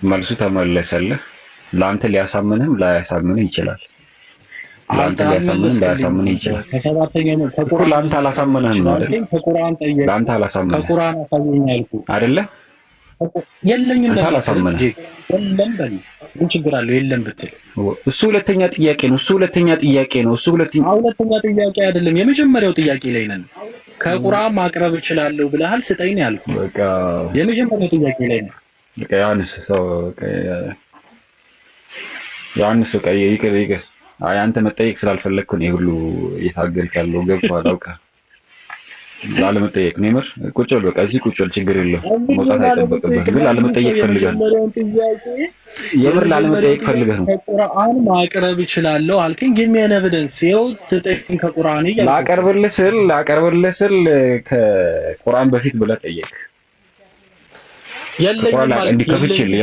መልሱ ተመለሰልህ። ለአንተ ሊያሳምንህም ላያሳምንህ ይችላል። ለአንተ ሊያሳምንህም ላያሳምንህ ይችላል። ለአንተ አላሳምንህም ማለት ከቁርአን ጠየቅ። ለአንተ አላሳምንህም ከቁርአን አሳየኝ አልኩህ አይደለ? የለኝም አንተ ብትል አላሳምንህም። የለም በል ምን ችግር አለው? የለም ብትል እሱ ሁለተኛ ጥያቄ ነው። ሁለተኛ ጥያቄ አይደለም፣ የመጀመሪያው ጥያቄ ላይ ነን። ከቁርአን ማቅረብ እችላለሁ ብለሃል፣ ስጠኝ ነው ያልኩህ። በቃ የመጀመሪያው ጥያቄ ላይ ነን። በቃ ዮሐንስ በቃ ይቅር። አይ አንተ መጠየቅ ስላልፈለግኩ ነው ሁሉ እየታገልክ ያለው ገብቶሃል። አውቀህ ላለመጠየቅ ነው የምር። ቁጭ በል በቃ እዚህ ቁጭ በል፣ ችግር የለውም። መውጣት አይጠበቅብህም። ግን ላለመጠየቅ ፈልገህ ነው የምር፣ ላለመጠየቅ ፈልገህ ነው። ከቁርአን ማቅረብ እችላለሁ አልከኝ። ጊቭ ሚ አን ኤቪደንስ። ይኸው ስጠኝ ከቁርአን እያልኩ ላቀርብልህ ስል ከቁርአን በፊት ብለህ ጠየቅ። የለኝም ማለት ከፍቼልህ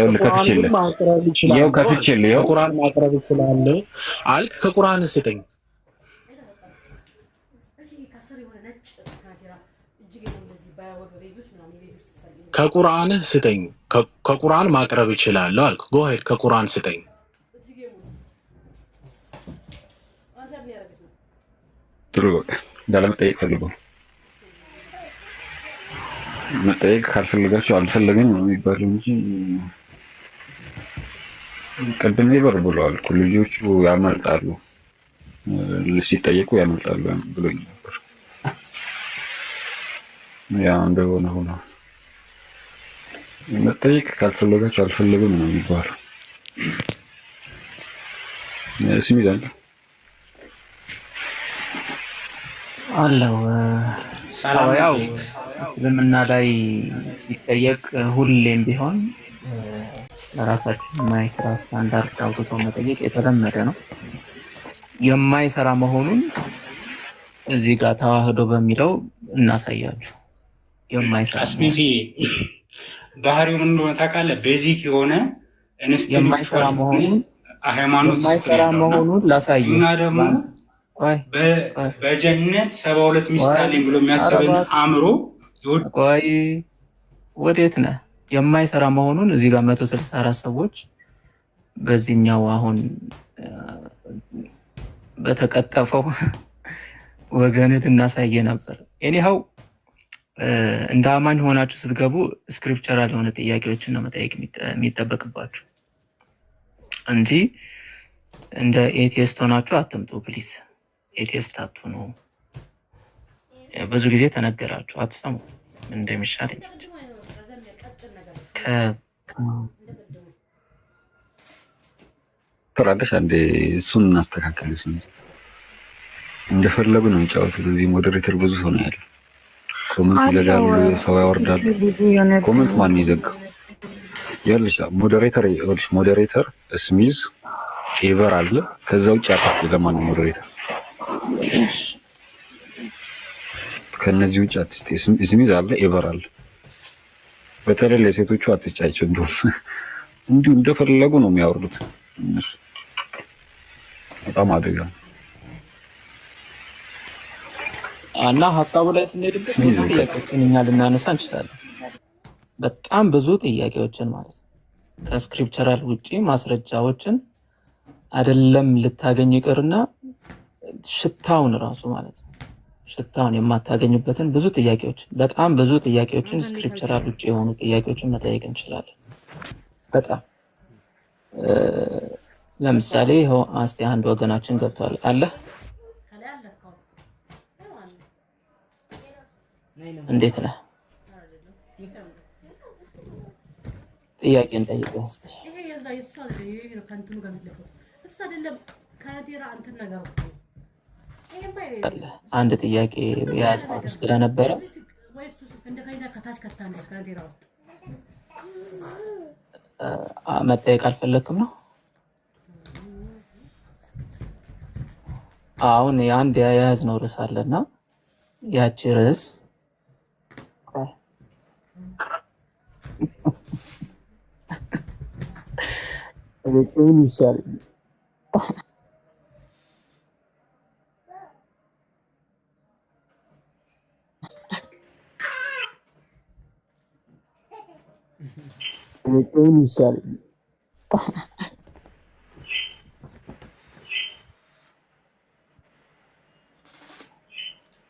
ከቁርአን ማቅረብ እችላለሁ አልክ። ከቁርአን ስጠኝ። ከቁርአን ስጠኝ። ከቁርአን ማቅረብ እችላለሁ አልክ። ጎ ሄድ ከቁርአን ስጠኝ። ጥሩ በቃ እንዳለመጠየቅ ፈልገው መጠየቅ ካልፈለጋችሁ አልፈለገኝ ነው የሚባለው እንጂ ቀድሜ በር ብለዋል እኮ ልጆቹ ያመልጣሉ፣ ሲጠየቁ ያመልጣሉ ብሎኝ ነበር። ያ እንደሆነ ሆኖ መጠየቅ ካልፈለጋችሁ አልፈለገም ነው የሚባለው። ስሚ ዛንተ አለው ያው እስልምና ላይ ሲጠየቅ ሁሌም ቢሆን ለራሳችን የማይሰራ ስታንዳርድ አውጥቶ መጠየቅ የተለመደ ነው። የማይሰራ መሆኑን እዚህ ጋር ተዋህዶ በሚለው እናሳያችሁ። ባህሪው ምን እንደሆነ ታውቃለህ? ቤዚክ የሆነ የማይሰራ መሆኑን ላሳየው እና ደግሞ በጀነት 72 ሚስት አለኝ ብሎ የሚያስበን አእምሮ ቆይ ወዴት ነህ? የማይሰራ መሆኑን እዚህ ጋር 164 ሰዎች በዚህኛው አሁን በተቀጠፈው ወገን እናሳየ ነበር። ኤኒሃው እንደ አማኝ ሆናችሁ ስትገቡ ስክሪፕቸራል የሆነ ጥያቄዎችን ነው መጠየቅ የሚጠበቅባችሁ እንጂ እንደ ኤቲስት ሆናችሁ አትምጡ ፕሊዝ። ኤቲስት አትሁኑ። ብዙ ጊዜ ተነገራችሁ አትሰሙ ምን እንደሚሻል ተራደሽ አንዴ እሱን እናስተካክልስ። እንደፈለጉ ነው የሚጫወቱት። እዚህ ሞዴሬተር ብዙ ሰው ነው ያለው። ኮሜንት ይዘጋሉ፣ ሰው ያወርዳሉ። ኮሜንት ማን ይዘጋው? ያለሽ ሞዴሬተር ስሚዝ ኤቨር አለ። ከዛ ውጭ አጣጥ ለማን ሞዴሬተር ከነዚህ ውጭ አትስቴ ስሚዝ አለ፣ ኤቨር አለ። በተለይ ለሴቶቹ አትጫቸው። እንዲሁ እንደፈለጉ ነው የሚያወርዱት። በጣም አደጋ እና ሀሳቡ ላይ ስንሄድበት ብዙ ጥያቄዎችን እኛ ልናነሳ እንችላለን። በጣም ብዙ ጥያቄዎችን ማለት ነው። ከስክሪፕቸራል ውጪ ማስረጃዎችን አይደለም ልታገኝ ይቅርና ሽታውን ራሱ ማለት ነው ሽታውን የማታገኙበትን ብዙ ጥያቄዎች በጣም ብዙ ጥያቄዎችን ስክሪፕቸራል ውጪ የሆኑ ጥያቄዎችን መጠየቅ እንችላለን። በጣም ለምሳሌ ይኸው አስቲ አንድ ወገናችን ገብቷል አለ። እንዴት ነህ? ጥያቄን ጠይቀህ እስቲ አንድ ጥያቄ ያዝነው ስለነበረ መጠየቅ አልፈለክም ነው? አሁን አንድ የያዝነው ርዕስ አለና ያቺ ርዕስ ምን ይሻላል? ምን ይሻላል?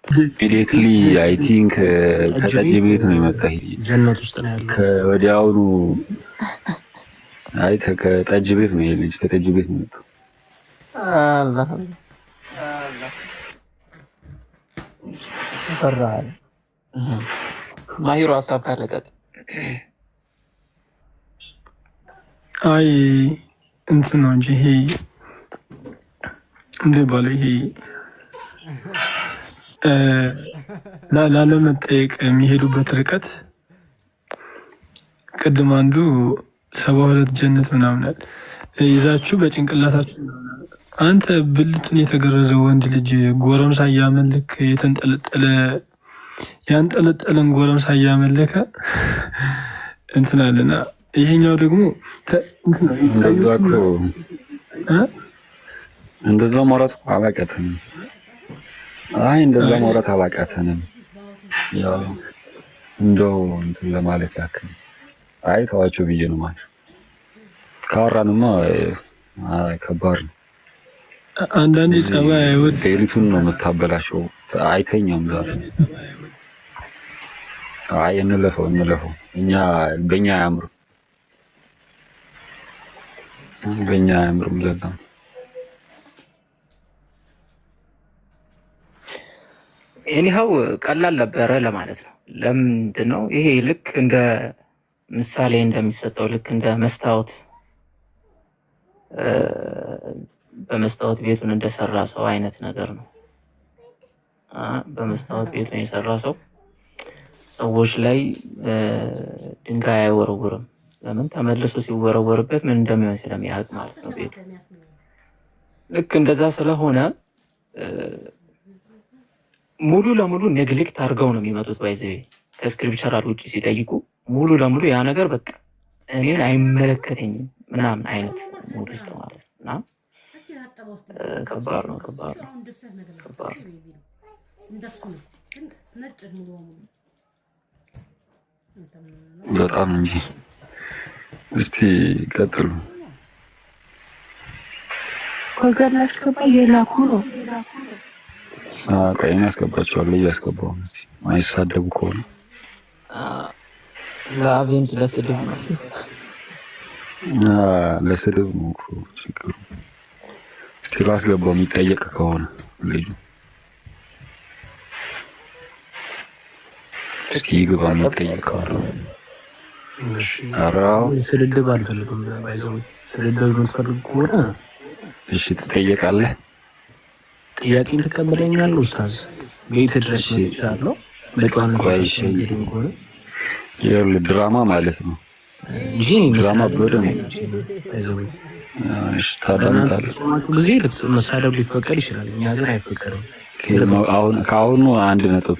ኢሚዲየትሊ አይ ቲንክ ከጠጅ ቤት ነው የመጣው። ጀነት ውስጥ ነው ያለው። ከወዲያውኑ አይ ከጠጅ ቤት ነው የልጅ ከጠጅ ቤት ነው የመጣው። አላህ ፈራል። ማሂሩ ሀሳብ ካለቀጥ አይ እንትን ነው እንጂ ይሄ እንደ ባለ ይሄ ላለመጠየቅ የሚሄዱበት ርቀት ቅድም አንዱ 72 ጀነት ምናምን ይዛችሁ በጭንቅላታችሁ አንተ ብልቱን የተገረዘው ወንድ ልጅ ጎረምሳ እያመለከ ያንጠለጠለን ጎረምሳ እያመለከ እንትን አለና ይሄኛው ደግሞ እንትን ነው ይታዩ እንደዛ ማውራት አላቀተንም። አይ እንደዛ ማውራት አላቀተንም። ያው እንደው እንትን ለማለት ያክል አይ ተዋቸው ብዬ ነው ማለት ካወራንማ ከባድ ነው። አንዳንዴ ጸባይ አይወድ ቴሌፎን ነው የምታበላሸው። አይተኛም ዛሬ አይ እንለፈው እኛ በእኛ አያምርም ለዛ ኤኒሃው ቀላል ነበረ ለማለት ነው። ለምንድን ነው ይሄ ልክ እንደ ምሳሌ እንደሚሰጠው ልክ እንደ መስታወት በመስታወት ቤቱን እንደሰራ ሰው አይነት ነገር ነው። በመስታወት ቤቱን የሰራ ሰው ሰዎች ላይ ድንጋይ አይወረውርም። ለምን ተመልሶ ሲወረወርበት ምን እንደሚሆን ስለሚያውቅ ማለት ነው ቤቱ። ልክ እንደዛ ስለሆነ ሙሉ ለሙሉ ኔግሌክት አድርገው ነው የሚመጡት። ባይዘይ ከስክሪፕቸራል ውጪ ሲጠይቁ ሙሉ ለሙሉ ያ ነገር በቃ እኔን አይመለከተኝም ምናምን አይነት ሙድ ውስጥ ማለት ነው። ከባድ ነው። በጣም እንጂ እስቲ ቀጥሉ። ወገን ላስገባ የላኩ ነው። ቀይን ያስገባቸዋል እያስገባው ነው። አይሳደቡ ከሆነ ለአቬንጅ ለስድብ ነው። ለስድብ ነው እኮ ችግሩ። እስቲ ላስገባው የሚጠየቅ ከሆነ ልጁ እስቲ ይግባ የሚጠየቅ ከሆነ። ስድድብ አልፈልግም። ባይዘው ስድድብ የምትፈልግ ከሆነ እሺ ትጠየቃለህ። ጥያቄን ትቀበለኛለህ ኡስታዝ? ቤት ድረስ መጥቻለሁ። በጨዋነት ከሆነ ይኸውልህ ድራማ ማለት ነው እንጂ ድራማ ብሎ ነው። እሺ ታዳምጣለህ። ጾማችሁ ጊዜ መሳደብ ሊፈቀድ ይችላል። እኛ ሀገር አይፈቀድም። ከአሁኑ አንድ ነጥብ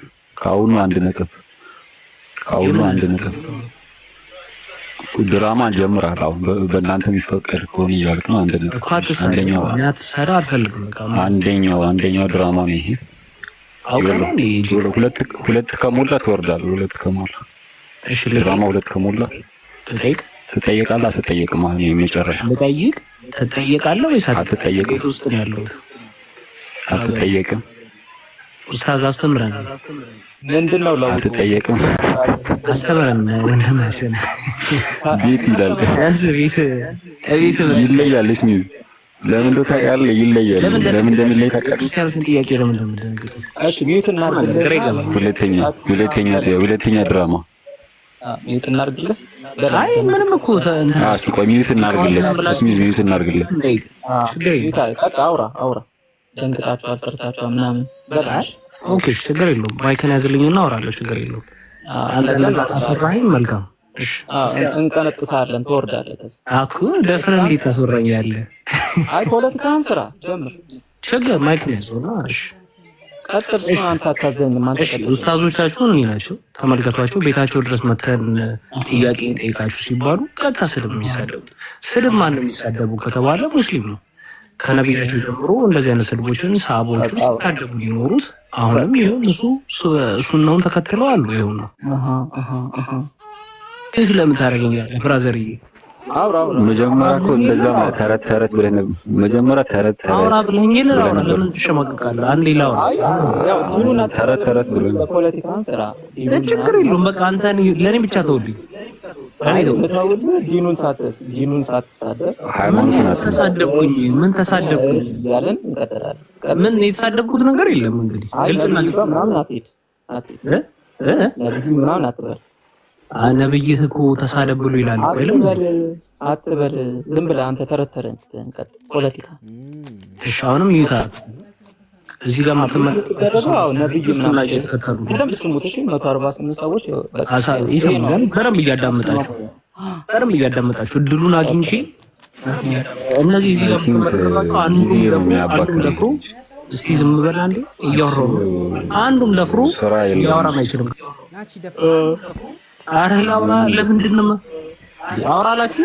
ድራማ ጀምራል። አሁን በእናንተ የሚፈቀድ ከሆነ እያልክ ነው። አንደኛው ድራማ ነው ይሄ። ሁለት ከሞላ ትወርዳለህ። ሁለት ከሞላ እሺ፣ ድራማ ሁለት ከሞላ ትጠይቃለህ። አትጠይቅም? አሁን የመጨረሻ ልጠይቅ። ትጠይቃለህ ወይስ አትጠይቅም? ቤት ውስጥ ነው ያለሁት። አትጠይቅም? ኡስታዝ አስተምረን። ምንድነው ለውጡ? አትጠይቅም? አስተምረን ወንድማችን። ቤት ይላል ቤት ይለያል። እሺ ለምን ታውቃለህ? ይለያል። ለምን እንደሚለይ ታውቃለህ? ክርስቲያኖችን ጥያቄ ለምን እንደምደነግጥ። እሺ ሚውት እናድርግልህ። ሁለተኛ ድራማ ሚውት እናድርግልህ። አይ ምንም እኮ እንትን ቆይ ሚውት እናድርግልህ። ችግር የለም። አውራ ደንግጣችኋል፣ ፈርታችኋል ምናምን በቃ ኦኬ፣ ችግር የለውም። ማይክን ያዝልኝና አወራለሁ። ችግር የለውም። አንተ ለዛ አሰራኸኝ። መልካም እሺ፣ እንቀነጥሳለን። ትወርዳለህ አኩ ደፍረ እንዴት ታስወራኛለህ? አይ ፖለቲካን ስራ ጀምር። ችግር ማይክን ያዝና እሺ፣ ቀጥል። አንተ አታዘኝም። አንተ እሺ፣ ኡስታዞቻችሁን እኔ ናቸው ተመልከቷቸው። ቤታቸው ድረስ መተን ጥያቄ ጠይቃችሁ ሲባሉ ቀጥታ ስድብ የሚሳደቡት። ስድብ ማንም የሚሳደቡ ከተባለ ሙስሊም ነው። ከነቢያቸው ጀምሮ እንደዚህ አይነት ስድቦችን ሰሃቦቹ ሲታደቡ የኖሩት አሁንም ይሁን ሱናውን ተከትለው አሉ። ይሁን ነው። እህ ለምን ታደርገኛለህ ብራዘርዬ? መጀመሪያ እኮ እንደዛ ተረት ብለህ ነበር። መጀመሪያ ተረት አውራ ብለኸኝ ላውራ። ለምን ትሸማቀቃለህ? አንዴ ላውራ። ተረት ብለህ ፖለቲካን ስራ ችግር የለውም። በቃ አንተ ለኔ ብቻ ተውልኝ። ዲኑን ሳትሳደብ ሃይማኖትን ተሳደብኩኝ ምን ተሳደብኩኝ ያለን እንቀጥላለን። ምን የተሳደብኩት ነገር የለም። እንግዲህ ግልጽና ግልጽ ምናምን አትበል። ነብይህ እኮ ተሳደብ ብሎ ይላል እኮ አይደል? አትበል ዝም ብለህ አንተ ተረተረን እንቀጥል። ፖለቲካ እሺ፣ አሁንም ይታ እዚህ ጋር ማተመልከቱ ነብዩ ምናምን ላይ የተከተሉ በደንብ ስሙት። እሺ 148 ሰዎች ይሰሙኛል። በደንብ እያዳመጣችሁ እድሉን አግኝቼ እነዚህ እዚህ ጋር ማተመልከቷቸው አንዱም ደፍሮ እስቲ ዝም በል አንዴ እያወራሁ ነው። አንዱም ደፍሮ ሊያወራ አይችልም። አረ ላውራ ለምንድን ነው አውራ አላችሁ?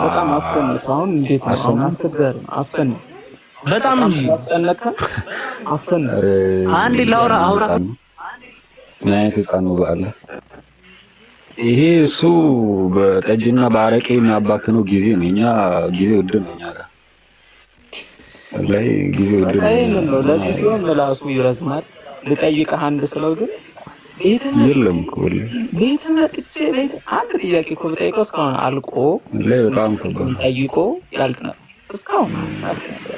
በጣም አፈንኩ። አሁን እንዴት ነው አንተ ጋር አፈንኩ በጣም እንጂ ተጨነቀ አፈን አንዴ ላውራ አውራ ናይት ቃኑ ባለ ይሄ እሱ በጠጅና በአረቄ የሚያባክነው ጊዜ ነው። እኛ ጊዜ ውድ ነው። እኛ ጋር ላይ ጊዜ ውድ ነው። ለዚህ ሲሆን ምላሱ ይረዝማል። ልጠይቅህ አንድ ስለው ግን የለም እኮ ቤት መጥቼ ቤት አንድ ጥያቄ እኮ ብጠይቀው እስካሁን አልቆ በጣም ጠይቆ ያልቅ ነበር። እስካሁን ያልቅ ነበር።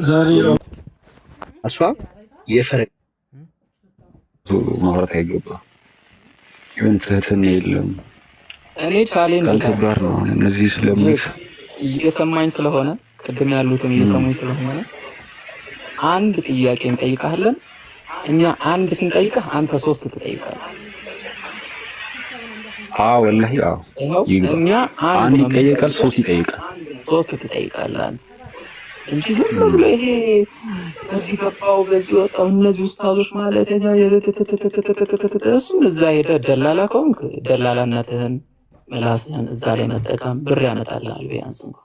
ዛሬ እሷ የፈረቅ ማውራት አይገባም። ግን ትህትና የለም። እኔ ቻሌንጅ ጋር ነው እነዚህ ስለምን እየሰማኝ ስለሆነ ቅድም ያሉትም እየሰሙኝ ስለሆነ አንድ ጥያቄ እንጠይቃለን። እኛ አንድ ስንጠይቅህ አንተ 3 ትጠይቃለህ። ወላሂ እኛ አንድ ይጠይቃል፣ 3 ይጠይቃል። 3 ትጠይቃለህ አንተ እንጂ ዝም ብሎ ይሄ በዚህ ገባው በዚህ ወጣው እነዚህ ኡስታዞች ማለት እሱን እዛ ሄደህ ደላላ ከሆንክ ደላላነትህን ምላስህን እዛ ላይ መጠቀም ብር ያመጣልሃል። ቢያንስ እንኳን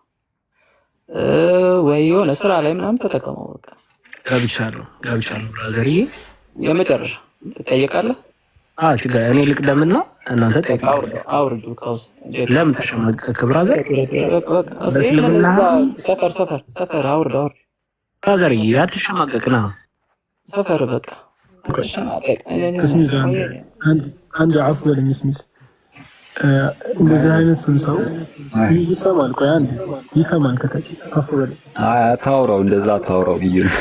ወይ የሆነ ስራ ላይ ምናምን ተጠቀመው። በቃ ገብቻለሁ ብራዘርዬ። የመጨረሻ ትጠይቃለህ። ችግር እኔ ልቅደምና እናንተ ጠይቃላችሁ። አውርዱ ካውስ ለምን ተሸማቀቅ ብራዘር? በስልምና ሰፈር አውርድ ብራዘርዬ፣ አትሸማቀቅና ሰፈር በቃ አትሸማቀቅ። እስሚዝ አንድ አፍ በለኝ እስሚዝ። እንደዚህ አይነቱን ሰው ይሰማል። ቆይ አንዴ ይሰማል። ከታች አፍ በለኝ። አታውራው፣ እንደዛ አታውራው ብዬ ነው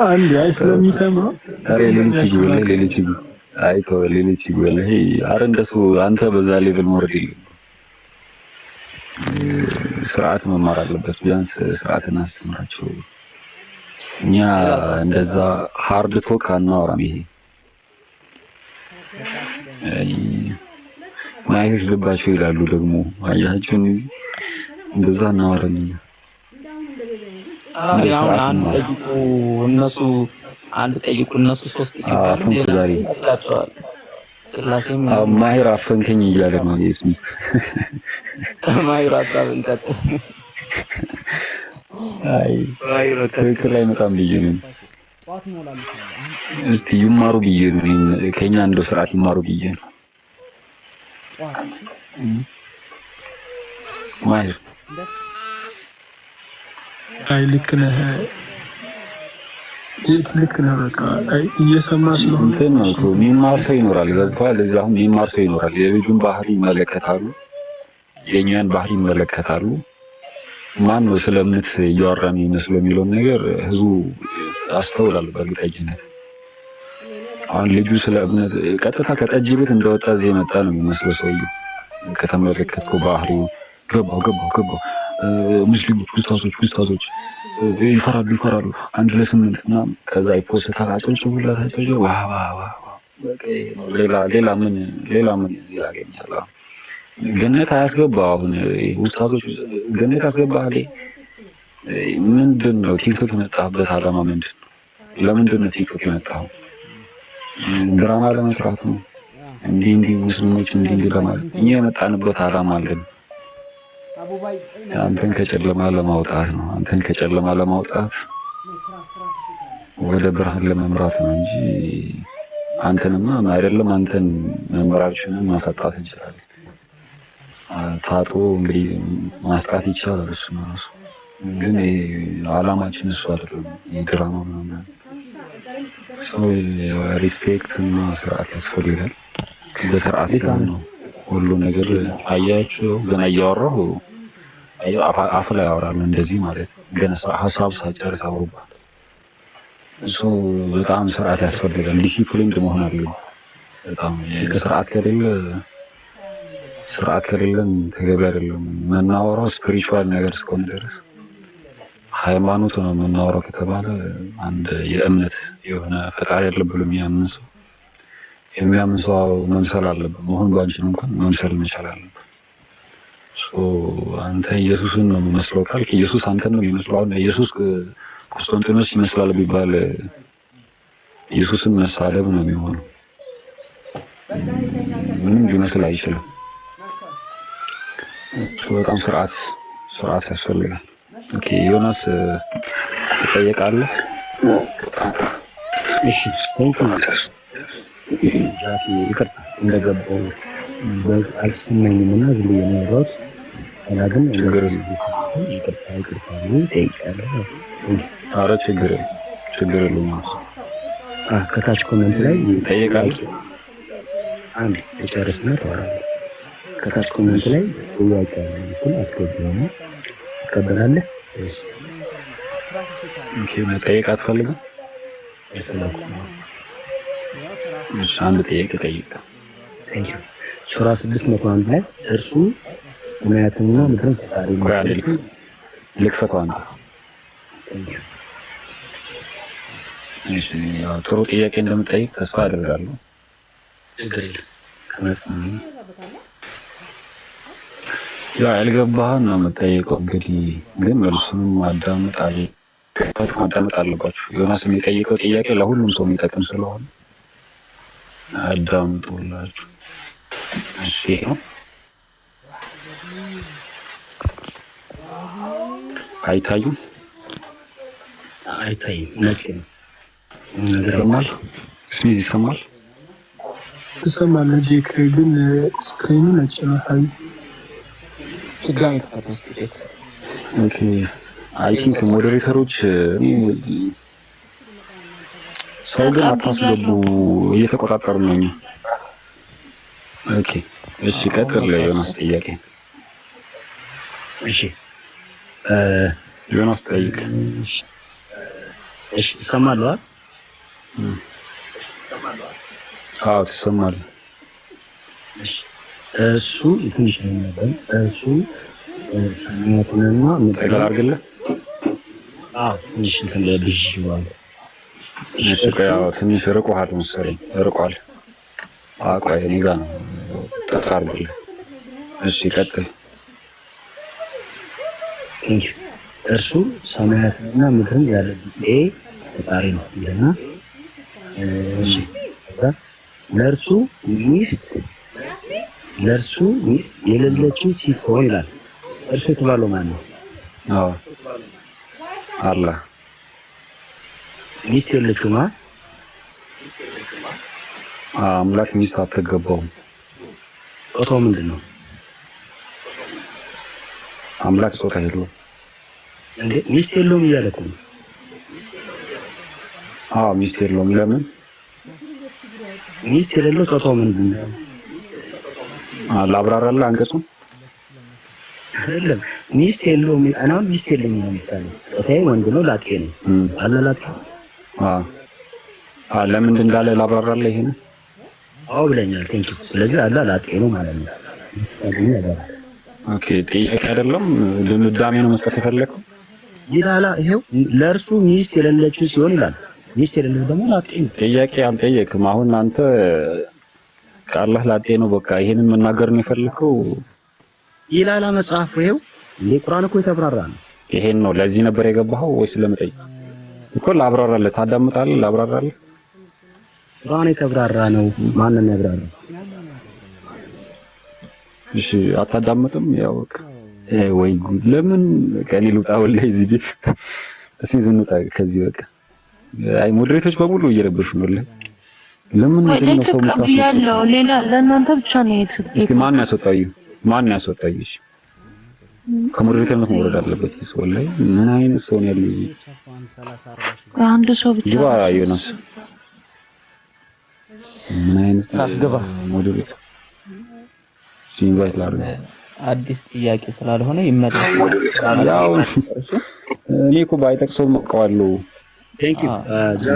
አንዴ ስለሚሰማ ሌሎች ይጎል አረ እንደሱ አንተ በዛ ሌቭል መውረድ የለም። ስርዓት መማር አለበት። ቢያንስ ስርዓትን አስተምራቸው። እኛ እንደዛ ሃርድ ቶክ አናወራም። ይሄ ማይሽ ልባቸው ይላሉ ደግሞ አያችሁን። እንደዛ አናወራም። አንድ ጠይቁ እነሱ 3 ሲባሉ ይመስላቸዋል። ስላሴም ማሂር አፈንከኝ እያለ ነው። ማሂር ሀሳብን ቀጥ ማሂር ትክክል አይመጣም ብዬ ነው። እስቲ ይማሩ ብዬ ነው። ከኛ እንደው ስርዓት ይማሩ ብዬ ነው። ማሂር ልክ ነህ። ልክ ነህ። በቃ እየሰማ ስለሆነ እንትን ነው እኮ የሚማር ሰው ይኖራል። ገብቶሃል? እዛ አሁን የሚማር ሰው ይኖራል። የልጁን ባህሪ ይመለከታሉ፣ የእኛን ባህሪ ይመለከታሉ። ማን ነው ስለ እምነት እያወራ የሚመስለው የሚለውን ነገር ህዝቡ አስተውላል በእርግጠኝነት። አሁን ልጁ ስለ እምነት ቀጥታ ከጠጅ ቤት እንደወጣ እዚህ የመጣ ነው የሚመስለው ሰውዬው። ከተመለከትከው ባህሪው ገባው ሙስሊሞች ኡስታዞች ይፈራሉ 1:8 ምናምን ከዛ ይፖስታቸው ሁላታቸው ሌላ ምን ያገኛል? ገነት አያስገባው። አሁን ኡስታዞች ገነት አስገባህ። ምንድን ነው ቲክቶክ የመጣበት ዓላማ ምንድን ነው? ለምንድን ነው ቲክቶክ የመጣው? ድራማ ለመስራት ነው? እንዲህ ሙስሊሞች እንዲህ ለማለት እኛ የመጣንበት ዓላማ አለን። አንተን ከጨለማ ለማውጣት ነው። አንተን ከጨለማ ለማውጣት ወደ ብርሃን ለመምራት ነው እንጂ አንተንማ አይደለም። አንተን መመራችንን ማሳጣት እንችላለን። ታጥቦ እንግዲህ ማስጣት ይቻላል። እሱ ራሱ ግን አላማችን እሱ አይደለም። የድራማ ምናምን ሰው ሪስፔክት እና ስርዓት ያስፈልጋል። በስርዓት ነው ሁሉ ነገር። አያችሁ ገና እያወራሁ አፍ ላይ ያወራል እንደዚህ ማለት ገና ሀሳብ ሳይጨርስ አውሩባት። እሱ በጣም ስርዓት ያስፈልጋል። ዲሲፕሊን መሆን አለበት። በጣም ስርዓት ከሌለን ተገቢ አይደለም። መናወራው ስፒሪቹዋል ነገር እስከሆነ ድረስ ሃይማኖት ነው የምናወራው ከተባለ አንድ የእምነት የሆነ ፈጣሪ ያለ ብሎ የሚያምን ሰው መምሰል አለበት። መሆን ባንችል እንኳን መምሰል መቻል አለበት። አንተ ኢየሱስን ነው የሚመስለው ካልክ ኢየሱስ አንተን ነው የሚመስለው። አሁን ኢየሱስ ቆስጠንጢኖስ ይመስላል ቢባል ኢየሱስን መሳደብ ነው የሚሆነው። ምንም ሊመስል አይችልም። በጣም ስርዓት ያስፈልጋል። ኦኬ ዮናስ ትጠየቃለህ? እሺ ዛኪ ይቅርታ እንደገባው አልሰማኝም እና ዝም ብዬ ነው ያወራሁት። እና ግን ይቅርታ ጠይቃለሁ። ኧረ ችግር የለውም። ከታች ኮሜንት ላይ ጠይቃለህ። አንድ የጨርስና ታወራለህ። ከታች ኮሜንት ላይ ጥያቄ አለ ሲል አስገባውና ትቀበላለህ ወይስ? ኦኬ መጠየቅ አትፈልግም? እሺ አንድ ጥያቄ ጠይቅ። ቴንኪው። ሱራ 601 ላይ እርሱ ሰማያትንና ምድርን ፈጣሪ ነው። ልክፈተው አንተ። ቴንኪው። እሺ ጥሩ ጥያቄ እንደምጠይቅ ተስፋ አደርጋለሁ። ችግር የለም። ከመጽሐፍ ያልገባህን ነው የምጠይቀው። እንግዲህ ግን መልሱንም ማዳመጥ አለባችሁ። ዮናስ የሚጠይቀው ጥያቄ ለሁሉም ሰው የሚጠቅም ስለሆነ አዳምጡላችሁ። እሺ አይታዩም? ነጭ ነው ነገር ይሰማል? ይሰማል? ትሰማለህ? ጄክ ግን ስክሪኑ ነጭ ነው። ሀይ ድጋሚ ክፈት እስኪ ጄክ። ኦኬ አይ ቲንክ ሞዴሬተሮች ሰው ግን አታስገቡ እየተቆጣጠሩ ነው። ኦኬ እሺ ቀጥል ዮናስ ጥያቄ። እሺ ዮናስ ጠይቅ። እሺ ትሰማለህ? አዎ ትሰማለህ። እሺ እሱ ትንሽ ነው ነበር እሱ ሰማያትንና ምድርን አድርግልህ። አዎ ትንሽ እንትን ለብዥ ይዋል። እሺ ያው ትንሽ ርቆሃል መሰለኝ። ርቋል። ቆይ እኔ ጋር ነው ተጣርብልህ። እሺ ቀጥል። ቴንኪው። እርሱ ሰማያትንና ምድርን ያለበት ፈጣሪ ነው ይልና እሺ ለእርሱ ሚስት የሌለችው ሲሆን ይላል። እርሱ የተባለው ማን ነው? አዎ አላህ። ሚስት የሌለችው ማለት አምላክ ሚስት አትገባውም። ጾታው ምንድን ነው? አምላክ ጾታ የለውም እንዴ? ሚስት የለውም እያለ እኮ ነው። አዎ ሚስት የለውም። ለምን? ሚስት የሌለው ጾታው ምንድን ነው? ላብራራለህ አንቀጹን። አይደለም ሚስት የለውም። አሁን ሚስት የለኝም ለምሳሌ ጾታዬ ወንድ ነው፣ ላጤ ነው አለ ላጤ። ለምንድን እንዳለ ላብራራለህ ይሄን። አዎ ብለኛል። ቴንኪው። ስለዚህ አለ ላጤ ነው ማለት ነው። ሚስት ያገኘ ያገባል። ኦኬ ጥያቄ አይደለም ድምዳሜ ነው መስጠት የፈለከው ይላል። ይሄው ለእርሱ ሚስት የሌለችው ሲሆን ይላል። ሚስት የሌለው ደግሞ ላጤ ነው። ጥያቄ አልጠየቅም። አሁን አንተ አላህ ላጤ ነው በቃ ይሄንን መናገር ነው የፈለከው ይላል መጽሐፉ። ይሄው እንደ ቁርአን እኮ የተብራራ ነው። ይሄን ነው ለዚህ ነበር የገባኸው ወይስ ለመጠየቅ እኮ? ላብራራለህ። ታዳምጣለህ? ላብራራለህ። ቁርአን የተብራራ ነው። ማንን ያብራራው? እሺ አታዳምጥም? ያው ወይ ለምን ከኔ ልውጣ ወላሂ እዚህ ቤት እስኪ ዝንጣ ከዚህ በቃ አይ ሞዴሬተሮች በሙሉ እየረበሹ ነው። ለምን ተቀብያለሁ። ሌላ ለእናንተ ብቻ ነው ማን ያስወጣው? ማን ያስወጣይሽ? ከሞዴሬተርነት መውረድ አለበት ሰው ላይ ምን አይነት ሰው ነው ያለው? አንድ ሰው ብቻ ይባ ዮናስ ምን አይነት አስገባ ሞዴሬተር ሲንቫይት ላድርግ አዲስ ጥያቄ ስላልሆነ ይመለስ። ያው እኔ እኮ ባይጠቅሰው መቀዋለሁ። ቴንክ ዩ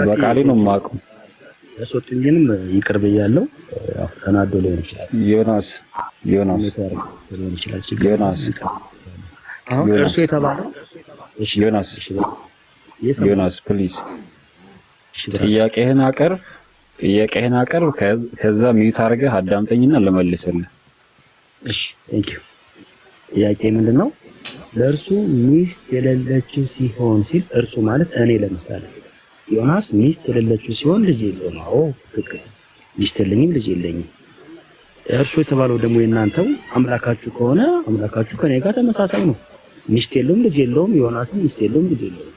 በቃሌ ነው የማውቀው። እሱጥኝንም ይቅር ብያለሁ። ያው ተናዶ ሊሆን ይችላል። ዮናስ ሊሆን ይችላል። ችግር ዮናስ አሁን እርሱ የተባለው እሺ ዮናስ ፕሊዝ ጥያቄህን አቀርብ ከዛ ሚዩት አድርገህ አዳምጠኝና ለመልስልህ። እሺ ቴንክ ዩ ጥያቄ ምንድነው? ለእርሱ ሚስት የሌለችው ሲሆን ሲል እርሱ ማለት እኔ ለምሳሌ ዮናስ ሚስት የሌለችው ሲሆን ልጅ የለውም። አዎ ትክክል። ሚስት የለኝም ልጅ የለኝም። እርሱ የተባለው ደግሞ የእናንተው አምላካችሁ ከሆነ አምላካችሁ ከኔ ጋር ተመሳሳይ ነው። ሚስት የለውም ልጅ የለውም። ዮናስም ሚስት የለውም ልጅ የለውም።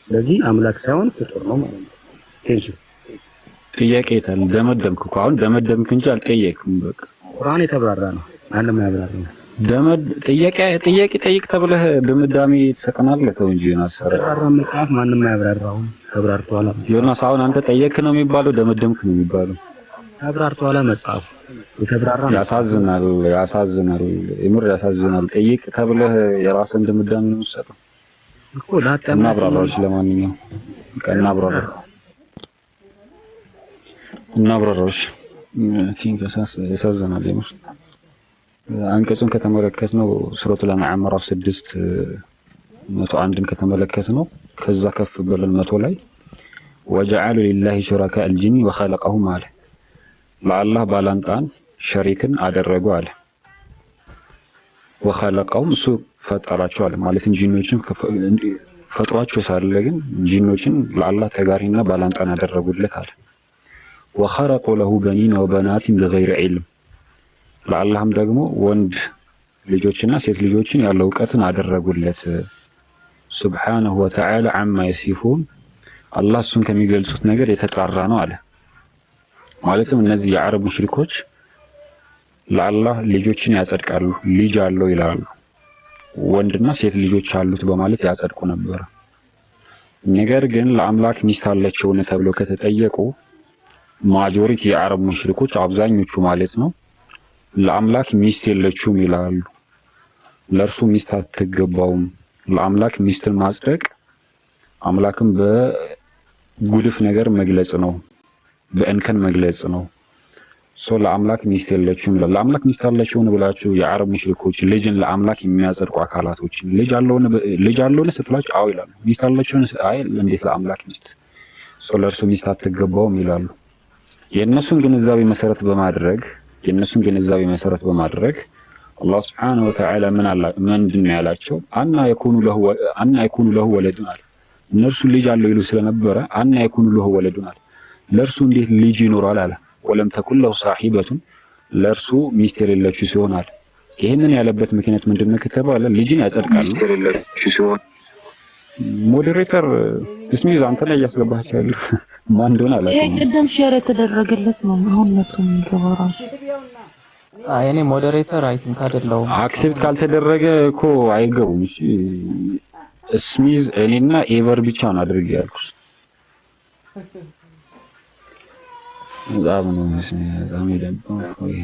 ስለዚህ አምላክ ሳይሆን ፍጡር ነው ማለት ነው። ቴንክ ዩ ጥያቄ ታል ደመደምኩ እኮ አሁን ደመደምክ እንጂ አልጠየቅም። በቃ ቁርአን የተብራራ ነው። ማንም ያብራራ ነው። ጥያቄ ጠይቅ ተብለህ ድምዳሜ ተሰቀናለህ። ተው እንጂ ዮናስ ተብራራ መጽሐፍ ማንም ያብራራው ተብራርቷል። ዮናስ አሁን አንተ ጠየቅ ነው የሚባለው ደመደምክ ነው የሚባለው? ተብራርቷል መጽሐፍ የተብራራ ነው። ያሳዝናል። የምር ያሳዝናል። ጠይቅ ተብለህ የራስን ድምዳሜ ነው የምትሰጠው እኮ ላጠና አብራራዎች። ለማንኛውም አብራራዎች ያሳዝናል የምር። አንቀጹን ከተመለከትነው ሱረቱል አንዓም ምዕራፍ 6:101 ከተመለከትነው ከዛ ከፍ ብለን 100 ላይ ወጀዐሉ ሊላሂ ሹረካ አልጂኒ ወኸለቀሁም አለ። ለአላህ ባላንጣን ሸሪክን አደረጉ አለ። ወኸለቀሁም እሱ ፈጠራቸው አለ። ማለትም ጂኖችን ፈጥሯቸው ሳለ ግን ጂኖችን ለአላህ ተጋሪና ባላንጣን አደረጉለት አለ። ወኸረቁ ለሁ በኒነ ወበናቲን ቢገይሪ ዒልም ለአላህም ደግሞ ወንድ ልጆችና ሴት ልጆችን ያለ እውቀትን አደረጉለት። ሱብሓነሁ ወተዓላ ዐማ የሲፉን አላህ እሱን ከሚገልጹት ነገር የተጣራ ነው አለ። ማለትም እነዚህ የአረብ ሙሽሪኮች ለአላህ ልጆችን ያጸድቃሉ። ልጅ አለው ይላሉ። ወንድና ሴት ልጆች አሉት በማለት ያጸድቁ ነበር። ነገር ግን ለአምላክ ሚስት አለችው ተብለው ከተጠየቁ ማጆሪቲ የአረብ ሙሽሪኮች አብዛኞቹ ማለት ነው ለአምላክ ሚስት የለችውም ይላሉ። ለእርሱ ሚስት አትገባውም። ለአምላክ ሚስትን ማጽደቅ አምላክን በጉድፍ ነገር መግለጽ ነው፣ በእንከን መግለጽ ነው። ለአምላክ ሚስት የለችውም ይላል። ለአምላክ ሚስት አለችው ብላችሁ የአረብ ሙሽሪኮች ልጅን ለአምላክ የሚያጸድቁ አካላቶችን ልጅ አለውን ስትላችሁ አዎ ይላሉ። ሚስት አለችውን አይ እንዴት ለአምላክ ሚስት ለእርሱ ሚስት አትገባውም ይላሉ። የእነሱን ግንዛቤ መሰረት በማድረግ አላህ Subhanahu Wa Ta'ala ምንድን ነው ያላቸው? አና የኩኑ ለሁ ወለዱን አለ። እነርሱ ልጅ አለው ይሉ ስለነበረ አና የኩኑ ለሁ ወለዱን አለ። ለእርሱ እንዴት ልጅ ይኖራል አለ። ወለም ተኩን ለሁ ሳሂበቱን ለእርሱ ሚስት የሌለችው ሲሆን አለ። ይህንን ያለበት ምክንያት ምንድነው ከተባለ ልጅን ያጸድቃሉ። ሞዴሬተር እስሚዝ አንተ ላይ ያስገባች ያለው ማን እንደሆነ አላውቅም። ይሄ ቅድም ሼር የተደረገለት ነው። አሁን መጥቶ የሚገባው ራሱ እኔ ሞዴሬተር አይ ቲንክ አይደለሁም። አክሴፕት ካልተደረገ እኮ አይገቡም። እሺ እስሚዝ እኔና ኤቨር ብቻ ነው አድርጌ ያልኩት። ዛብኑ እስሚዝ ዛም ይደምጣው ይሄ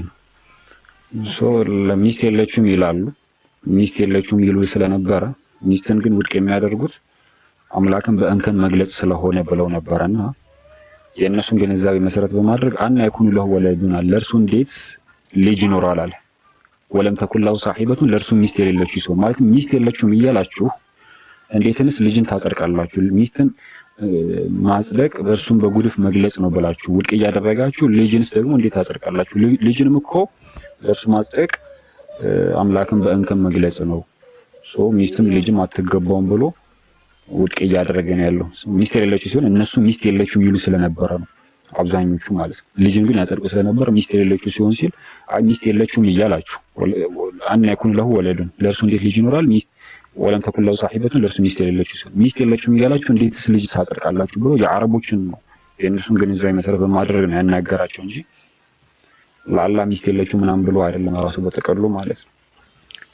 ለሚስት የለችውም ይላሉ። ሚስት የለችውም ይሉ ስለነበረ ሚስትን ግን ውድቅ የሚያደርጉት አምላክን በእንከን መግለጽ ስለሆነ ብለው ነበርና የእነሱን ግንዛቤ መሰረት በማድረግ አና የኩኑ ለሁ ወለዱን አለ። ለእርሱ እንዴት ልጅ ይኖራል አለ። ወለም ተኩን ለሁ ሳሂበቱን ለእርሱ ሚስት የሌለችው ሰው ማለት ሚስት የለችውም እያላችሁ እንዴትንስ ልጅን ታጸድቃላችሁ? ሚስትን ማጽደቅ በእርሱም በጉድፍ መግለጽ ነው ብላችሁ ውድቅ እያደረጋችሁ ልጅንስ ደግሞ እንዴት ታጸድቃላችሁ? ልጅንም እኮ ለእርሱ ማጽደቅ አምላክን በእንከን መግለጽ ነው። ሚስትም ልጅም አትገባውም ብሎ ውድቅ እያደረገ ነው ያለው። ሚስት የሌለችው ሲሆን እነሱ ሚስት የሌለችውም ይሉ ስለነበረ ነው አብዛኞቹ ማለት ነው። ልጅን ግን ያጸድቁ ስለነበረ ሚስት የሌለችው ሲሆን ሲል አይ ሚስት የሌለችውም እያላችሁ አና የኩኑ ለሁ ወለዱን ለእርሱ እንዴት ልጅ ይኖራል? ወለም ተኩን ለሁ ሳሂበቱን ለእርሱ ሚስት የሌለችው ሲሆን ሚስት የሌለችውም እያላችሁ እንዴትስ ልጅ ታጸድቃላችሁ ብሎ የአረቦችን ነው የእነሱን ግንዛቤ መሰረት በማድረግ ነው ያናገራቸው እንጂ ለአላህ ሚስት የለችው ምናምን ብሎ አይደለም ራሱ በተቀሉ ማለት ነው።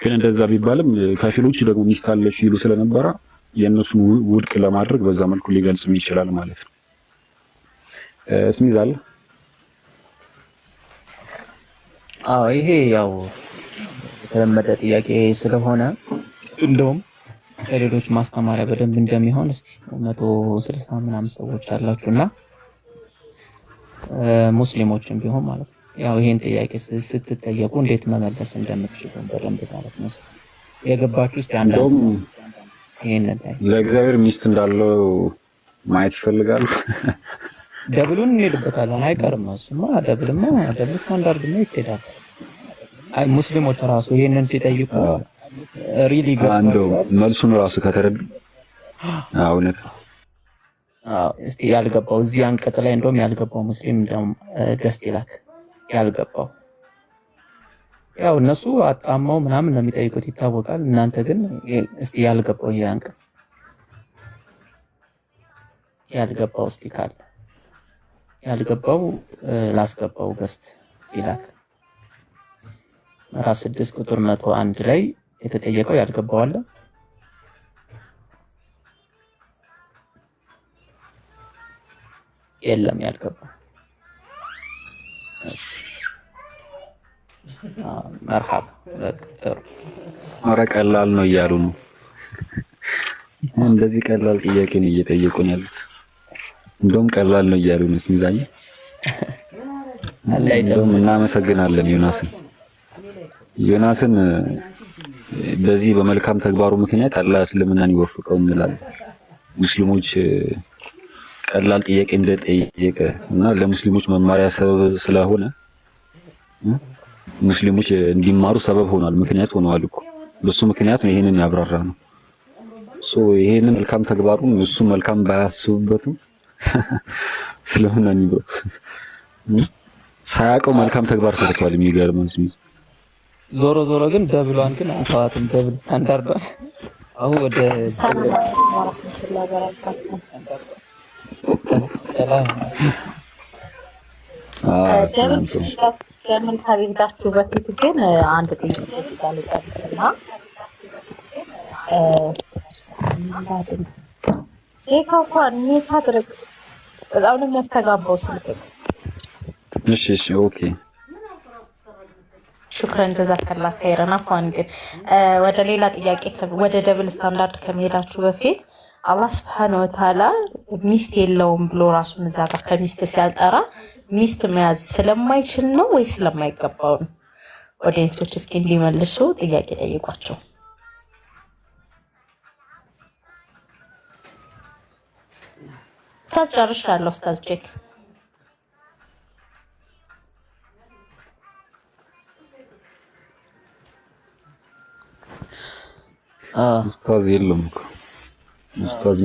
ግን እንደዛ ቢባልም ከፊሎች ደግሞ ሚስት አለሽ ይሉ ስለነበረ የእነሱን ውድቅ ለማድረግ በዛ መልኩ ሊገልጽም ይችላል ማለት ነው። ስሚዝ አለ። አዎ ይሄ ያው የተለመደ ጥያቄ ስለሆነ እንደውም ለሌሎች ማስተማሪያ በደንብ እንደሚሆን እስቲ 160 ምናምን ሰዎች አላችሁና ሙስሊሞችም ቢሆን ማለት ነው ያው ይሄን ጥያቄ ስትጠየቁ እንዴት መመለስ እንደምትችሉ በደንብ ማለት ነው የገባችሁ እስቲ አንዳንድ ይሄንን ላይ ለእግዚአብሔር ሚስት እንዳለው ማየት ይፈልጋል። ደብሉን እንሄድበታለን አይቀርም። እሱማ ደብል ስታንዳርድ ነው ይሄዳል። አይ ሙስሊሞች ራሱ ይሄንን ሲጠይቁ ሪሊ አንዱ መልሱን ራሱ ከተረዱ እውነት እስቲ ያልገባው እዚህ አንቀጽ ላይ እንደውም ያልገባው ሙስሊም እንደውም ገስት ይላክ ያልገባው ያው እነሱ አጣማው ምናምን ነው የሚጠይቁት ይታወቃል። እናንተ ግን እስቲ ያልገባው ይሄ አንቀጽ ያልገባው እስቲ ካለ ያልገባው ላስገባው ገስት ይላክ። ምዕራፍ 6 ቁጥር 101 ላይ የተጠየቀው ያልገባው አለ? የለም ያልገባው። መርሐባ በጥሩ ኧረ ቀላል ነው እያሉ ነው። እንደዚህ ቀላል ጥያቄ ነው እየጠየቁን ያሉት። እንደውም ቀላል ነው እያሉ ነው። ስሚዛኝ እንደውም እናመሰግናለን ዮናስን በዚህ በመልካም ተግባሩ ምክንያት አላህ እስልምናን ይወፍቀው እንላለን። ሙስሊሞች ቀላል ጥያቄ እንደጠየቀ እና ለሙስሊሞች መማሪያ ሰበብ ስለሆነ ሙስሊሞች እንዲማሩ ሰበብ ሆኗል፣ ምክንያት ሆነዋል እኮ በሱ ምክንያት ነው ይሄንን ያብራራ ነው። ይሄንን መልካም ተግባሩን እሱ መልካም ባያስቡበትም ስለሆነኝ ብሎ ሳያውቀው መልካም ተግባር ሰርቷል። የሚገርመው ዞሮ ግን ደብሏን ግን አንተዋትም ደብል ስታንዳርዷን አሁን ወደ ደብል ከቤታችሁ በፊት ግን አንድ ጥያቄ ልጠይቅና ጄካኳን ኔት አድርግ በጣም ነው የሚያስተጋባው ስልክ። እሺ ኦኬ ሹክራን ጀዛከላ ኸይረን። አፏን ግን ወደ ሌላ ጥያቄ ወደ ደብል ስታንዳርድ ከመሄዳችሁ በፊት አላህ Subhanahu Wa Ta'ala ሚስት የለውም ብሎ ራሱን እዛ ጋር ከሚስት ሲያልጠራ ሚስት መያዝ ስለማይችል ነው ወይ ስለማይገባው ነው? ኦዲየንሶች እስኪ እንዲመልሱ ጥያቄ ጠይቋቸው። ኡስታዝ ጨርሻለሁ። ኡስታዝ ጄክ ኡስታዝ የለም እኮ ኡስታዝ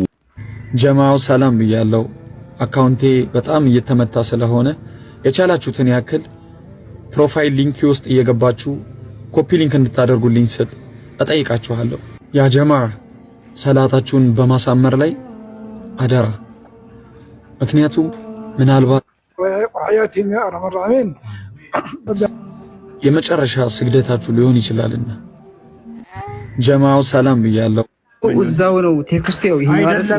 ጀማው ሰላም ብያለሁ። አካውንቴ በጣም እየተመታ ስለሆነ የቻላችሁትን ያክል ፕሮፋይል ሊንክ ውስጥ እየገባችሁ ኮፒ ሊንክ እንድታደርጉልኝ ስል እጠይቃችኋለሁ። ያ ጀማ ሰላታችሁን በማሳመር ላይ አደራ። ምክንያቱም ምናልባት የመጨረሻ ስግደታችሁ ሊሆን ይችላልና። ጀማው ሰላም ብያለሁ። እዛው ነው ቴክስቱ ያው ይሄ አይደል?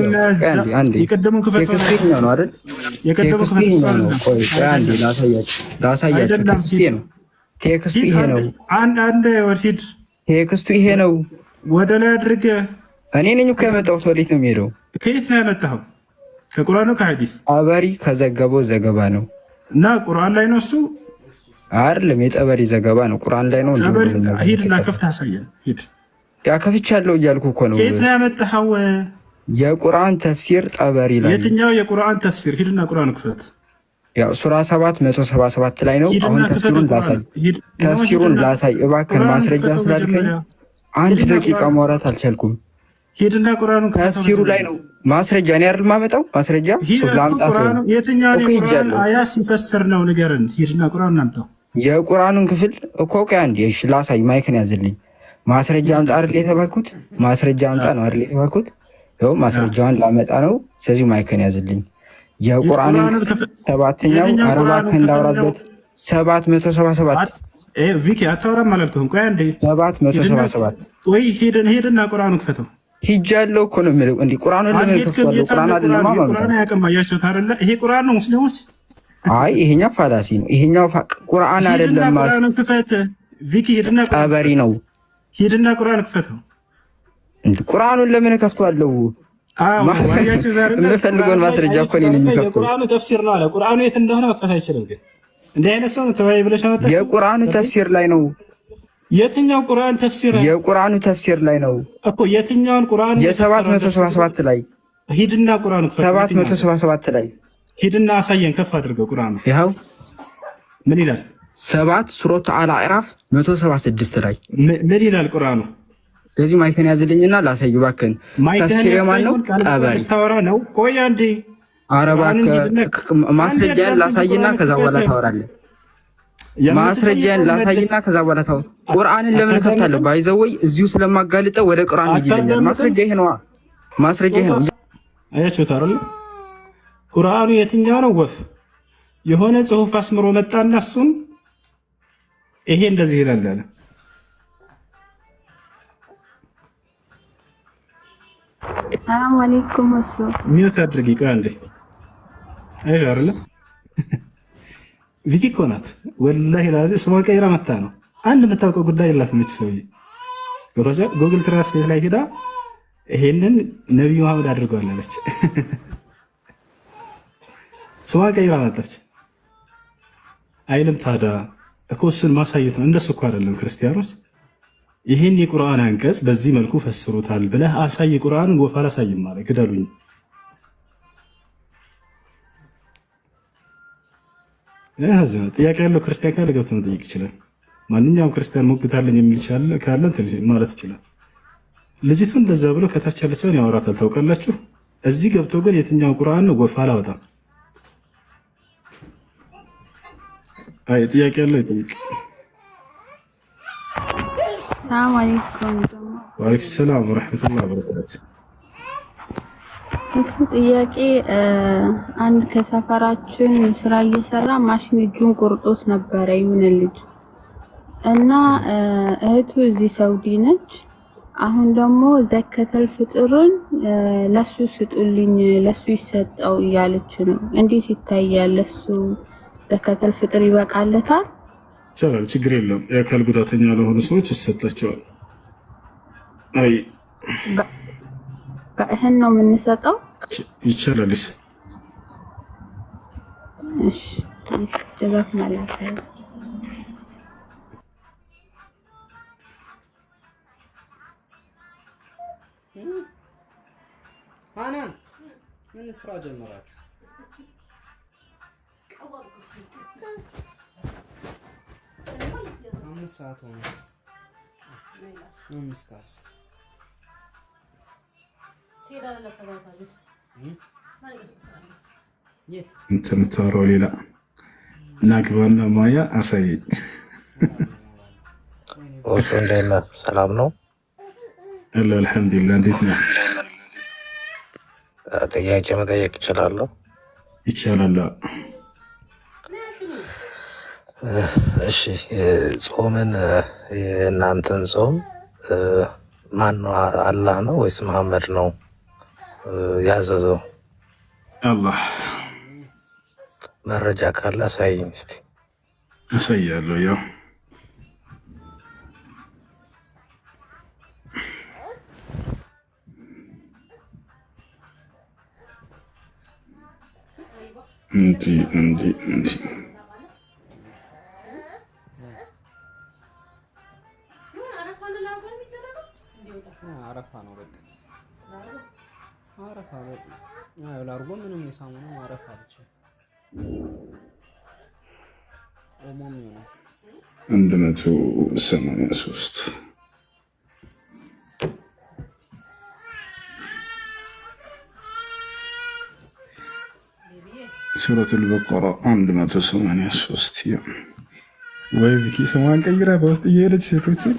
አንዴ የቀደሙ ቴክስቱ ይሄኛው ነው አይደል? የቀደሙ ነው። ቆይ አንዴ ላሳያችሁ። ቴክስቱ ይሄ ነው። አንድ ወዲድ ቴክስቱ ይሄ ነው። ወደ ላይ አድርገ እኔ ነኝ እኮ ያመጣሁት። ወዴት ነው የሚሄደው? ከየት ነው ያመጣኸው? ከቁርአን ነው ከሐዲስ? አበሪ ከዘገበው ዘገባ ነው እና ቁርአን ላይ ነው እሱ አይደለም። የጠበሪ ዘገባ ነው። ቁርአን ላይ ነው። ሂድና ከፍተህ አሳየን። ሂድ ያከፍቻለሁ እያልኩ እኮ ነው። ከየት ነው ያመጣኸው? የቁርአን ተፍሲር ጠበሪ ላይ። የትኛው የቁርአን ተፍሲር? ሂድና ቁርአን ክፈት። ያው ሱራ 777 ላይ ነው። አሁን ተፍሲሩን ላሳይ እባክህን። ማስረጃ ስላልከኝ አንድ ደቂቃ ማውራት አልቻልኩም። ሂድና ቁርአኑን ተፍሲሩ ላይ ነው ማስረጃ። እኔ አይደል ማመጣው ማስረጃ ላምጣት ነው። የትኛው የቁርአን አያ ሲፈስር ነው ንገረን። ሂድና ቁርአኑን አምጣው። የቁርአኑን ክፍል እኮ ቆይ አንዴ እሺ ላሳይ። ማይክን ያዝልኝ። ማስረጃ አምጣ አይደል የተባልኩት? ማስረጃ አምጣ ነው አይደል የተባልኩት? ያው ማስረጃውን ላመጣ ነው። ስለዚህ ማይክን ያዝልኝ። የቁርአንን ሰባተኛው አረባ ከንዳውራበት 777 ቪኪ አታወራም አላልኩህም? ቆይ አንዴ 777 ወይ ሄድና ቁርአኑን ክፈተው። ሂጃለሁ እኮ ነው የምልህ። እንዴ ቁርአኑን ለምን ከፍቷለሁ? ቁርአን አይደለም ማለት ቁርአን ያቀማ ያያችሁት አይደለ? ይሄ ቁርአን ነው ሙስሊሞች። አይ ይሄኛው ፋላሲ ነው። ይሄኛው ቁርአን አይደለም ማለት ቁርአኑን ክፈት ቪኪ። ሄድና ቀበሪ ነው። ሄድና ቁርአን ክፈተው። እንዴ ቁርአኑን ለምን ከፍቷለሁ? የምፈልገውን ማስረጃ እኮ ነው የሚከፍተው። የቁርአኑ ተፍሲር ነው አለ። ቁርአኑ የት እንደሆነ መክፈት አይችልም። ግን እንዲህ አይነት ሰው ነው ተወያይ ብለሽ አመጣሽ። የቁርአኑ ተፍሲር ላይ ነው። የትኛው ቁርአን ተፍሲር? የቁርአኑ ተፍሲር ላይ ነው እኮ። የትኛውን ቁርአን? የ777 ላይ ሂድና ቁርአኑ ክፈት። 777 ላይ ሂድና አሳየን። ከፍ አድርገው ቁርአኑ። ይኸው ምን ይላል? 7 ሱረቱ አልአዕራፍ 176 ላይ ምን ይላል ቁርአኑ? ስለዚህ ማይከን ያዝልኝና ላሳይ ባክን። ተፍሲር የማን ነው? ቀበሪ ታወራ ነው። ቆይ አንዴ አረባክ ማስረጃን ላሳይና ከዛ በኋላ ታወራለህ። ማስረጃን ላሳይና ከዛ በኋላ ታወራ። ቁርአንን ለምን ከፍታለሁ? ባይዘወይ እዚሁ ስለማጋልጠው ወደ ቁርአን ይልኛል። ማስረጃ ይሄ ነው። ማስረጃ ይሄ ነው። አያችሁት አይደል? ቁርአኑ የትኛው ነው? ወፍ የሆነ ጽሁፍ አስምሮ መጣና እሱን ይሄ እንደዚህ ይላል አለ። ሰላም አለይኩም። እሱ ሚውት አድርጊ። ቆይ አንዴ አይሽ አይደለ? ቪኪ እኮ ናት ወላሂ ላዚ ስሟን ቀይራ መታ ነው። አንድ የምታውቀው ጉዳይ የላትም እች ሰውዬ። ጉግል ትራንስሌት ላይ ሄዳ ይሄንን ነብዩ መሐመድ አድርገዋል አለች። ስሟን ቀይራ መጣች አይልም። ታዲያ እኮ እሱን ማሳየት ነው። እንደሱ እኮ አይደለም ክርስቲያኖች ይህን የቁርአን አንቀጽ በዚህ መልኩ ፈስሩታል ብለህ አሳይ። ቁርአንን ወፍ አላሳይም ማለት ግደሉኝ። ጥያቄ ያለው ክርስቲያን ካለ ገብቶ መጠየቅ ይችላል። ማንኛውም ክርስቲያን ሞግታለኝ የሚል ካለ ማለት ይችላል። ልጅቱ እንደዛ ብሎ ከታች ያለችውን ያወራታል። ታውቃላችሁ። እዚህ ገብቶ ግን የትኛው ቁርአን ነው ወፍ አላወጣም። አይ ጥያቄ ያለው ይጠይቅ። ሰላም አለይኩም። ወአለይኩም ሰላም ወራህመቱላሂ ወበረካቱ። እሱ ጥያቄ አንድ ከሰፈራችን ስራ እየሰራ ማሽን እጁን ቆርጦት ነበረ የሆነ ልጅ እና እህቱ እዚህ ሳውዲ ነች። አሁን ደግሞ ዘከተል ፍጥርን ለሱ ስጡልኝ ለሱ ይሰጠው እያለች ነው። እንዴት ይታያል? ለሱ ዘከተል ፍጥር ይበቃለታል? ይቻላል፣ ችግር የለም። የአካል ጉዳተኛ ለሆኑ ሰዎች ይሰጣቸዋል። አይ በእህን ነው የምንሰጠው? ይቻላል። እሺ ጀዛክ ማለት ነው። ሃናን ምን ስራ ጀመራችሁ? አምስት ሰዓት ሆነ። ምስካስ እንትን የምታወራው ሌላ ናግባና ማያ አሳየኝ። እሱ እንዴት ነህ? ሰላም ነው? አልሐምዱሊላህ። እንዴት ነህ? ጥያቄ መጠየቅ እችላለሁ? ይቻላል። እሺ፣ ጾምን የእናንተን ጾም ማን ነው? አላህ ነው ወይስ መሐመድ ነው ያዘዘው? አላህ። መረጃ ካለ አሳይኝ እስቲ። አሳያለሁ። ያው እንዲ አረፋ ነው በቃ አረፋ በቃ ላርጎ ምንም የሳሙናው አረፋ ብቻ ኦሞም ነው 183 ሱረቱል በቀራ 183 ወይ ቪኪ ስሟን ቀይራ በውስጥ እየሄደች ሴቶችን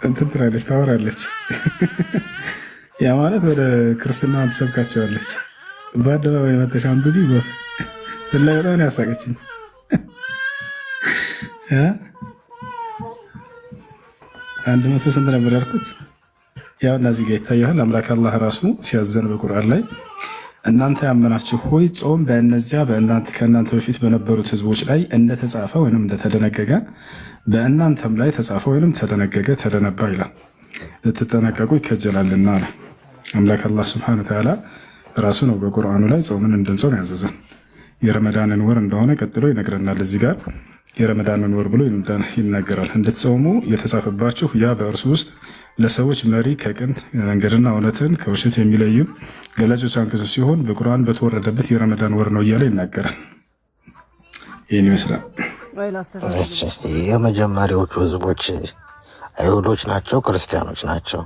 እንትን ትላለች፣ ታወራለች። ያ ማለት ወደ ክርስትና ትሰብካቸዋለች። በአደባባይ መተሽ አንብቢ ወፍ ላይ በጣም ያሳቀችኝ። 100 ስንት ነበር ያልኩት? ያው እነዚህ ጋር ይታያል። አምላክ አላህ ራሱ ሲያዘን በቁርአን ላይ እናንተ ያመናችሁ ሆይ ጾም በእነዚያ ከእናንተ በፊት በነበሩት ህዝቦች ላይ እንደተጻፈ ወይንም እንደተደነገገ በእናንተም ላይ ተጻፈ ወይንም ተደነገገ ተደነባ ይላል። ልትጠነቀቁ ይከጀላልና አለ አምላክ አላህ ሱብሓነሁ ወተዓላ ራሱ ነው በቁርአኑ ላይ ጾምን እንድንጾም ያዘዘን። የረመዳንን ወር እንደሆነ ቀጥሎ ይነግረናል። እዚህ ጋር የረመዳንን ወር ብሎ ይናገራል። እንድትጾሙ የተጻፈባችሁ ያ በእርሱ ውስጥ ለሰዎች መሪ ከቅን መንገድና እውነትን ከውሸት የሚለዩ ገላጮች አንቀጾች ሲሆን በቁርአን በተወረደበት የረመዳን ወር ነው እያለ ይናገራል። ይህን ይመስላል። የመጀመሪያዎቹ ህዝቦች አይሁዶች ናቸው ክርስቲያኖች ናቸው?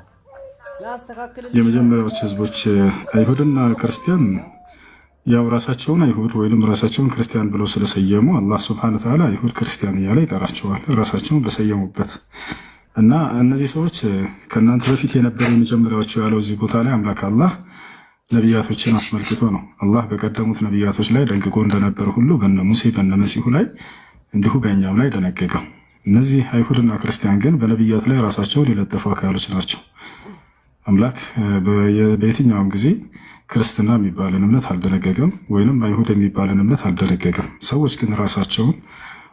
የመጀመሪያዎቹ ህዝቦች አይሁድና ክርስቲያን ያው ራሳቸውን አይሁድ ወይም ራሳቸውን ክርስቲያን ብለው ስለሰየሙ አላህ ሱብሓነሁ ወተዓላ አይሁድ ክርስቲያን እያለ ይጠራቸዋል ራሳቸውን በሰየሙበት እና እነዚህ ሰዎች ከእናንተ በፊት የነበሩ የመጀመሪያዎቹ ያለው እዚህ ቦታ ላይ አምላክ አላህ ነቢያቶችን አስመልክቶ ነው። አላህ በቀደሙት ነቢያቶች ላይ ደንግጎ እንደነበር ሁሉ በነ ሙሴ በነ መሲሁ ላይ እንዲሁ በእኛም ላይ ደነገገው። እነዚህ አይሁድና ክርስቲያን ግን በነቢያት ላይ ራሳቸውን የለጠፉ አካሎች ናቸው። አምላክ በየትኛውም ጊዜ ክርስትና የሚባልን እምነት አልደነገገም፣ ወይንም አይሁድ የሚባልን እምነት አልደነገገም። ሰዎች ግን ራሳቸውን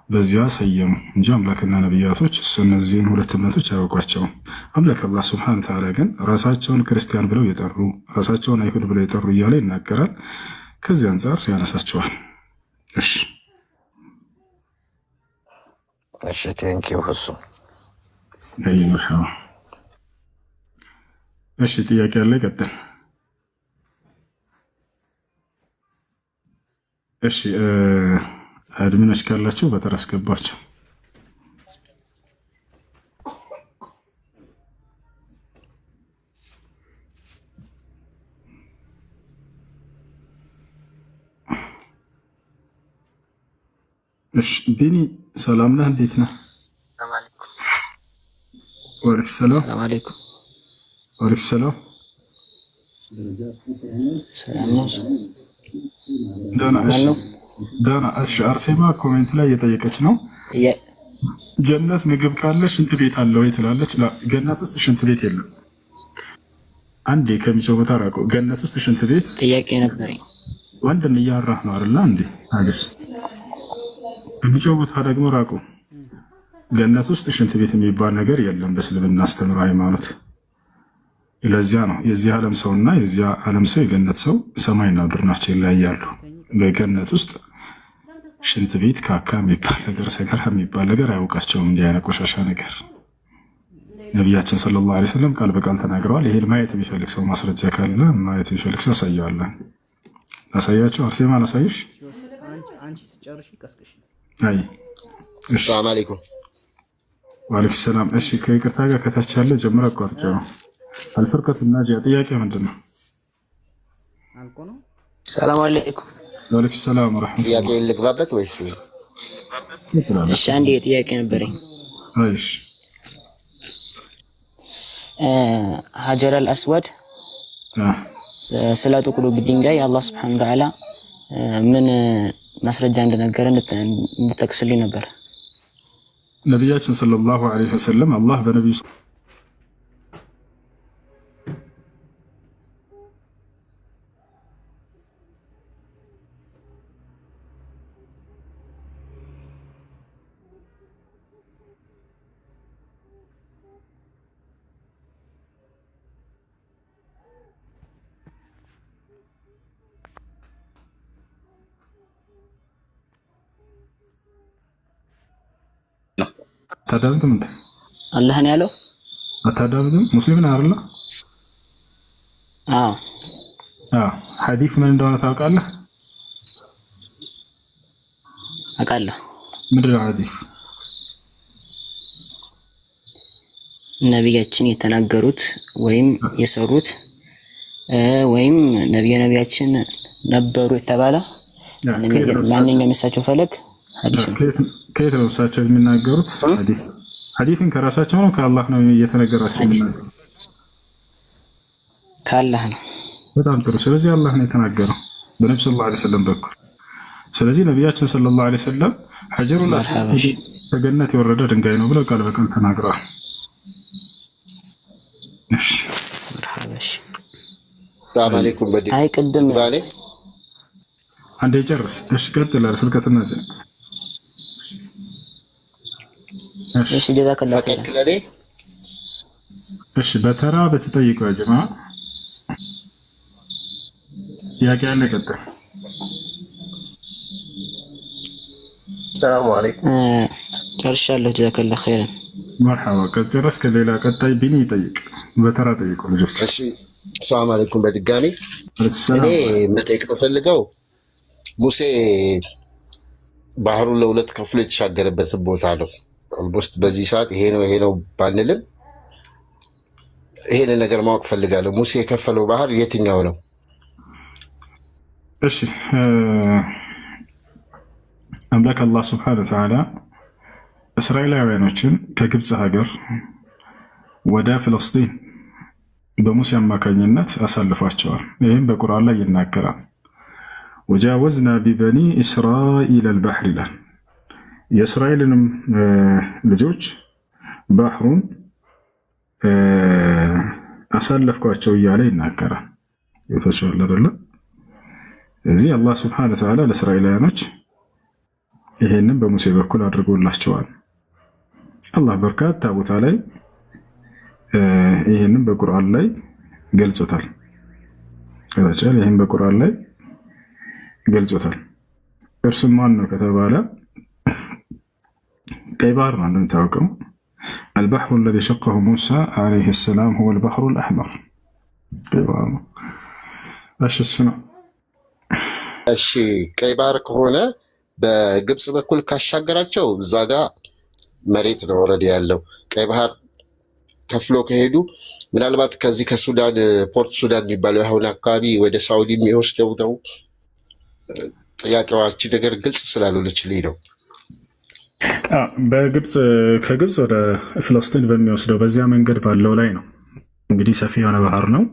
በዚያ ሰየሙ እንጂ አምላክና ነቢያቶች እነዚህን ሁለት እምነቶች አያውቋቸውም። አምላክ አላህ ሱብሓነሁ ወተዓላ ግን ራሳቸውን ክርስቲያን ብለው የጠሩ ራሳቸውን አይሁድ ብለው የጠሩ እያለ ይናገራል። ከዚህ አንጻር ያነሳቸዋል። እሺ ቴንኪው ሁሱ። እሺ ጥያቄ ያለ ይቀጥል። እሺ አድሚኖች ካላችሁ በተራ አስገባቸው። እሺ ቢኒ ሰላም ነህ? እንዴት ነህ? ወአለይኩም ሰላም። ሰላም አለይኩም። ወአለይኩም ሰላም። ሰላም ነው። ደህና። እሺ አርሴማ ኮሜንት ላይ እየጠየቀች ነው። ጀነት ምግብ ካለ ሽንት ቤት አለ ወይ ትላለች። ገነት ውስጥ ሽንት ቤት የለም። አንዴ ከሚጮህ ቦታ ራቁ። ገነት ውስጥ ሽንት ቤት ጥያቄ ነበረኝ። ወንድም እያወራህ ነው አይደል? እንዴ አገስ ከሚጮህ ቦታ ደግሞ ራቁ። ገነት ውስጥ ሽንት ቤት የሚባል ነገር የለም በእስልምና አስተምሮ ሃይማኖት። ለዚያ ነው የዚህ ዓለም ሰውና የዚያ ዓለም ሰው የገነት ሰው ሰማይና ምድር ናቸው፣ ይለያያሉ። በገነት ውስጥ ሽንት ቤት ካካ የሚባል ነገር ሰገራ የሚባል ነገር አያውቃቸውም። እንዲህ አይነት ቆሻሻ ነገር ነቢያችን ሰለላሁ ዐለይሂ ወሰለም ቃል በቃል ተናግረዋል። ይሄን ማየት የሚፈልግ ሰው ማስረጃ ካለ ማየት የሚፈልግ ሰው ያሳየዋለን። ላሳያቸው። አርሴማ ላሳይሽ። አይ ሰላም አለይኩም። ወአለይኩም ሰላም። እሺ ከይቅርታ ጋር ከታች ያለው ጀምሮ አቋርጬው ነው። አልፈርቀቱ ናጂያ ጥያቄ ምንድን ነው? ሰላም አለይኩም። ወአለይኩም ሰላም ወራህመቱላህ። ጥያቄ ልግባበት ወይስ? እሺ አንዴ ጥያቄ ነበረኝ። እሺ ሀጀረል አስወድ ስለ ጥቁሩ ድንጋይ አላህ ሱብሓነሁ ወተዓላ ምን ማስረጃ እንደነገረ እንድጠቅስልኝ ነበር። ነቢያችን ሰለላሁ ዐለይሂ ወሰለም አላህ በነቢዩ አታዳምጥም እንዴ? አላህ ነው ያለው። አታዳምጥም? ሙስሊም ነህ አይደል? አዎ። ሐዲስ ምን እንደሆነ ታውቃለህ? አውቃለሁ። ምንድን ነው ሐዲስ? ነቢያችን የተናገሩት ወይም የሰሩት ወይም ነቢያችን ነበሩ የተባለ ማንኛውም የሳቸው ፈለግ ሐዲስ ነው። ከየት ነው እሳቸው የሚናገሩት? ሐዲስን ከራሳቸው ነው ከአላህ ነው እየተነገራቸው የሚናገሩት? ከአላህ ነው። በጣም ጥሩ። ስለዚህ አላህ ነው የተናገረው በነብዩ ሰለላሁ ዐለይሂ ወሰለም በኩል። ስለዚህ ነቢያችን ሰለላሁ ዐለይሂ ወሰለም ሐጀሩል አስወድ ከገነት የወረደ ድንጋይ ነው ብለው ቃል በቃል ተናግረዋል። ሰላም አለይኩም አይ ቅድም ባሌ አንዴ ጨርስ። እሺ ቀጥላል። ፍልቀትና እሺ ጀዛከላሁ ኸይር። እሺ በተራ በተጠይቀው ጀማ ጥያቄ አለ። ቀጥል። ሰላም አለይኩም ጨርሻለሁ። ጀዛከላሁ ኸይር። መርሐባ። ከጨረስክ ሌላ ቀጣይ ቢኒ ይጠይቅ። በተራ ጠይቁ ልጆች። እሺ ሰላም አለይኩም በድጋሚ እኔ መጠየቅ የምፈልገው ሙሴ ባህሩን ለሁለት ከፍሎ የተሻገረበትን ቦታ ነው። ኦልሞስት በዚህ ሰዓት ይሄ ነው ባንልም ይሄን ነገር ማወቅ ፈልጋለሁ። ሙሴ የከፈለው ባህር የትኛው ነው? እሺ አምላክ አላህ ሱብሓነሁ ወተዓላ እስራኤላውያኖችን ከግብፅ ሀገር ወደ ፍልስጤን በሙሴ አማካኝነት አሳልፏቸዋል። ይህም በቁርአን ላይ ይናገራል። ወጃወዝና ቢበኒ እስራኤል አልባሕር ይላል። የእስራኤልንም ልጆች ባህሩን አሳለፍኳቸው እያለ ይናገራል። ይፈቻል አይደለ? እዚህ አላህ ሱብሓነሁ ወተዓላ ለእስራኤላውያኖች ይሄንን በሙሴ በኩል አድርጎላቸዋል። አላህ በርካታ ቦታ ላይ ይሄንን በቁርአን ላይ ገልጾታል። ይሄን በቁርአን ላይ ገልጾታል። እርሱም ማን ነው ከተባለ ቀይ ባህር ነው። እንደምታውቀው البحر الذي شقه موسى عليه السلام هو البحر الأحمر። እሺ ቀይ ባህር ከሆነ በግብጽ በኩል ካሻገራቸው እዛ ጋር መሬት ነው ኦልሬዲ ያለው። ቀይ ባህር ከፍሎ ከሄዱ ምናልባት ከዚህ ከሱዳን ፖርት ሱዳን የሚባለው አሁን አካባቢ ወደ ሳውዲ የሚወስደው ነው። ጥያቄዋችን ነገር ግልጽ ስላልሆነችልኝ ነው። ከግብጽ ወደ ፍልስጤን በሚወስደው በዚያ መንገድ ባለው ላይ ነው። እንግዲህ ሰፊ የሆነ ባህር ነው።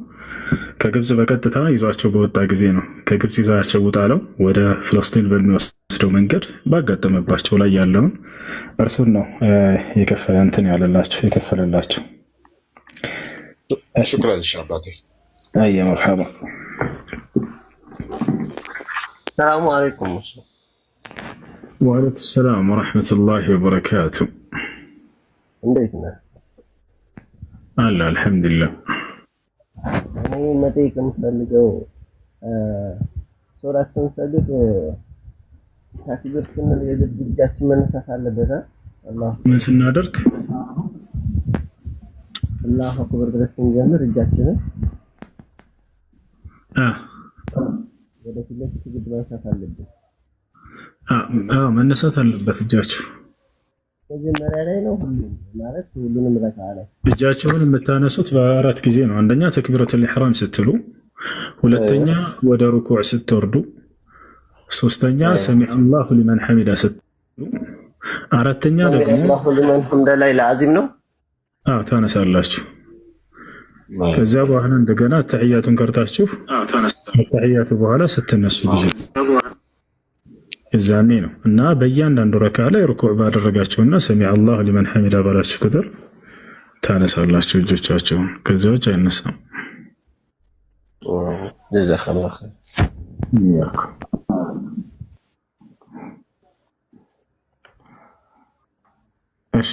ከግብጽ በቀጥታ ይዟቸው በወጣ ጊዜ ነው ከግብጽ ይዛቸው ውጣለው ወደ ፍልስጤን በሚወስደው መንገድ ባጋጠመባቸው ላይ ያለውን እርሱን ነው የከፈለላቸው። شكرا للشباب. أي مرحبا. السلام عليكم. وعليكم السلام ورحمة الله وبركاته. عندنا. الله الحمد لله. أنا متى كنت بلجو سورة سنسدد تكبير كنا ليجد جات من سفر لبذا الله. من سنادرك؟ الله أكبر درسين جامر رجعتنا. وده كله تجد ما سافر لبه. من سافر لبه تجاتشو. تجد مرينا وهلون مارس وهلون مرك عليه. تجاتشون متانسوت بارات كزينو عندنا تكبيرة الإحرام ستلو. ولتنيا ودا ركوع ستوردو. سوستنيا سمع الله لمن حمده ستلو. أردتنيا سمع الله لمن حمده لا لازم نو. ታነሳላችሁ። ከዛ በኋላ እንደገና ተህያቱን ቀርታችሁ ተህያቱ በኋላ ስትነሱ ጊዜ እዛኔ ነው እና በእያንዳንዱ ረካ ላይ ሩኩዕ ባደረጋችሁና ሰሚዐ አላሁ ሊመን ሐሚዳ ባላችሁ ቁጥር ታነሳላችሁ እጆቻችሁን። ከዛ ውጭ አይነሳም። ጀዛከላሁ ኸይር። እሺ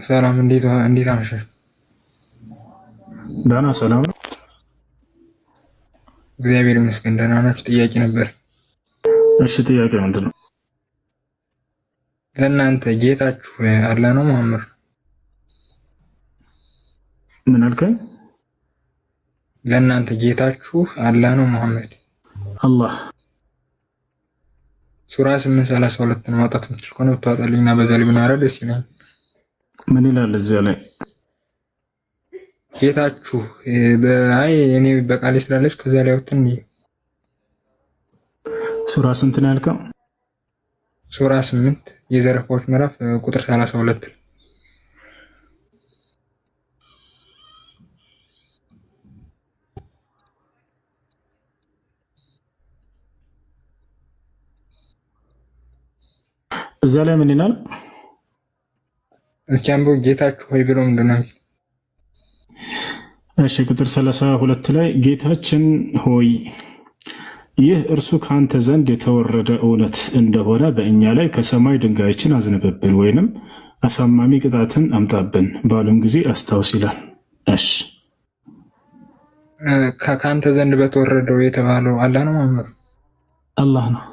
ሰላም፣ እንዴት አመሻሽ? ደህና ሰላም ነው፣ እግዚአብሔር ይመስገን። ደህና ናችሁ? ጥያቄ ነበር። እሺ ጥያቄ ምንድን ነው? ለእናንተ ጌታችሁ አላህ ነው መሐመድ? ምን አልከኝ? ለእናንተ ጌታችሁ አላህ ነው መሐመድ? አላህ ሱራ 8:32 ማውጣት የምትችል ከሆነ ብታወጣልኝና በዛ ላይ ብናወራ ደስ ይላል። ምን ይላል እዚያ ላይ? ጌታችሁ እኔ በቃሌ ስላለች ከዛ ላይ ወጥተን ሱራ ስንት ነው ያልከው? ሱራ 8 የዘረፋዎች ምዕራፍ ቁጥር 32 እዛ ላይ ምን ይላል? እስኪ አንብበው። ጌታችሁ ሆይ ብሎ ምንድን ነው? እሺ ቁጥር 32 ላይ ጌታችን ሆይ ይህ እርሱ ከአንተ ዘንድ የተወረደ እውነት እንደሆነ በእኛ ላይ ከሰማይ ድንጋዮችን አዝንብብን ወይንም አሳማሚ ቅጣትን አምጣብን ባሉም ጊዜ አስታውስ ይላል። እሺ ከአንተ ዘንድ በተወረደው የተባለው አላህ ነው ማለት አላህ ነው።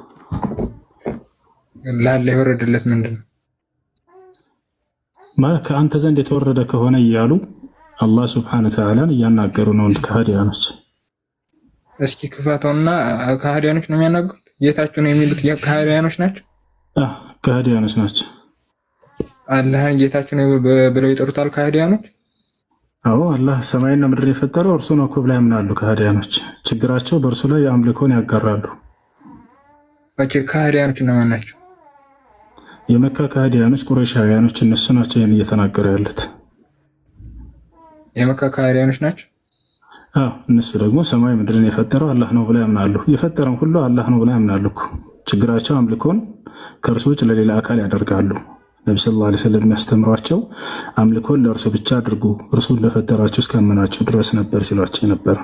ለአላህ የወረደለት ምንድን ነው ማለት? ከአንተ ዘንድ የተወረደ ከሆነ እያሉ አላህ ሱብሓነሁ ወተዓላን እያናገሩ ነው ከሃዲያኖች። እስኪ ክፋተውና ከሃዲያኖች ነው የሚያናገሩት። ጌታችሁ ነው የሚሉት ከሃዲያኖች ናቸው። ከሃዲያኖች ናቸው። አላህን ጌታችሁ ነው ብለው ይጠሩታል ከሃዲያኖች። አዎ አላህ ሰማይና ምድር የፈጠረው እርሱ ነው ብለው ያምናሉ ከሃዲያኖች። ችግራቸው በእርሱ ላይ አምልኮን ያጋራሉ። ከሃዲያኖች እነማን ናቸው? የመካ ከሃዲያኖች ቁረይሻውያኖች፣ እነሱ ናቸው ይህን እየተናገሩ ያሉት። የመካ ከሃዲያኖች ናቸው። እነሱ ደግሞ ሰማይ ምድርን የፈጠረው አላህ ነው ብለው ያምናሉ። የፈጠረው ሁሉ አላህ ነው ብለው ያምናሉ እኮ። ችግራቸው አምልኮን ከእርሱ ውጭ ለሌላ አካል ያደርጋሉ። ነቢ ሰለላሁ ዐለይሂ ወሰለም የሚያስተምሯቸው አምልኮን ለእርሱ ብቻ አድርጉ፣ እርሱ እንደፈጠራችሁ እስካመናችሁ ድረስ ነበር ሲሏቸው ነበር።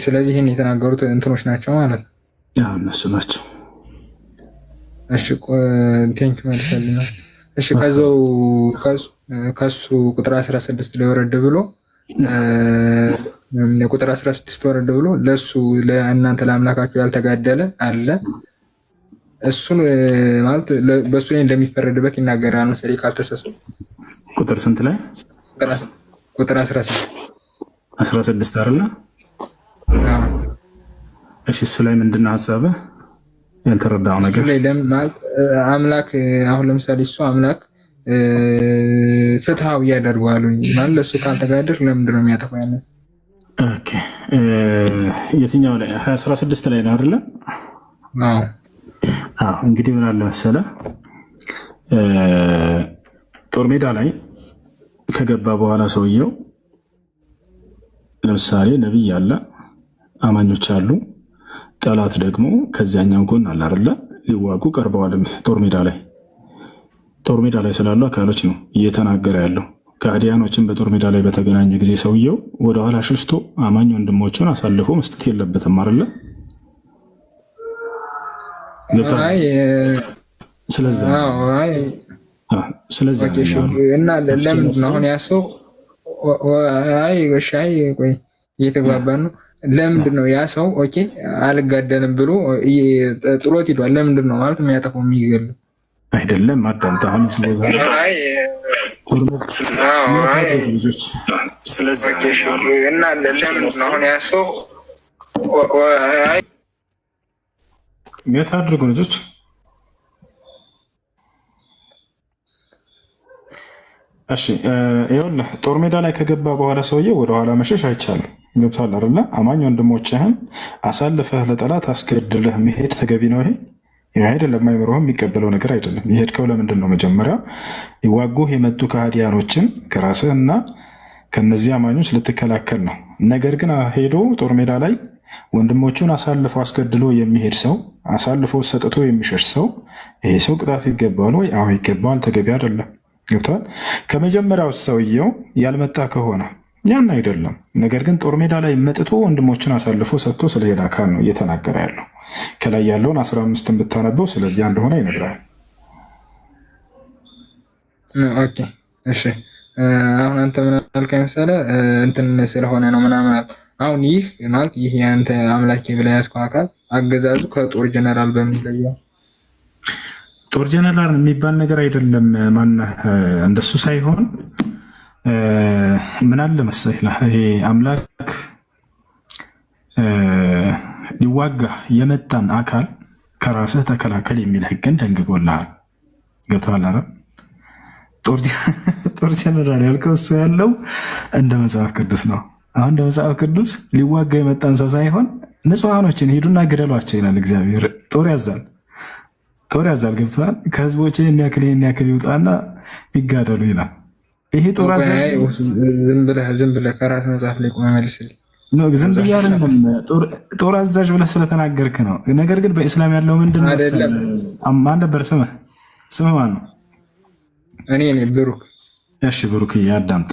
ስለዚህ ይህን የተናገሩት እንትኖች ናቸው ማለት ነው። እነሱ ናቸው። እሺ ቴንክ መልሰልናል። እሺ ከዛው ከሱ ቁጥር 16 ላይ ወረደ ብሎ ቁጥር 16 ወረደ ብሎ ለሱ ለእናንተ ለአምላካችሁ ያልተጋደለ አለ። እሱን ማለት በሱ ላይ እንደሚፈረድበት ይናገራል መሰለኝ ካልተሳሳትኩ። ቁጥር ስንት ላይ? ቁጥር 16 አይደለ? እሺ እሱ ላይ ምንድን ነው ሐሳብህ? ያልተረዳው ነገር ላይ ማለት አምላክ አሁን ለምሳሌ እሱ አምላክ ፍትሃዊ ያደርጋሉ ማለት ለሱ ካልተጋደር ለምንድን ነው የሚያጠፋው? ያንን ኦኬ የትኛው ላይ? 16 ላይ ነው አይደለ? እንግዲህ ምን አለ መሰለህ ጦር ሜዳ ላይ ከገባ በኋላ ሰውየው ለምሳሌ ነብይ አለ፣ አማኞች አሉ፣ ጠላት ደግሞ ከዚያኛው ጎን አለ አይደለ? ሊዋጉ ቀርበዋል። ጦር ሜዳ ላይ ስላሉ አካሎች ነው እየተናገረ ያለው። ከሃዲያኖችን በጦር ሜዳ ላይ በተገናኘ ጊዜ ሰውየው ወደኋላ ሸሽቶ አማኝ ወንድሞቹን አሳልፎ መስጠት የለበትም አይደለ? ስለዚህ እና ለምን አሁን ያ ሰው ቆይ እየተግባባን ነው። ለምንድን ነው ያ ሰው ኦኬ አልጋደልም ብሎ ጥሎት ሄዷል? ለምንድን ነው ማለት የሚያጠፋው የሚገለው አይደለም? አዳምጥ። አሁን እና ለምንድን ነው አሁን ያ ሰው ሜት አድርጉ ልጆች። እሺ ይኸውልህ ጦር ሜዳ ላይ ከገባ በኋላ ሰውዬው ወደኋላ መሸሽ አይቻልም። ገብቶሃል አይደለ? አማኝ ወንድሞችህን አሳልፈህ ለጠላት አስገድለህ መሄድ ተገቢ ነው? ይሄ አይደለም። አይምሮህም የሚቀበለው ነገር አይደለም። የሄድከው ለምንድን ነው? መጀመሪያ ሊዋጉህ የመጡ ከሃዲያኖችን ከራስህ እና ከነዚህ አማኞች ልትከላከል ነው። ነገር ግን ሄዶ ጦር ሜዳ ላይ ወንድሞቹን አሳልፎ አስገድሎ የሚሄድ ሰው፣ አሳልፎ ሰጥቶ የሚሸሽ ሰው፣ ይሄ ሰው ቅጣት ይገባዋል ወይ? አዎ ይገባዋል። ተገቢ አይደለም። ገብቶሃል? ከመጀመሪያው ሰውየው ያልመጣ ከሆነ ያን አይደለም። ነገር ግን ጦር ሜዳ ላይ መጥቶ ወንድሞችን አሳልፎ ሰጥቶ ስለሄደ አካል ነው እየተናገረ ያለው። ከላይ ያለውን 15 ብታነበው ስለዚያ እንደሆነ ይነግራል። ኦኬ እሺ። አሁን አንተ ምን አልከኝ መሰለህ እንትን ስለሆነ ነው ምናምን። አሁን ይህ ማለት ይህ ያንተ አምላኬ ብለህ ያዝከው አካል አገዛዙ ከጦር ጀነራል በምን ይለያል? ጦር ጀነራል የሚባል ነገር አይደለም። ማነህ እንደሱ ሳይሆን ምን አለ መሰለህ ይሄ አምላክ ሊዋጋ የመጣን አካል ከራስህ ተከላከል የሚል ህግን ደንግጎልሃል። ገብቶሃል አይደል? ጦር ጀነራል ያልከው እሱ ያለው እንደ መጽሐፍ ቅዱስ ነው። አሁን እንደ መጽሐፍ ቅዱስ ሊዋጋ የመጣን ሰው ሳይሆን ንጹሐኖችን ሂዱና ግደሏቸው ይላል እግዚአብሔር። ጦር ያዛል። ገብቶሃል? ከህዝቦች የሚያክል ይውጣና ይጋደሉ ይላል። ይሄ ጦር አዛዥ ዝም ብለህ ከራስ መጽሐፍ ላይ ቆመህ መልስልኝ። ዝም ብዬ አይደለም ጦር አዛዥ ብለህ ስለተናገርክ ነው። ነገር ግን በኢስላም ያለው ምንድን ነው? ማን ነበር ስምህ? ማን ነው? እኔ ብሩክ። እሺ ብሩክ አዳምጥ።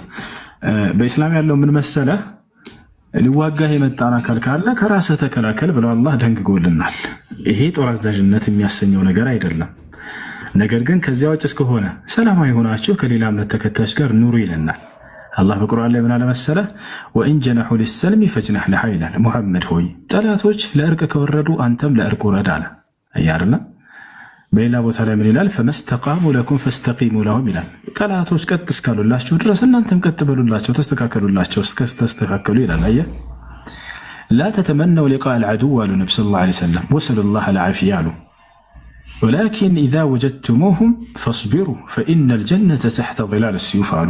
በእስላም ያለው ምን መሰለ ሊዋጋህ የመጣን አካል ካለ ከራስህ ተከላከል ብለው አላህ ደንግጎልናል። ይሄ ጦር አዛዥነት የሚያሰኘው ነገር አይደለም። ነገር ግን ከዚያ ውጭ እስከሆነ ሰላማዊ ሆናችሁ ከሌላ እምነት ተከታዮች ጋር ኑሩ ይለናል። አላህ በቁርአን ላይ ምን አለ መሰለ ወኢን ጀነሑ ሊሰልሚ ፈጅነሕ ለሃ ይላል። ሙሐመድ ሆይ ጠላቶች ለእርቅ ከወረዱ አንተም ለእርቅ ውረድ አለ። አያርና በሌላ ቦታ ላይ ምን ይላል? ፈመስተቃሙ ለኩም ፈስተቂሙ ለሁም ይላል። ጠላቶች ቀጥ እስካሉላቸው ድረስ እናንተም ቀጥ በሉላቸው፣ ተስተካከሉላቸው እስከተስተካከሉ ይላል። አየህ ላ ተተመነው ሊቃእ አልዐዱው አሉ ነቢ ሰለላሁ ዐለይሂ ወሰለም ወሰሉላህ አልዓፊያ አሉ። ወላኪን ኢዛ ወጀድቱሙሁም ፈስቢሩ ፈኢነ ልጀነተ ተሕተ ዚላል ሲዩፍ አሉ።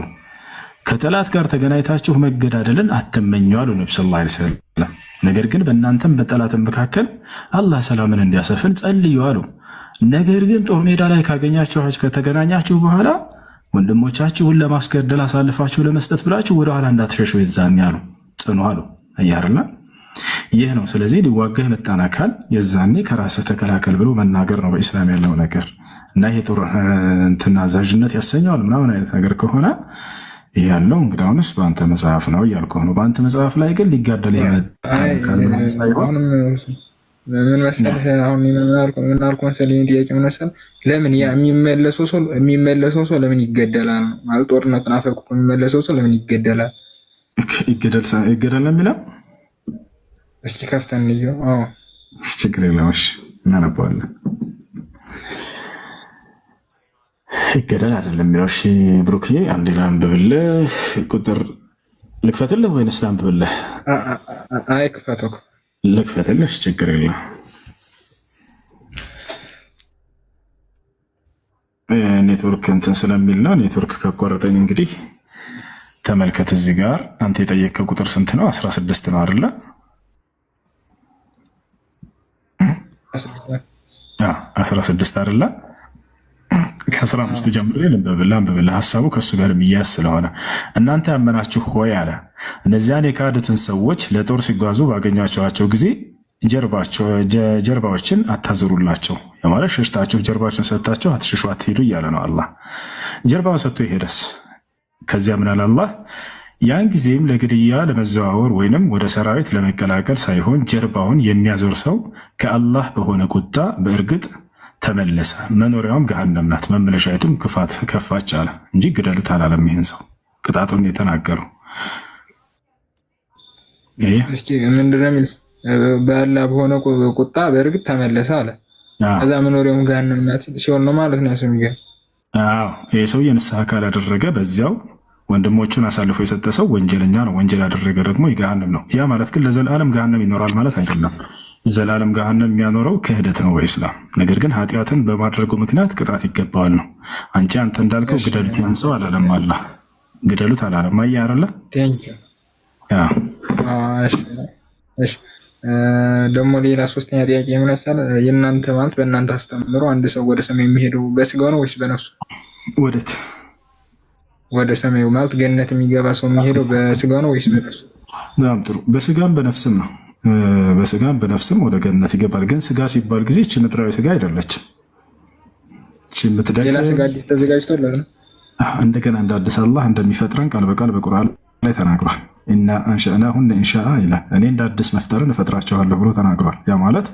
ከጠላት ጋር ተገናኝታችሁ መገዳደልን አትመኙ አሉ ነቢ ሰለላሁ ዐለይሂ ወሰለም። ነገር ግን በእናንተም በጠላትም መካከል አላህ ሰላምን እንዲያሰፍን ጸልዩ አሉ። ነገር ግን ጦር ሜዳ ላይ ካገኛችኋቸው ከተገናኛችሁ በኋላ ወንድሞቻችሁን ለማስገደል አሳልፋችሁ ለመስጠት ብላችሁ ወደኋላ እንዳትሸሹ የዛኔ አሉ፣ ጽኑ አሉ። አያርና ይህ ነው። ስለዚህ ሊዋጋ የመጣን አካል የዛኔ ከራስህ ተከላከል ብሎ መናገር ነው በኢስላም ያለው ነገር እና ይሄ ጦር እንትና አዛዥነት ያሰኘዋል ምናምን አይነት ነገር ከሆነ ይህ ያለው እንግዳውንስ በአንተ መጽሐፍ ነው እያልኩህ ነው። በአንተ መጽሐፍ ላይ ግን ሊጋደል የመጣን አካል ሳይሆን ምን መሰለህ አሁን ምን አልኩ መሰለህ ይሄን ጥያቄ ምን መሰለህ ለምን ያ የሚመለሰው ሰው ለምን ይገደላል ማለት ጦርነቱን አፈቁ የሚመለሰው ሰው ለምን ይገደላል? ይገደል ነው የሚለው እስኪ ከፍተን ልየው። አዎ ችግር የለውም። እሺ እናነባዋለን። ይገደል አይደለም የሚለው። እሺ ብሩክዬ አንዴ ላንብብልህ። ቁጥር ልክፈትልህ ወይንስ ላንብብልህ? አይ ክፈተው። ልክፈትልህ፣ ችግር የለም። ኔትወርክ እንትን ስለሚል ነው። ኔትወርክ ከቆረጠኝ እንግዲህ ተመልከት። እዚህ ጋር አንተ የጠየቀው ቁጥር ስንት ነው? 16 ነው አይደለ? 16 አይደለ? ከ15 ጀምሮ ልንብብልህ ሀሳቡ ከእሱ ጋር የሚያዝ ስለሆነ እናንተ ያመናችሁ ሆይ አለ እነዚያን የካዱትን ሰዎች ለጦር ሲጓዙ ባገኛቸዋቸው ጊዜ ጀርባዎችን አታዝሩላቸው። ማለት ሸሽታችሁ ጀርባዎችን ሰጥታቸው አትሸሹ፣ አትሄዱ እያለ ነው አላህ። ጀርባውን ሰጥቶ ይሄደስ ከዚያ ምን አለ አላህ? ያን ጊዜም ለግድያ ለመዘዋወር ወይንም ወደ ሰራዊት ለመቀላቀል ሳይሆን ጀርባውን የሚያዞር ሰው ከአላህ በሆነ ቁጣ በእርግጥ ተመለሰ፣ መኖሪያውም ገሃነም ናት፣ መመለሻይቱም ክፋት ከፋች አለ እንጂ ግደሉት አላለም። ይህን ሰው ቅጣቱን የተናገረው እስኪ ምንድን ነው የሚል በአላህ በሆነ ቁጣ በእርግጥ ተመለሰ አለ። ከዛ መኖሪያውም ገሃነም ናት ሲሆን ነው ማለት ነው። ያሰሚገ ይህ ሰው የንስሐ ካላደረገ በዚያው ወንድሞቹን አሳልፎ የሰጠ ሰው ወንጀለኛ ነው። ወንጀል ያደረገ ደግሞ ገሃነም ነው። ያ ማለት ግን ለዘላለም ገሃነም ይኖራል ማለት አይደለም። የዘላለም ገሃነም የሚያኖረው ክህደት ነው በኢስላም። ነገር ግን ኃጢአትን በማድረጉ ምክንያት ቅጣት ይገባዋል ነው። አንተ እንዳልከው ግደሉት ያን ሰው አላለም አላህ። ግደሉት አላለም። አየህ አይደለ? ደግሞ ሌላ ሶስተኛ ጥያቄ የምነሳል የእናንተ ማለት በእናንተ አስተምሮ አንድ ሰው ወደ ሰማይ የሚሄደው በስጋው ነው ወይስ በነፍሱ? ወዴት? ወደ ሰማዩ ማለት ገነት የሚገባ ሰው የሚሄደው በስጋው ነው ወይስ በነፍሱ? በጣም ጥሩ። በስጋም በነፍስም ነው። በስጋም በነፍስም ወደ ገነት ይገባል። ግን ስጋ ሲባል ጊዜ እቺ ምድራዊ ስጋ አይደለችም። ሌላ ስጋ ተዘጋጅቶለት ነው። እንደገና እንደ አዲስ አላህ እንደሚፈጥረን ቃል በቃል በቁርአን ላይ ተናግሯል። ኢና አንሸእናሁነ ኢንሻአ ይላል። እኔ እንደ አዲስ መፍጠርን እፈጥራቸዋለሁ ብሎ ተናግሯል። ያ ማለት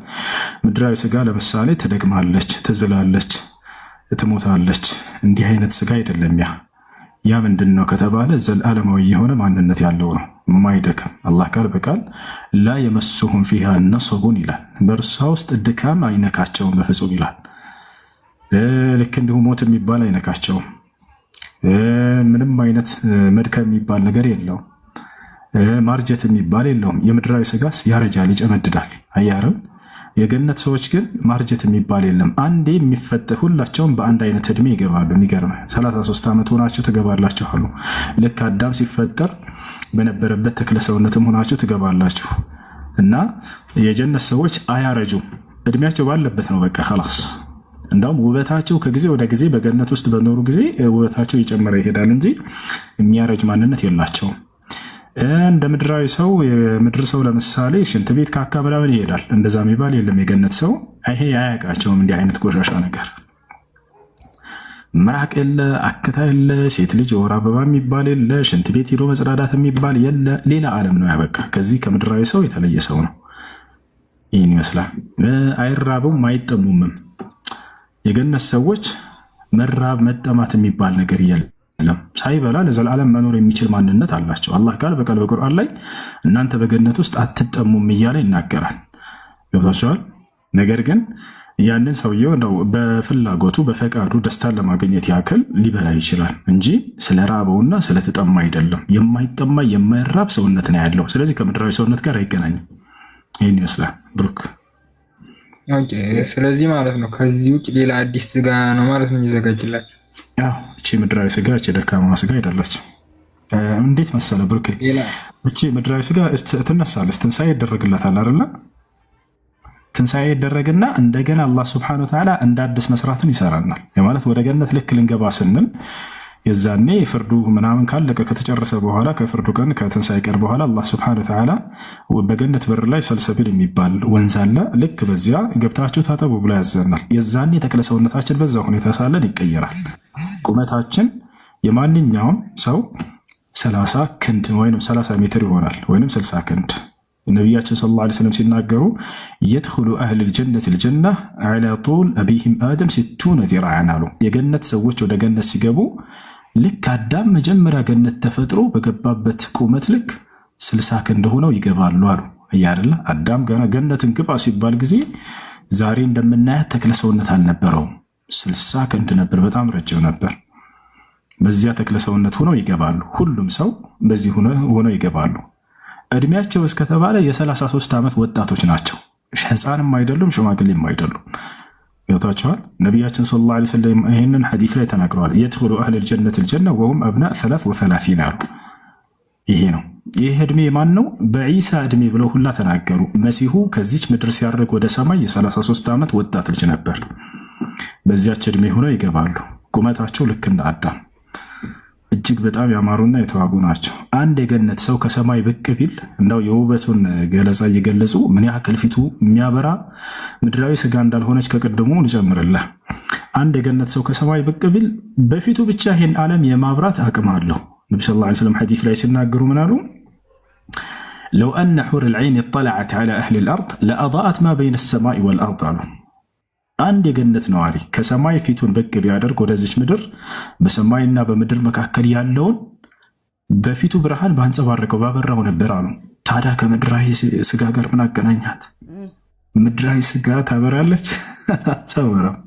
ምድራዊ ስጋ ለምሳሌ ትደግማለች፣ ትዝላለች፣ ትሞታለች። እንዲህ አይነት ስጋ አይደለም። ያ ምንድን ነው ከተባለ ዘላለማዊ የሆነ ማንነት ያለው ነው፣ የማይደክም አላህ ቃል በቃል ላ የመሱሁም ፊሃ ነሰቡን ይላል። በእርሷ ውስጥ ድካም አይነካቸውም በፍጹም ይላል። ልክ እንዲሁ ሞት የሚባል አይነካቸውም። ምንም አይነት መድከም የሚባል ነገር የለውም። ማርጀት የሚባል የለውም። የምድራዊ ስጋስ ያረጃል፣ ይጨመድዳል። አያርም። የገነት ሰዎች ግን ማርጀት የሚባል የለም። አንዴ የሚፈጠር ሁላቸውም በአንድ አይነት እድሜ ይገባሉ። የሚገርም 33 ዓመት ሆናችሁ ትገባላችሁ አሉ። ልክ አዳም ሲፈጠር በነበረበት ተክለ ሰውነትም ሆናችሁ ትገባላችሁ። እና የጀነት ሰዎች አያረጁም፣ እድሜያቸው ባለበት ነው። በቃ ኸላስ። እንዳውም ውበታቸው ከጊዜ ወደ ጊዜ በገነት ውስጥ በኖሩ ጊዜ ውበታቸው እየጨመረ ይሄዳል እንጂ የሚያረጅ ማንነት የላቸውም። እንደ ምድራዊ ሰው የምድር ሰው ለምሳሌ ሽንት ቤት ካካ ምናምን ይሄዳል። እንደዛ የሚባል የለም። የገነት ሰው ይሄ አያውቃቸውም እንዲህ አይነት ቆሻሻ ነገር። ምራቅ የለ፣ አክታ የለ፣ ሴት ልጅ የወር አበባ የሚባል የለ፣ ሽንት ቤት ሄዶ መጽዳዳት የሚባል የለ። ሌላ ዓለም ነው ያበቃ። ከዚህ ከምድራዊ ሰው የተለየ ሰው ነው። ይህን ይመስላል። አይራቡም አይጠሙምም። የገነት ሰዎች መራብ መጠማት የሚባል ነገር የለም። ሳይበላ ለዘላለም መኖር የሚችል ማንነት አላቸው። አላህ ቃል በቃል በቁርአን ላይ እናንተ በገነት ውስጥ አትጠሙም እያለ ይናገራል። ገብቷቸዋል። ነገር ግን ያንን ሰውየው እንደው በፍላጎቱ በፈቃዱ ደስታን ለማግኘት ያክል ሊበላ ይችላል እንጂ ስለ ራበውና ስለተጠማ አይደለም። የማይጠማ የማይራብ ሰውነት ነው ያለው። ስለዚህ ከምድራዊ ሰውነት ጋር አይገናኝም። ይህን ይመስላል ብሩክ። ኦኬ፣ ስለዚህ ማለት ነው ከዚህ ውጭ ሌላ አዲስ ስጋ ነው ማለት ነው የሚዘጋጅላቸው። እቺ ምድራዊ ስጋ እቺ ደካማ ስጋ አይደለችም። እንዴት መሰለ ብሩክ፣ እቺ ምድራዊ ስጋ ትነሳለች፣ ትንሣኤ ይደረግላታል አይደለ? ትንሣኤ ይደረግና እንደገና አላህ ሱብሓነሁ ወተዓላ እንደ አዲስ መስራትን ይሰራናል። ማለት ወደ ገነት ልክ ልንገባ ስንል የዛኔ ፍርዱ ምናምን ካለቀ ከተጨረሰ በኋላ ከፍርዱ ቀን ከትንሣኤ ቀን በኋላ አላህ ሱብሓነሁ ወተዓላ በገነት በር ላይ ሰልሰቢል የሚባል ወንዝ አለ። ልክ በዚያ ገብታችሁ ታጠቡ ብሎ ያዘናል። የዛኔ ተክለ ሰውነታችን በዛ ሁኔታ ሳለን ይቀየራል። ቁመታችን የማንኛውም ሰው 30 ክንድ ወይም 30 ሜትር ይሆናል ወይም 60 ክንድ። ነቢያችን ሰለላሁ ዐለይሂ ወሰለም ሲናገሩ የድኹሉ አህለል ጀነት ልጀና ዐላ ጡል አቢሂም አደም 60 ዚራዕን አሉ። የገነት ሰዎች ወደ ገነት ሲገቡ ልክ አዳም መጀመሪያ ገነት ተፈጥሮ በገባበት ቁመት ልክ 60 ክንድ ሆነው ይገባሉ አሉ። እያደለ አዳም ገና ገነትን ግባ ሲባል ጊዜ ዛሬ እንደምናያት ተክለ ሰውነት አልነበረውም። 60 ክንድ ነበር፣ በጣም ረጅም ነበር። በዚያ ተክለ ሰውነት ሆነው ይገባሉ። ሁሉም ሰው በዚህ ሆነው ይገባሉ። እድሜያቸው እስከተባለ የ33 ዓመት ወጣቶች ናቸው። ህፃንም አይደሉም፣ ሽማግሌም አይደሉም። ይወጣቸዋል። ነቢያችን ሰለላሁ ዐለይሂ ወሰለም ይህንን ሐዲስ ላይ ተናግረዋል። የድኹሉ አህለል ጀነት ልጀና ወሁም አብናእ 33 አሉ። ይሄ ነው። ይህ እድሜ ማን ነው? በዒሳ እድሜ ብለው ሁላ ተናገሩ። መሲሁ ከዚች ምድር ሲያርግ ወደ ሰማይ የ33 ዓመት ወጣት ልጅ ነበር። በዚያች እድሜ ሆነው ይገባሉ። ቁመታቸው ልክ እንደ አዳም እጅግ በጣም ያማሩና የተዋቡ ናቸው። አንድ የገነት ሰው ከሰማይ ብቅ ቢል እንዳው የውበቱን ገለጻ እየገለጹ ምን ያክል ፊቱ የሚያበራ ምድራዊ ስጋ እንዳልሆነች ከቅድሙ ልጨምርልህ። አንድ የገነት ሰው ከሰማይ ብቅ ቢል በፊቱ ብቻ ይህን ዓለም የማብራት አቅም አለው። ነቢ ሰለላሁ ዐለይሂ ወሰለም ሐዲስ ላይ ሲናገሩ ምን አሉ? ለው አነ ሑረል ዐይን ኢጠለዐት ዐላ አህሊል አርድ ለአضአት ማ በይነ ሰማኢ ወልአርድ አሉ። አንድ የገነት ነዋሪ ከሰማይ ፊቱን ብቅ ቢያደርግ ወደዚች ምድር በሰማይና በምድር መካከል ያለውን በፊቱ ብርሃን ባንጸባረቀው ባበራው ነበር አሉ። ታዲያ ከምድራዊ ስጋ ጋር ምን አገናኛት? ምድራዊ ስጋ ታበራለች? አታበራም።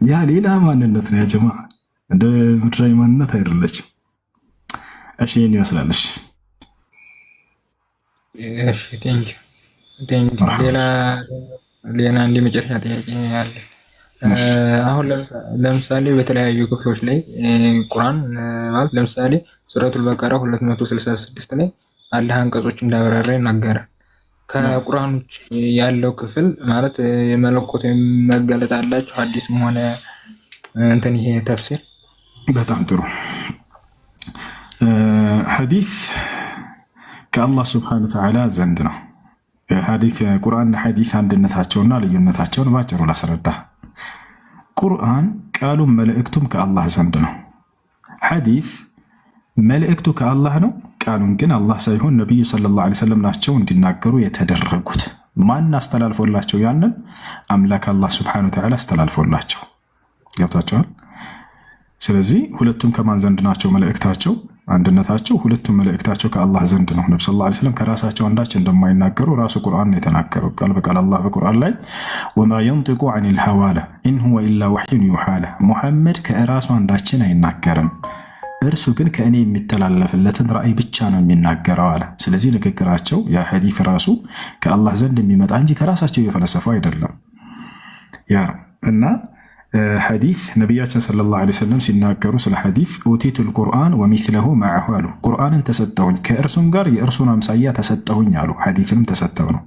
ያ ሌላ ማንነት ነው ያጀማ፣ እንደ ምድራዊ ማንነት አይደለችም። እሺ ይህን ይመስላለች። ሌላ አንድ የመጨረሻ ጥያቄ አለ። አሁን ለምሳሌ በተለያዩ ክፍሎች ላይ ቁርአን ማለት ለምሳሌ ሱረቱል በቀራ 266 ላይ አላህ አንቀጾች እንዳብራራ ይናገራል። ከቁርአን ውጭ ያለው ክፍል ማለት የመለኮት መገለጥ አላቸው ሐዲስም ሆነ እንትን ይሄ ተፍሲር። በጣም ጥሩ። ሐዲስ ከአላህ ሱብሓነሁ ወተዓላ ዘንድ ነው። ቁርአንና ሐዲስ አንድነታቸውና ልዩነታቸውን ባጭሩ ላስረዳ። ቁርአን ቃሉም መልእክቱም ከአላህ ዘንድ ነው። ሐዲስ መልእክቱ ከአላህ ነው፣ ቃሉን ግን አላህ ሳይሆን ነቢዩ ሰለላሁ ዐለይሂ ወሰለም ናቸው እንዲናገሩ የተደረጉት። ማን አስተላልፎላቸው? ያንን አምላክ አላህ ሱብሓነሁ ወተዓላ አስተላልፎላቸው። ገብቷቸዋል። ስለዚህ ሁለቱም ከማን ዘንድ ናቸው? መልእክታቸው አንድነታቸው፣ ሁለቱም መልእክታቸው ከአላህ ዘንድ ነው። ነብዩ ሰለላሁ ዐለይሂ ወሰለም ከራሳቸው አንዳች እንደማይናገሩ ራሱ ቁርአን ነው የተናገረው። ቃል በቃል አላህ በቁርአን ላይ ወማ የንጢቁ ዐኒል ሀዋ ኢን ሁወ ኢላ ወሕዩን ዩሓ፣ ሙሐመድ ከራሱ አንዳችን አይናገርም፣ እርሱ ግን ከእኔ የሚተላለፍለትን ራእይ ብቻ ነው የሚናገረው አለ። ስለዚህ ንግግራቸው ያ ሐዲስ ራሱ ከአላህ ዘንድ የሚመጣ እንጂ ከራሳቸው የፈለሰፈው አይደለም። ያ እና ሐዲስ ነቢያችን ሰለላሁ ዐለይሂ ወሰለም ሲናገሩ ስለ ሐዲስ ኡቲቱል ቁርአን ወሚስለሁ መዐሁ አሉ። ቁርአንን ተሰጠሁኝ ከእርሱም ጋር የእርሱን አምሳያ ተሰጠሁኝ አሉ። ሐዲስንም ተሰጠው ነው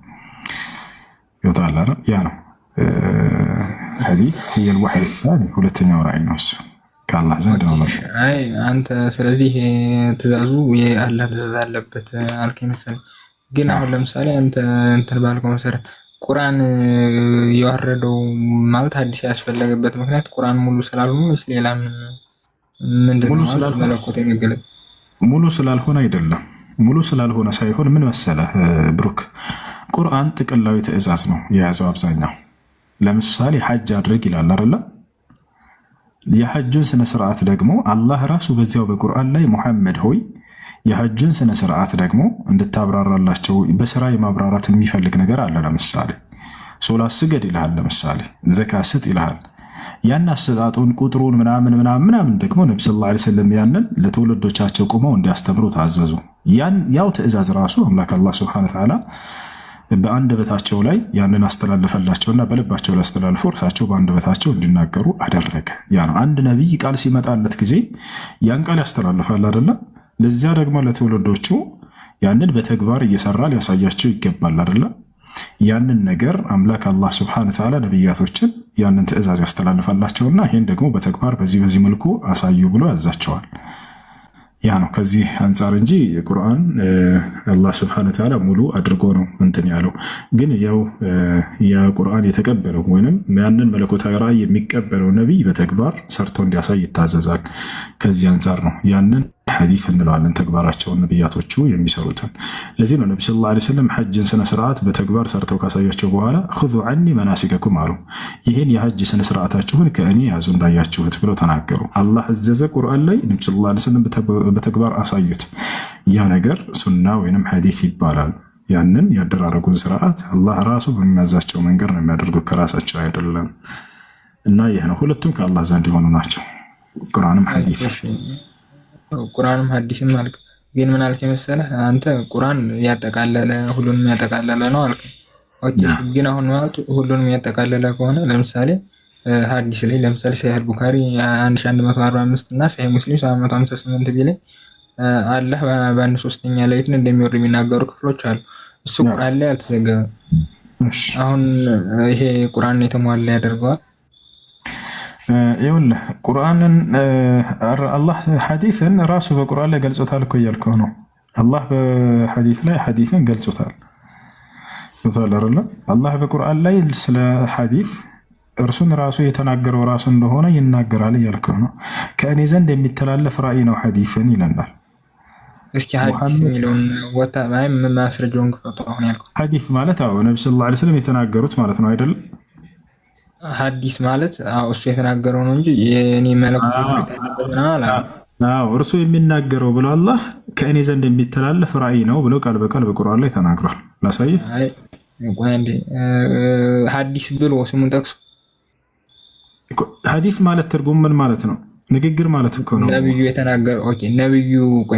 ይወጣል። ያ ነው ሐዲስ የል ወሕይ ሳኒ ሁለተኛው ራእይ ነው። እሱ ከአላህ ዘንድ ነው። አይ አንተ ስለዚህ ትእዛዙ የአላህ ትእዛዝ አለበት አልከኝ መሰለኝ። ግን አሁን ለምሳሌ አንተ እንትን ባልከው መሰረት ቁርአን የወረደው ማለት ሐዲስ ያስፈለገበት ምክንያት ቁርአን ሙሉ ስላልሆነ ወይስ ሌላ ምንድነው? ሙሉ ስላልሆነ አይደለም። ሙሉ ስላልሆነ ሳይሆን ምን መሰለህ ብሩክ፣ ቁርአን ጥቅላዊ ትእዛዝ ነው የያዘው አብዛኛው። ለምሳሌ ሐጅ አድርግ ይላል አይደለ? የሐጁን ስነ ስርዓት ደግሞ አላህ ራሱ በዚያው በቁርአን ላይ ሙሐመድ ሆይ የሐጁን ስነ ስርዓት ደግሞ እንድታብራራላቸው በስራ የማብራራት የሚፈልግ ነገር አለ። ለምሳሌ ሶላት ስገድ ይልሃል፣ ለምሳሌ ዘካ ስጥ ይልሃል። ያን አሰጣጡን ቁጥሩን ምናምን ደግሞ ነብዩ ሰለላሁ ዐለይሂ ወሰለም ያንን ለትውልዶቻቸው ቆመው እንዲያስተምሩ ታዘዙ። ያው ትእዛዝ ራሱ አምላክ አላህ ሱብሓነሁ ወተዓላ በአንደበታቸው ላይ ያንን አስተላለፈላቸውና በልባቸው ላይ አስተላልፎ እርሳቸው በአንደበታቸው እንዲናገሩ አደረገ። ያ ነው አንድ ነቢይ ቃል ሲመጣለት ጊዜ ያን ቃል ያስተላልፋል አይደለ? ለዚያ ደግሞ ለትውልዶቹ ያንን በተግባር እየሰራ ሊያሳያቸው ይገባል አይደለ? ያንን ነገር አምላክ አላህ ሱብሓነሁ ወተዓላ ነቢያቶችን ያንን ትእዛዝ ያስተላልፋላቸውና ይህን ደግሞ በተግባር በዚህ መልኩ አሳዩ ብሎ ያዛቸዋል። ያ ነው ከዚህ አንጻር እንጂ ቁርአን አላህ ሱብሓነሁ ወተዓላ ሙሉ አድርጎ ነው እንትን ያለው። ግን ያው የቁርአን የተቀበለው ወይንም ያንን መለኮታዊ ራእይ የሚቀበለው ነቢይ በተግባር ሰርቶ እንዲያሳይ ይታዘዛል። ከዚህ አንጻር ነው ያንን ሐዲስ እንለዋለን ተግባራቸውን ነቢያቶቹ የሚሰሩትን። ለዚህ ነው ነብዩ ሰለላሁ ዐለይሂ ወሰለም ሐጅን ስነ ስርዓት በተግባር ሰርተው ካሳያቸው በኋላ ኹዙ ዐኒ መናሲከኩም አሉ። ይህን የሐጅ ስነ ስርዓታችሁን ከእኔ ያዙ እንዳያችሁት ብለው ተናገሩ። አላህ አዘዘ ቁርአን ላይ፣ ነብዩ ሰለላሁ ዐለይሂ ወሰለም በተግባር አሳዩት። ያ ነገር ሱና ወይንም ሐዲስ ይባላል። ያንን ያደራረጉን ስርዓት አላህ ራሱ በሚያዛቸው መንገድ ነው የሚያደርጉት፣ ከራሳቸው አይደለም። እና ይህ ነው ሁለቱም ከአላህ ዘንድ የሆኑ ናቸው፣ ቁርአንም ሐዲስ። ቁርአንም ሐዲስም አልክ። ግን ምን አልክ መሰለህ አንተ ቁርአን ያጠቃለለ ሁሉንም ያጠቃለለ ነው አልክ። ኦኬ ግን አሁን ማለት ሁሉንም ያጠቃለለ ከሆነ ለምሳሌ ሐዲስ ላይ ለምሳሌ ሰሂህ ቡኻሪ 1145 እና ሰሂህ ሙስሊም 758 ቢላይ አላህ በአንድ ሶስተኛ ሌሊት እንደሚወርድ የሚናገሩ ክፍሎች አሉ። እሱ ቁርአን ላይ አልተዘገበም። አሁን ይሄ ቁርአን የተሟላ ያደርገዋል? ይኸውልህ ቁርአንን አላህ ሐዲስን ራሱ በቁርአን ላይ ገልጾታል እኮ እያልከው ነው። አላህ በሐዲስ ላይ ሐዲስን ገልጾታል አይደለ? አላህ በቁርአን ላይ ስለ ሐዲስ እርሱን ራሱ የተናገረው ራሱ እንደሆነ ይናገራል እያልከው ነው። ከእኔ ዘንድ የሚተላለፍ ራእይ ነው ሐዲስን ይለናል። እስኪ ሐዲስ የሚለውን ወጣ ማይም ማስረጃውን ክፈቱ። አሁን ያልከው ሐዲስ ማለት አዎ ነብዩ ሰለላሁ ዐለይሂ ወሰለም የተናገሩት ማለት ነው አይደል? ሐዲስ ማለት እሱ የተናገረው ነው እንጂ የኔ መለኮት ያለበት ነው አላ። አዎ እርሱ የሚናገረው ብሎ አላህ ከእኔ ዘንድ የሚተላለፍ ራእይ ነው ብሎ ቃል በቃል በቁርአን ላይ ተናግሯል። ላሳይህ። ቆይ አንዴ ሐዲስ ብሎ ስሙን ጠቅሶ ሐዲስ ማለት ትርጉም ምን ማለት ነው? ንግግር ማለት እኮ ነው። ነብዩ የተናገረው ኦኬ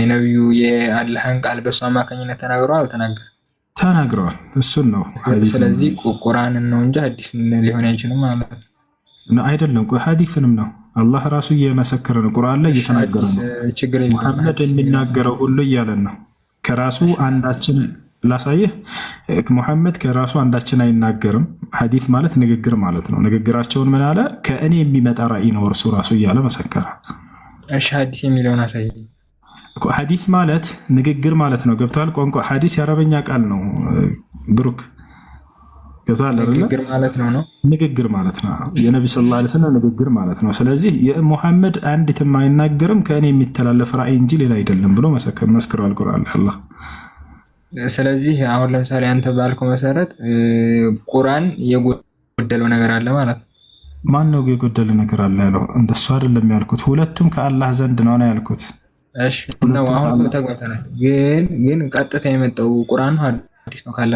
ነብዩ የአላህን ቃል በሱ አማካኝነት ተናግሯል አልተናገረም? ተናግረዋል። እሱን ነው። ስለዚህ ቁርአንን ነው እንጂ ሐዲስ ሊሆን አይችልም ማለት ነው። አይደለም ሐዲስንም ነው አላህ ራሱ እየመሰከረ ነው። ቁርአን ላይ እየተናገረ ነው። ሙሐመድ የሚናገረው ሁሉ እያለን ነው። ከራሱ አንዳችን ላሳየህ። ሙሐመድ ከራሱ አንዳችን አይናገርም። ሐዲስ ማለት ንግግር ማለት ነው። ንግግራቸውን ምን አለ? ከእኔ የሚመጣ ራእይ ነው እርሱ ራሱ እያለ መሰከረ። እሺ ሐዲስ የሚለውን አሳየኝ። ሐዲስ ማለት ንግግር ማለት ነው። ገብቷል? ቋንቋ ሐዲስ የአረበኛ ቃል ነው ብሩክ፣ ገብቷል? ንግግር ማለት ነው። ንግግር ማለት ነው። የነብዩ ሰለላሁ ዐለይሂ ወሰለም ንግግር ማለት ነው። ስለዚህ የሙሐመድ አንዲትም አይናገርም ከእኔ የሚተላለፍ ራእይ እንጂ ሌላ አይደለም ብሎ መስክሯል ቁርአን አላህ። ስለዚህ አሁን ለምሳሌ አንተ ባልከው መሰረት ቁርአን የጎደለው ነገር አለ ማለት ነው። ማን ነው የጎደለ ነገር አለ ያለው? እንደሱ አይደለም ያልኩት። ሁለቱም ከአላህ ዘንድ ነው ያልኩት። እሺ ነው አሁን ተጓተናል። ግን ቀጥታ የመጣው ቁርአን ሐዲስ ነው ካለ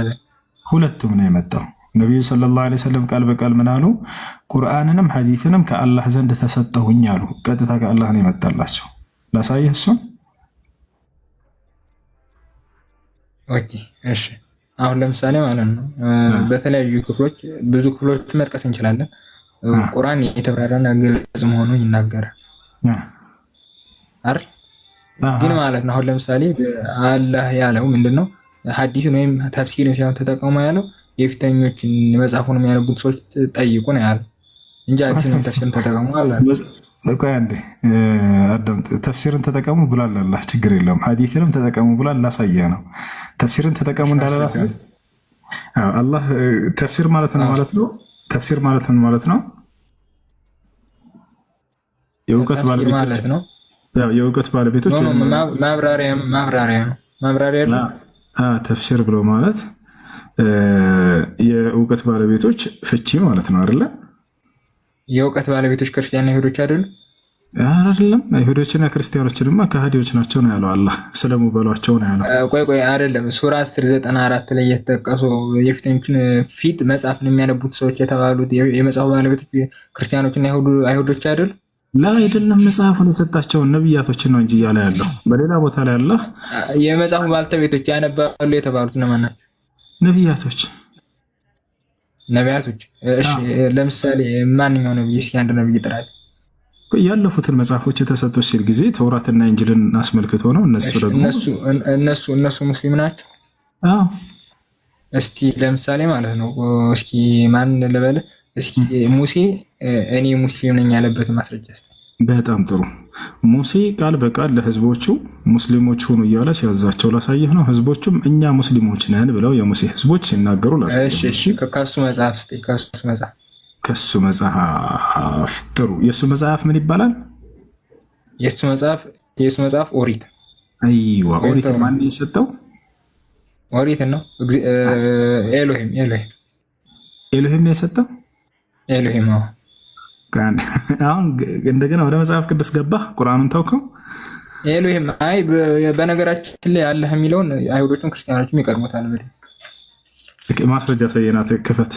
ሁለቱም ነው የመጣው። ነብዩ ሰለላሁ ዐለይሂ ወሰለም ቃል በቃል ምን አሉ? ቁርአንንም ሐዲስንም ከአላህ ዘንድ ተሰጠሁኝ አሉ። ቀጥታ ከአላህ ነው የመጣላቸው። ላሳየህ እሱን። ኦኬ እሺ አሁን ለምሳሌ ማለት ነው በተለያዩ ክፍሎች ብዙ ክፍሎች መጥቀስ እንችላለን። ቁርአን የተብራራና ግልጽ መሆኑን ይናገራል አይደል? ግን ማለት ነው አሁን ለምሳሌ አላህ ያለው ምንድነው? ሐዲስን ወይም ተፍሲርን ሲሆን ተጠቀሙ ያለው የፊተኞችን መጽሐፉን የሚያነቡት ሰዎች ጠይቁ ነው ያለው እንጂ ሐዲስን ተፍሲርን ተጠቀሙ አላለ። ቆይ አንዴ አዳምጥ። ተፍሲርን ተጠቀሙ ብሏል አላህ፣ ችግር የለውም። ሐዲስንም ተጠቀሙ ብሏል፣ ላሳየህ ነው። ተፍሲርን ተጠቀሙ እንዳላላት አላህ ተፍሲር ማለት ነው ተፍሲር ማለት ነው የእውቀት ባለቤት ማለት ነው። ያው የእውቀት ባለቤቶች ማብራሪያ ነው። ተፍሲር ብሎ ማለት የእውቀት ባለቤቶች ፍቺ ማለት ነው አይደለ? የእውቀት ባለቤቶች ክርስቲያንና ይሁዶች አይደሉ? አይደለም። አይሁዶችና ክርስቲያኖችንማ ከሃዲዎች ናቸው ነው ያለው አላህ። ስለሙ በሏቸው ነው ያለው። ቆይ አይደለም። ሱራ 1094 ላይ የተጠቀሱ የፊተኞችን ፊት መጽሐፍን የሚያነቡት ሰዎች የተባሉት የመጽሐፉ ባለቤቶች ክርስቲያኖችና አይሁዶች አይደሉ? አይደለም። መጽሐፉን የሰጣቸውን ነብያቶችን ነው እንጂ እያለ ያለው። በሌላ ቦታ ላይ አላህ የመጽሐፉ ባለቤቶች ያነባሉ የተባሉት እነማን ናቸው? ነቢያቶች። እሺ ለምሳሌ ማንኛው ነብይ? እስኪ አንድ ነብይ ጥራል። ያለፉትን መጽሐፎች የተሰጡት ሲል ጊዜ ተውራትና ኢንጅልን አስመልክቶ ነው። እነሱ ደግሞ እነሱ ሙስሊም ናቸው። አዎ እስቲ ለምሳሌ ማለት ነው። እስኪ ማን ልበል? እስኪ ሙሴ እኔ ሙስሊም ነኝ ያለበት ማስረጃ እስቲ። በጣም ጥሩ። ሙሴ ቃል በቃል ለህዝቦቹ ሙስሊሞች ሁኑ እያለ ሲያዛቸው ላሳየህ ነው። ህዝቦቹም እኛ ሙስሊሞች ነን ብለው የሙሴ ህዝቦች ሲናገሩ ላሳየህ። እሺ ከሱ መጽሐፍ እስቲ ከሱ መጽሐፍ ጥሩ። የሱ መጽሐፍ ምን ይባላል? የሱ መጽሐፍ ኦሪት። አይዋ ኦሪት ማን የሰጠው? ኦሪት ነው ኤሎሂም ነው የሰጠው። ኤሎሂም አሁን እንደገና ወደ መጽሐፍ ቅዱስ ገባ። ቁርአኑን ታውከው? ኤሎሂም በነገራችን ላይ አላህ የሚለውን አይሁዶችም ክርስቲያኖችም ይቀርሙታል። ማስረጃ ሰየናት ክፈት።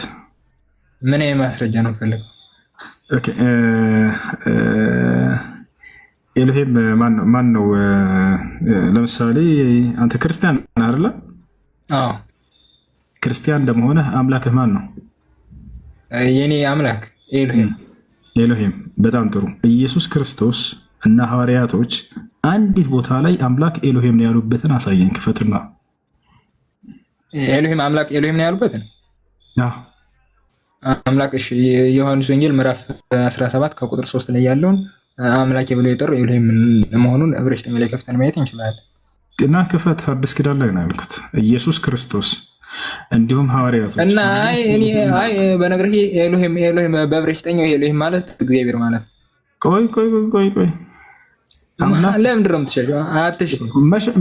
ምን ማስረጃ ነው ፈልገው? ኦኬ ኤሎሂም ማን ነው? ለምሳሌ አንተ ክርስቲያን ነህ አይደል? አዎ። ክርስቲያን እንደመሆነ አምላክህ ማን ነው? የኔ አምላክ ኤሎሂም። በጣም ጥሩ። ኢየሱስ ክርስቶስ እና ሐዋርያቶች አንዲት ቦታ ላይ አምላክ ኤሎሂም ነው ያሉበትን አሳየን። ክፈትና አምላክ ኤሎሂም ነው ያሉበትን አምላክ። እሺ ዮሐንስ ወንጌል ምዕራፍ 17 ከቁጥር 3 ላይ ያለውን አምላክ ብሎ የጠራው ኤሎሂም መሆኑን ዕብራይስጥ ላይ ከፍተን ማየት እንችላለን። እና ክፈት። አዲስ ኪዳን ላይ ነው ያልኩት። ኢየሱስ ክርስቶስ እንዲሁም ሐዋርያቶች እና አይ በነገር ኤሎሂም በዕብራይስጥኛው ኤሎሂም ማለት እግዚአብሔር ማለት። ቆይ ለምንድን ነው የምትሸሸው?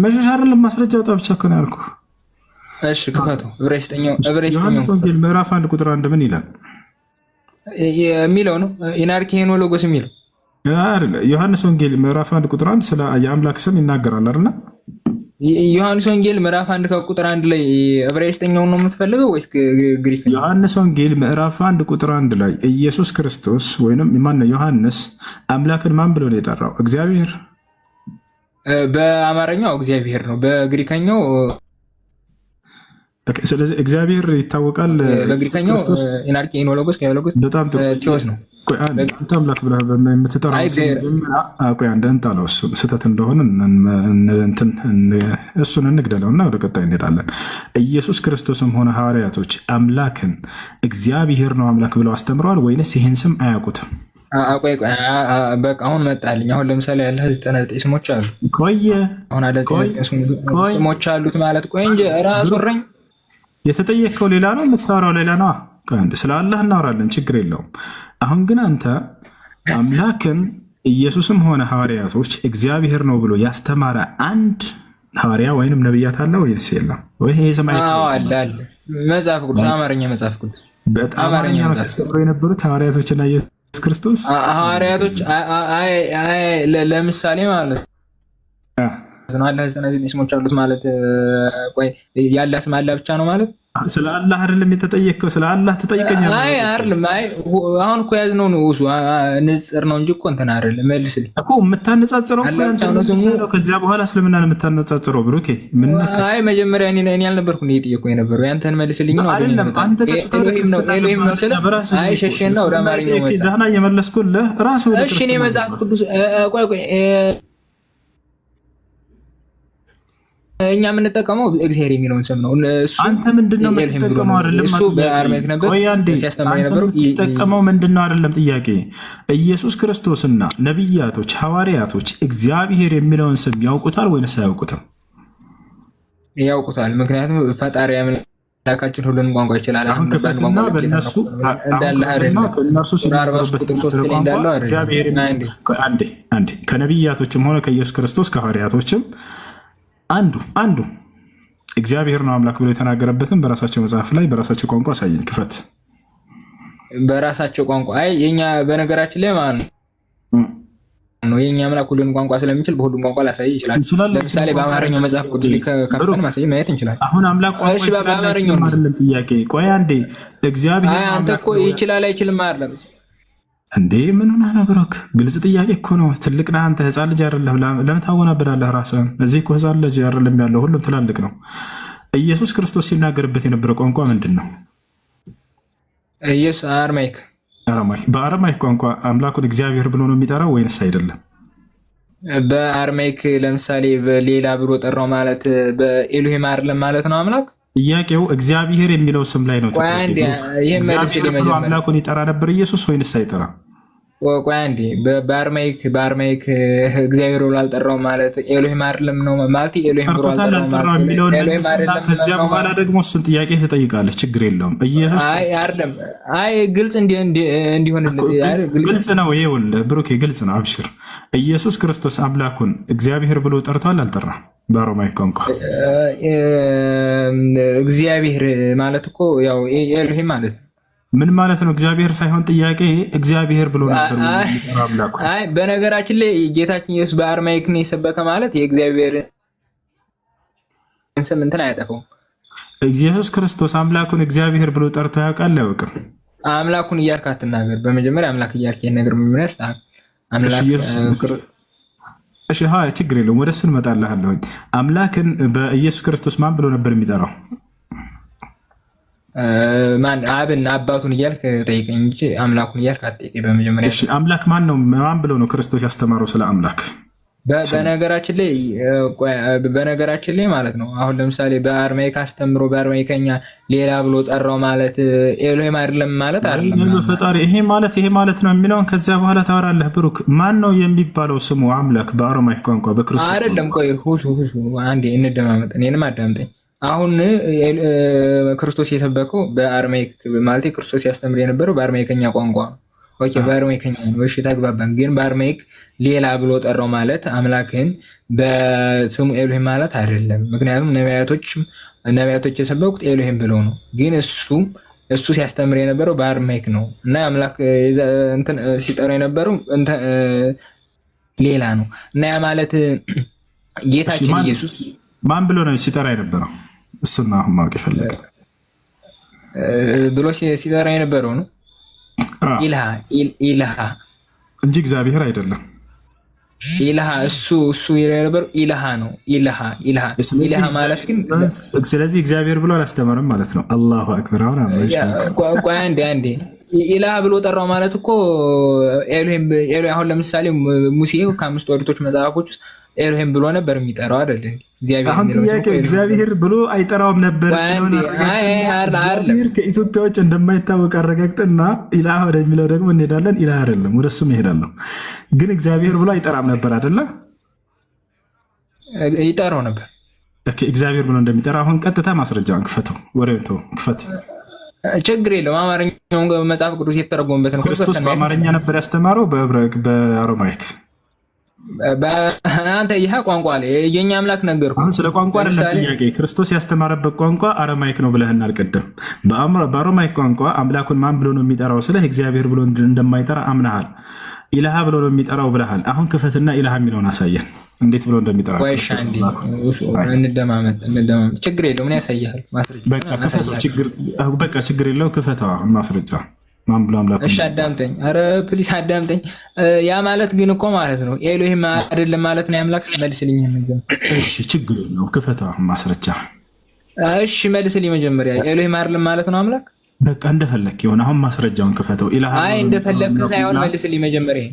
መሸሽ አይደለም ማስረጃ ወጣ ብቻ እኮ ነው ያልኩህ። እሺ ክፈቱ። ዕብራይስጥኛው ዮሐንስ ወንጌል ምዕራፍ 1 ቁጥር 1 ምን ይላል የሚለው ነው? ኢናርኬኖ ሎጎስ የሚለው አይደል? ዮሐንስ ወንጌል ምዕራፍ 1 ቁጥር 1 ስለ የአምላክ ስም ይናገራል አይደል? ዮሐንስ ወንጌል ምዕራፍ 1 ከቁጥር 1 ላይ ዕብራይስጥኛውን ነው የምትፈልገው ወይስ ግሪክ? ዮሐንስ ወንጌል ምዕራፍ 1 ቁጥር 1 ላይ ኢየሱስ ክርስቶስ ወይንም ማነው ዮሐንስ አምላክን ማን ብሎ ነው የጠራው? እግዚአብሔር። በአማርኛው እግዚአብሔር ነው፣ በግሪከኛው ስለዚህ እግዚአብሔር ይታወቃል። በግሪከኛው ኢናርኬኖሎጎስ ከሎጎስ በጣም ቴዎስ ነው። አንተ አምላክ ብለህ የምትጠራው አንተ ነው። እሱ ስህተት እንደሆነ እሱን እንግደለው እና ወደ ቀጣይ እንሄዳለን። ኢየሱስ ክርስቶስም ሆነ ሐዋርያቶች አምላክን እግዚአብሔር ነው አምላክ ብለው አስተምረዋል ወይንስ ይህን ስም አያውቁትም? በቃ አሁን መጣልኝ። አሁን ለምሳሌ ያለ 99 ስሞች አሉ። አሁን 99 ስሞች አሉት ማለት ቆይ እንጂ ራሱ ረኝ የተጠየቀው ሌላ ነው፣ የምታወራው ሌላ ነው። ስለ አላህ እናወራለን፣ ችግር የለውም። አሁን ግን አንተ አምላክን ኢየሱስም ሆነ ሐዋርያቶች እግዚአብሔር ነው ብሎ ያስተማረ አንድ ሐዋርያ ወይንም ነብያት አለ ወይስ የለም? ወይ ይሄ ሰማይ አለ መጽሐፍ ቅዱስ አማርኛ መጽሐፍ ቅዱስ በጣም አማርኛ ያስተምሩ የነበሩት ሐዋርያቶችና ኢየሱስ ክርስቶስ ሐዋርያቶች ለምሳሌ ማለት ነው አላህ 99 ስሞች አሉት ማለት ቆይ ያለ ስም አለ ብቻ ነው ማለት? ስለ አላህ አይደለም የተጠየቀው፣ ስለ አላህ ትጠይቀኛለህ? አይ አይደለም። አይ አሁን እኮ ያዝነው ነው እሱ ንጽር ነው እንጂ እኮ እንትን አይደለም። መልስልኝ እኮ የምታነጻጽረው እኮ አንተ ነው። ከዚያ በኋላ እስልምናን የምታነጻጽረው ብሩኬ ምን ነካ? አይ መጀመሪያ እኔ አልነበርኩም እየጠየቅኩ የነበረው ያንተን መልስልኝ ነው አይደለም። አንተ ኤሎሂም ነው ስለ አይ ሸሸና ወደ አማርኛው መጣ። ደህና እየመለስኩልህ ራስህ ወደ እሺ እኔ መጽሐፍ ቅዱስ ቆይ እኛ የምንጠቀመው እግዚአብሔር የሚለውን ስም ነው። እሱ አንተ ምንድነው የምትጠቀመው? አይደለም እሱ በአርሜክ ነበር ሲያስተምር የነበረው የምትጠቀመው ምንድነው? አይደለም ጥያቄ። ኢየሱስ ክርስቶስና ነብያቶች ሐዋርያቶች እግዚአብሔር የሚለውን ስም ያውቁታል ወይስ አያውቁትም? ያውቁታል። ምክንያቱም ፈጣሪ አምላካችን ሁሉንም ቋንቋ ይችላል። አሁን ክፈትና በእነሱ እንዳለ አይደለም። ከእነርሱ ሲናገሩበት ቋንቋ እግዚአብሔር አንዴ ከነቢያቶችም ሆነ ከኢየሱስ ክርስቶስ ከሐዋርያቶችም አንዱ እግዚአብሔር ነው አምላክ ብሎ የተናገረበትን በራሳቸው መጽሐፍ ላይ በራሳቸው ቋንቋ አሳየን። ክፈት በራሳቸው ቋንቋ። አይ የኛ በነገራችን ላይ ማለት ነው የኛ አምላክ ሁሉንም ቋንቋ ስለሚችል በሁሉም ቋንቋ ላሳይ ይችላል። ለምሳሌ በአማርኛው መጽሐፍ ቅዱስ ላይ ከፍተን ማየት እንችላለን። አሁን አምላክ ቋንቋ ይችላል በአማርኛው አይደለም ጥያቄ። ቆይ አንዴ እግዚአብሔር አንተ እኮ ይችላል አይችልም አይደለም እንዴ? ምን ሆነህ ነው ብሩክ? ግልጽ ጥያቄ እኮ ነው። ትልቅ ነህ አንተ፣ ህፃን ልጅ አይደለም። ለምን ታወናብዳለህ ራስህን? እዚህ እኮ ህፃን ልጅ አይደለም ያለው፣ ሁሉም ትላልቅ ነው። ኢየሱስ ክርስቶስ ሲናገርበት የነበረው ቋንቋ ምንድን ነው? ኢየሱስ አርማይክ። በአረማይክ ቋንቋ አምላኩን እግዚአብሔር ብሎ ነው የሚጠራው ወይንስ አይደለም? በአርማይክ ለምሳሌ በሌላ ብሎ ጠራው ማለት በኤሎሄም አይደለም ማለት ነው አምላክ። ጥያቄው እግዚአብሔር የሚለው ስም ላይ ነው። እግዚአብሔር ብሎ አምላኩን ይጠራ ነበር ኢየሱስ ወይንስ አይጠራም? ቆይ አንዴ በአርማይክ እግዚአብሔር ብሎ አልጠራው ማለት ኤሎሄም አይደለም ነው ማለት ኤሎሄም ብሎ አልጠራው ማለት ኤሎሄም አይደለም። ከዚያ በኋላ ደግሞ እሱን ጥያቄ ትጠይቃለህ። ችግር የለውም። ኢየሱስ አይደለም። አይ ግልጽ እንዲሆንልህ ግልጽ ነው። ይኸውልህ ብሩኬ ግልጽ ነው። አብሽር። ኢየሱስ ክርስቶስ አምላኩን እግዚአብሔር ብሎ ጠርቷል አልጠራም? በአረማይክ ቋንቋ እግዚአብሔር ማለት እኮ ያው ኤሎሄም ማለት ነው። ምን ማለት ነው? እግዚአብሔር ሳይሆን ጥያቄ እግዚአብሔር ብሎ ነበር አምላኩ። አይ በነገራችን ላይ ጌታችን ኢየሱስ በአርማይክ ነው የሰበከ ማለት የእግዚአብሔር ስም እንትን አያጠፋውም። ኢየሱስ ክርስቶስ አምላኩን እግዚአብሔር ብሎ ጠርቶ ያውቃል አያውቅም? አምላኩን እያልክ አትናገር። በመጀመሪያ አምላክ እያልክ ነገር ምን ያስታክ አምላክ እሺ ችግር የለውም። ወደሱ እንመጣለሁ። አምላክን በኢየሱስ ክርስቶስ ማን ብሎ ነበር የሚጠራው? ማን አብን አባቱን እያልክ ጠይቀኝ እንጂ አምላኩን እያልክ አትጠይቀኝ። በመጀመሪያ እሺ አምላክ ማን ነው? ማን ብሎ ነው ክርስቶስ ያስተማረው ስለ አምላክ? በነገራችን ላይ ማለት ነው አሁን ለምሳሌ በአርማይክ አስተምሮ በአርማይከኛ ሌላ ብሎ ጠራው ማለት ኤሎሄም አይደለም ማለት አይደለም። ፈጣሪ ይሄ ማለት ነው የሚለውን ከዚያ በኋላ ታወራለህ። ብሩክ ማን ነው የሚባለው ስሙ አምላክ በአርማይክ ቋንቋ በክርስቶስ አይደለም? ቆይ ሁሱ አንዴ እንደማመጥ እኔንም አዳምጠኝ። አሁን ክርስቶስ የሰበከው በአርማይክ ማለት ክርስቶስ ያስተምር የነበረው በአርማይከኛ ቋንቋ ነው። ኦኬ በአርማይከኛ ነው። እሺ ተግባባን። ግን በአርማይክ ሌላ ብሎ ጠራው ማለት አምላክን በስሙ ኤሎሄም ማለት አይደለም። ምክንያቱም ነቢያቶች የሰበኩት ኤሎሄም ብለው ነው። ግን እሱ ሲያስተምር የነበረው በአርማይክ ነው እና አምላክ እንትን ሲጠራው የነበረው ሌላ ነው እና ያ ማለት ጌታችን ኢየሱስ ማን ብሎ ነው ሲጠራ የነበረው? እሱና አሁን ማወቅ የፈለገ ብሎ ሲጠራ የነበረው ነው ኢላሃ እንጂ እግዚአብሔር አይደለም። ኢላሃ እሱ የነበረው ኢላሃ ነው። ኢላሃ ማለት ግን ስለዚህ እግዚአብሔር ብሎ አላስተማረም ማለት ነው። አላሁ አክበር። ቆይ አንዴ ኢላሃ ብሎ ጠራው ማለት እኮ ኤሎሄም አሁን ለምሳሌ ሙሴ ከአምስቱ ኦሪቶች መጽሐፎች ውስጥ ኤሎሄም ብሎ ነበር የሚጠራው አይደል? እግዚአብሔር ብሎ አይጠራውም ነበር። ከኢትዮጵያ ውጭ እንደማይታወቅ አረጋግጥና ኢላሃ ወደሚለው ደግሞ እንሄዳለን። ኢላሃ አይደለም፣ ወደሱ እሄዳለሁ። ግን እግዚአብሔር ብሎ አይጠራም ነበር አይደለ? ይጠራው ነበር። እግዚአብሔር ብሎ እንደሚጠራ አሁን ቀጥታ ማስረጃውን ክፈተው፣ ወሬውን ተው፣ ክፈት። ችግር የለውም። አማርኛውን መጽሐፍ ቅዱስ የተረጎመበት ነው። ክርስቶስ በአማርኛ ነበር ያስተማረው በአረማይክ? አንተ ይህ ቋንቋ ላይ የኛ አምላክ ነገርኩህ። አሁን ስለ ቋንቋ አይደለም ጥያቄ። ክርስቶስ ያስተማረበት ቋንቋ አረማይክ ነው ብለህን አልቀደም። በአረማይክ ቋንቋ አምላኩን ማን ብሎ ነው የሚጠራው? ስለ እግዚአብሔር ብሎ እንደማይጠራ አምናሃል። ኢላሃ ብሎ ነው የሚጠራው ብለሃል። አሁን ክፈትና ኢላሃ የሚለውን አሳየን፣ እንዴት ብሎ እንደሚጠራ። እንደማመጥ ችግር የለውም። ምን ያሳያል? በቃ ችግር የለውም። ክፈተው አሁን ማስረጃ ማን ብሎ አምላክ። እሺ አዳምጠኝ፣ ኧረ ፕሊስ አዳምጠኝ። ያ ማለት ግን እኮ ማለት ነው ኤሎሄም አይደለም ማለት ነው የአምላክ። መልስልኝ ነገር። እሺ ችግር የለውም። ክፈተው አሁን ማስረጃ። እሺ መልስልኝ መጀመሪያ። ኤሎሄም አይደለም ማለት ነው አምላክ። በቃ እንደፈለክ ይሁን። አሁን ማስረጃውን ክፈተው። ኢላሃ አይ እንደፈለክ ሳይሆን መልስልኝ መጀመሪያ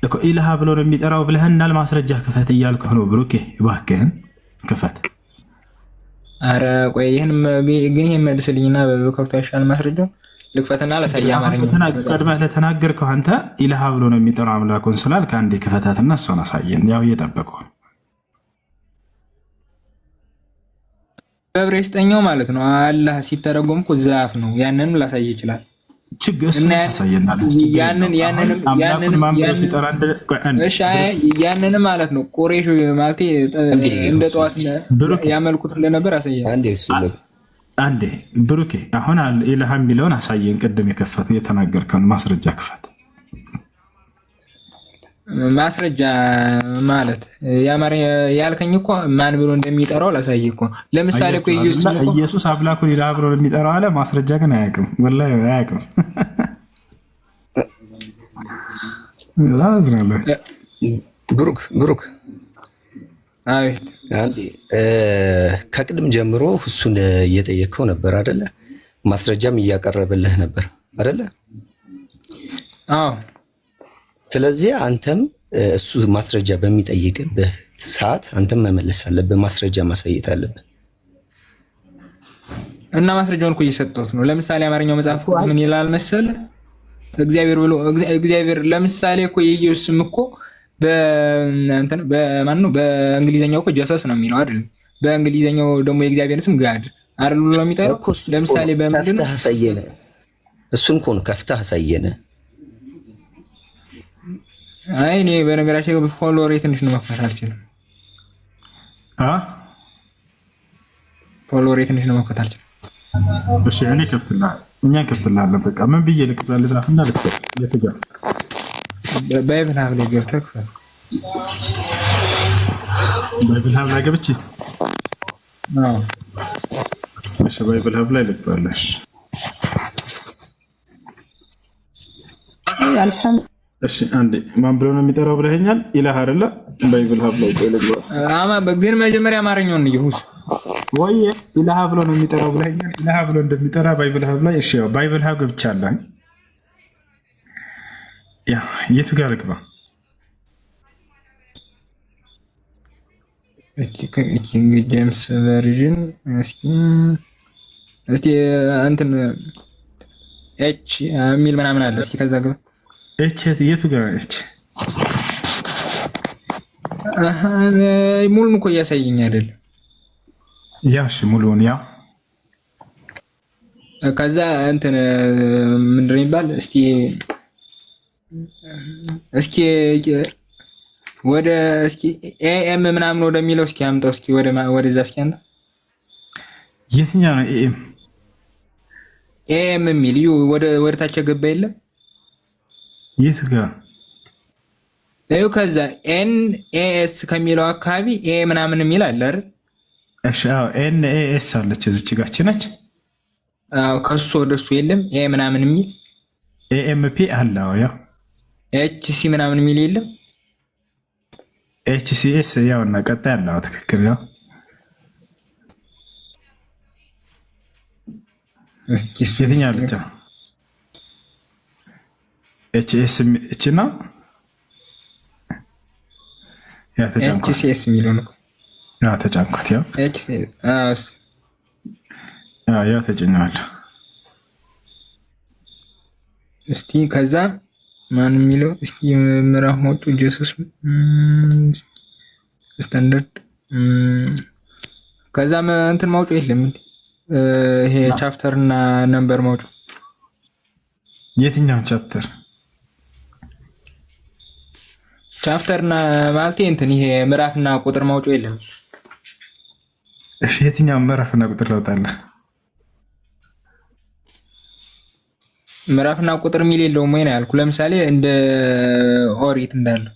እኮ ኢላሃ ብሎ ነው የሚጠራው ብለህናል። ማስረጃ ክፈት እያልኩህ ነው ብሩኬ፣ እባክህን ክፈት። ኧረ ቆይ ይሄን መልስልኝና በከፍታ ይሻል ማስረጃው ልክፈትና ለሳያ አማርኛ ቀድመህ ለተናገርከው አንተ ኢላሃ ብሎ ነው የሚጠራው አምላኩን ስላልክ አንዴ ክፈታትና እሷን አሳየን። ያው እየጠበቀው በብሬስጠኛው ማለት ነው። አላህ ሲተረጎም እኮ ዛፍ ነው። ያንንም ላሳይ ይችላል። ችግር እሱ ታሳየናለህ። ያንንም ማለት ነው ቁረይሽ ማለት እንደ ጠዋት ያመልኩት እንደነበር አሳየን። አንዴ ብሩኬ አሁን ኢላሃ የሚለውን አሳየን። ቅድም የተናገርከውን ማስረጃ ክፈት። ማስረጃ ማለት ያልከኝ እኮ ማን ብሎ እንደሚጠራው ላሳይ እኮ። ለምሳሌ እኮ ኢየሱስ አምላኩን ኢላሃ ብሎ እንደሚጠራው አለ። ማስረጃ ግን አያውቅም፣ ወላሂ አያውቅም። ላዝናለሁ። ብሩክ አቤት። አንዴ ከቅድም ጀምሮ እሱን እየጠየቀው ነበር አይደለ? ማስረጃም እያቀረበልህ ነበር አይደለ? አዎ። ስለዚህ አንተም እሱ ማስረጃ በሚጠይቅበት ሰዓት አንተም መመለስ አለብህ፣ ማስረጃ ማሳየት አለብህ። እና ማስረጃውን እኮ እየሰጠሁት ነው። ለምሳሌ አማርኛው መጽሐፍ ምን ይላል መሰለህ? እግዚአብሔር ብሎ እግዚአብሔር ለምሳሌ እኮ የኢየሱስም እኮ በማን ነው በእንግሊዘኛው እኮ ጀሰስ ነው የሚለው አይደል? በእንግሊዘኛው ደግሞ የእግዚአብሔር ስም ጋድ አይደል ብሎ የሚጠራው። ለምሳሌ በምንድን ነው አሳየነ? እሱን እኮ ነው ከፍተህ አሳየነ። አይ እኔ በነገራችን ላይ ፎሎወር ትንሽ ነው መክፈት አልችልም። ፎሎወር ትንሽ ነው መክፈት አልችልም። እሺ እኔ ከፍትልሃለሁ፣ እኛ ከፍትልሃለሁ። በቃ ምን ብዬ ልክዛልህ? ጻፍና ልክፈል። ለትጋ ባይብል ሀብ ላይ ገብተህ ክፈል። ባይብል ሀብ ላይ ገብቼ እሺ፣ ባይብል ሀብ ላይ ልክፈለሽ። እሺ አንዴ ማን ብሎ ነው የሚጠራው ብለኸኛል? ኢላህ አይደለ? ባይብል ሀብ ላይ ልግባ። ግን መጀመሪያ አማርኛውን እንየውስ ወይ ኢላህ ብሎ ነው የሚጠራው ብለኸኛል። ኢላህ ብሎ እንደሚጠራ ባይብል ሀብ ላይ እሺ፣ ያው ባይብል ሀብ ገብቻለሁ። ያ የቱ ጋር ልግባ? ኪንግ ጄምስ ቨርዥን እስቲ እንትን ኤች የሚል ምናምን አለ። እስቲ ከዛ ግባ። ኤች የቱ ጋር ኤች? ሙሉን እኮ እያሳየኝ አይደል? ያ እሺ ሙሉውን ያ ከዛ እንትን ምንድን ነው የሚባል እስኪ ወደ ኤኤም ምናምን ወደሚለው እስኪ አምጣው። እስኪ ወደዛ እስኪ አንተ የትኛው ነው ኤኤም? ኤኤም የሚል ወደ ታች ገባ የለም? የቱ ጋር? ይኸው ከዛ ኤን ኤኤስ ከሚለው አካባቢ ኤ ምናምን የሚል አለ አይደል? እሺ አዎ ኤን ኤኤስ አለች እዚች ጋር ነች። አዎ ከሱ ወደሱ የለም ኤ ምናምን የሚል ኤኤምፒ አለ። አዎ ያው ኤችሲ ምናምን የሚል የለም? ኤችሲኤስ ያው እና ቀጣይ አለ። አዎ ትክክል። ያው እስኪ የትኛው አለች? ኤችኤስ እቺ ነው ያ ተጫንኩት። ኤችሲኤስ የሚለው ነው ያ ተጫንኩት። ያው ኤችሲኤስ ያው ተጭኛለሁ። እስቲ ከዛ ማን የሚለው እስኪ ምዕራፍ መውጡ ኢየሱስ ስታንዳርድ ከዛ እንትን ማውጫ የለም እንዴ? ይሄ ቻፕተር እና ነምበር ማውጫ የትኛው ቻፕተር? ቻፕተር እና ማለት እንትን ይሄ ምዕራፍና ቁጥር ማውጫ የለም? እሺ የትኛው ምዕራፍና ቁጥር ላውጣለህ? ምዕራፍና ቁጥር የሚል የለውም ወይ ነው ያልኩ። ለምሳሌ እንደ ኦሪት እንዳለው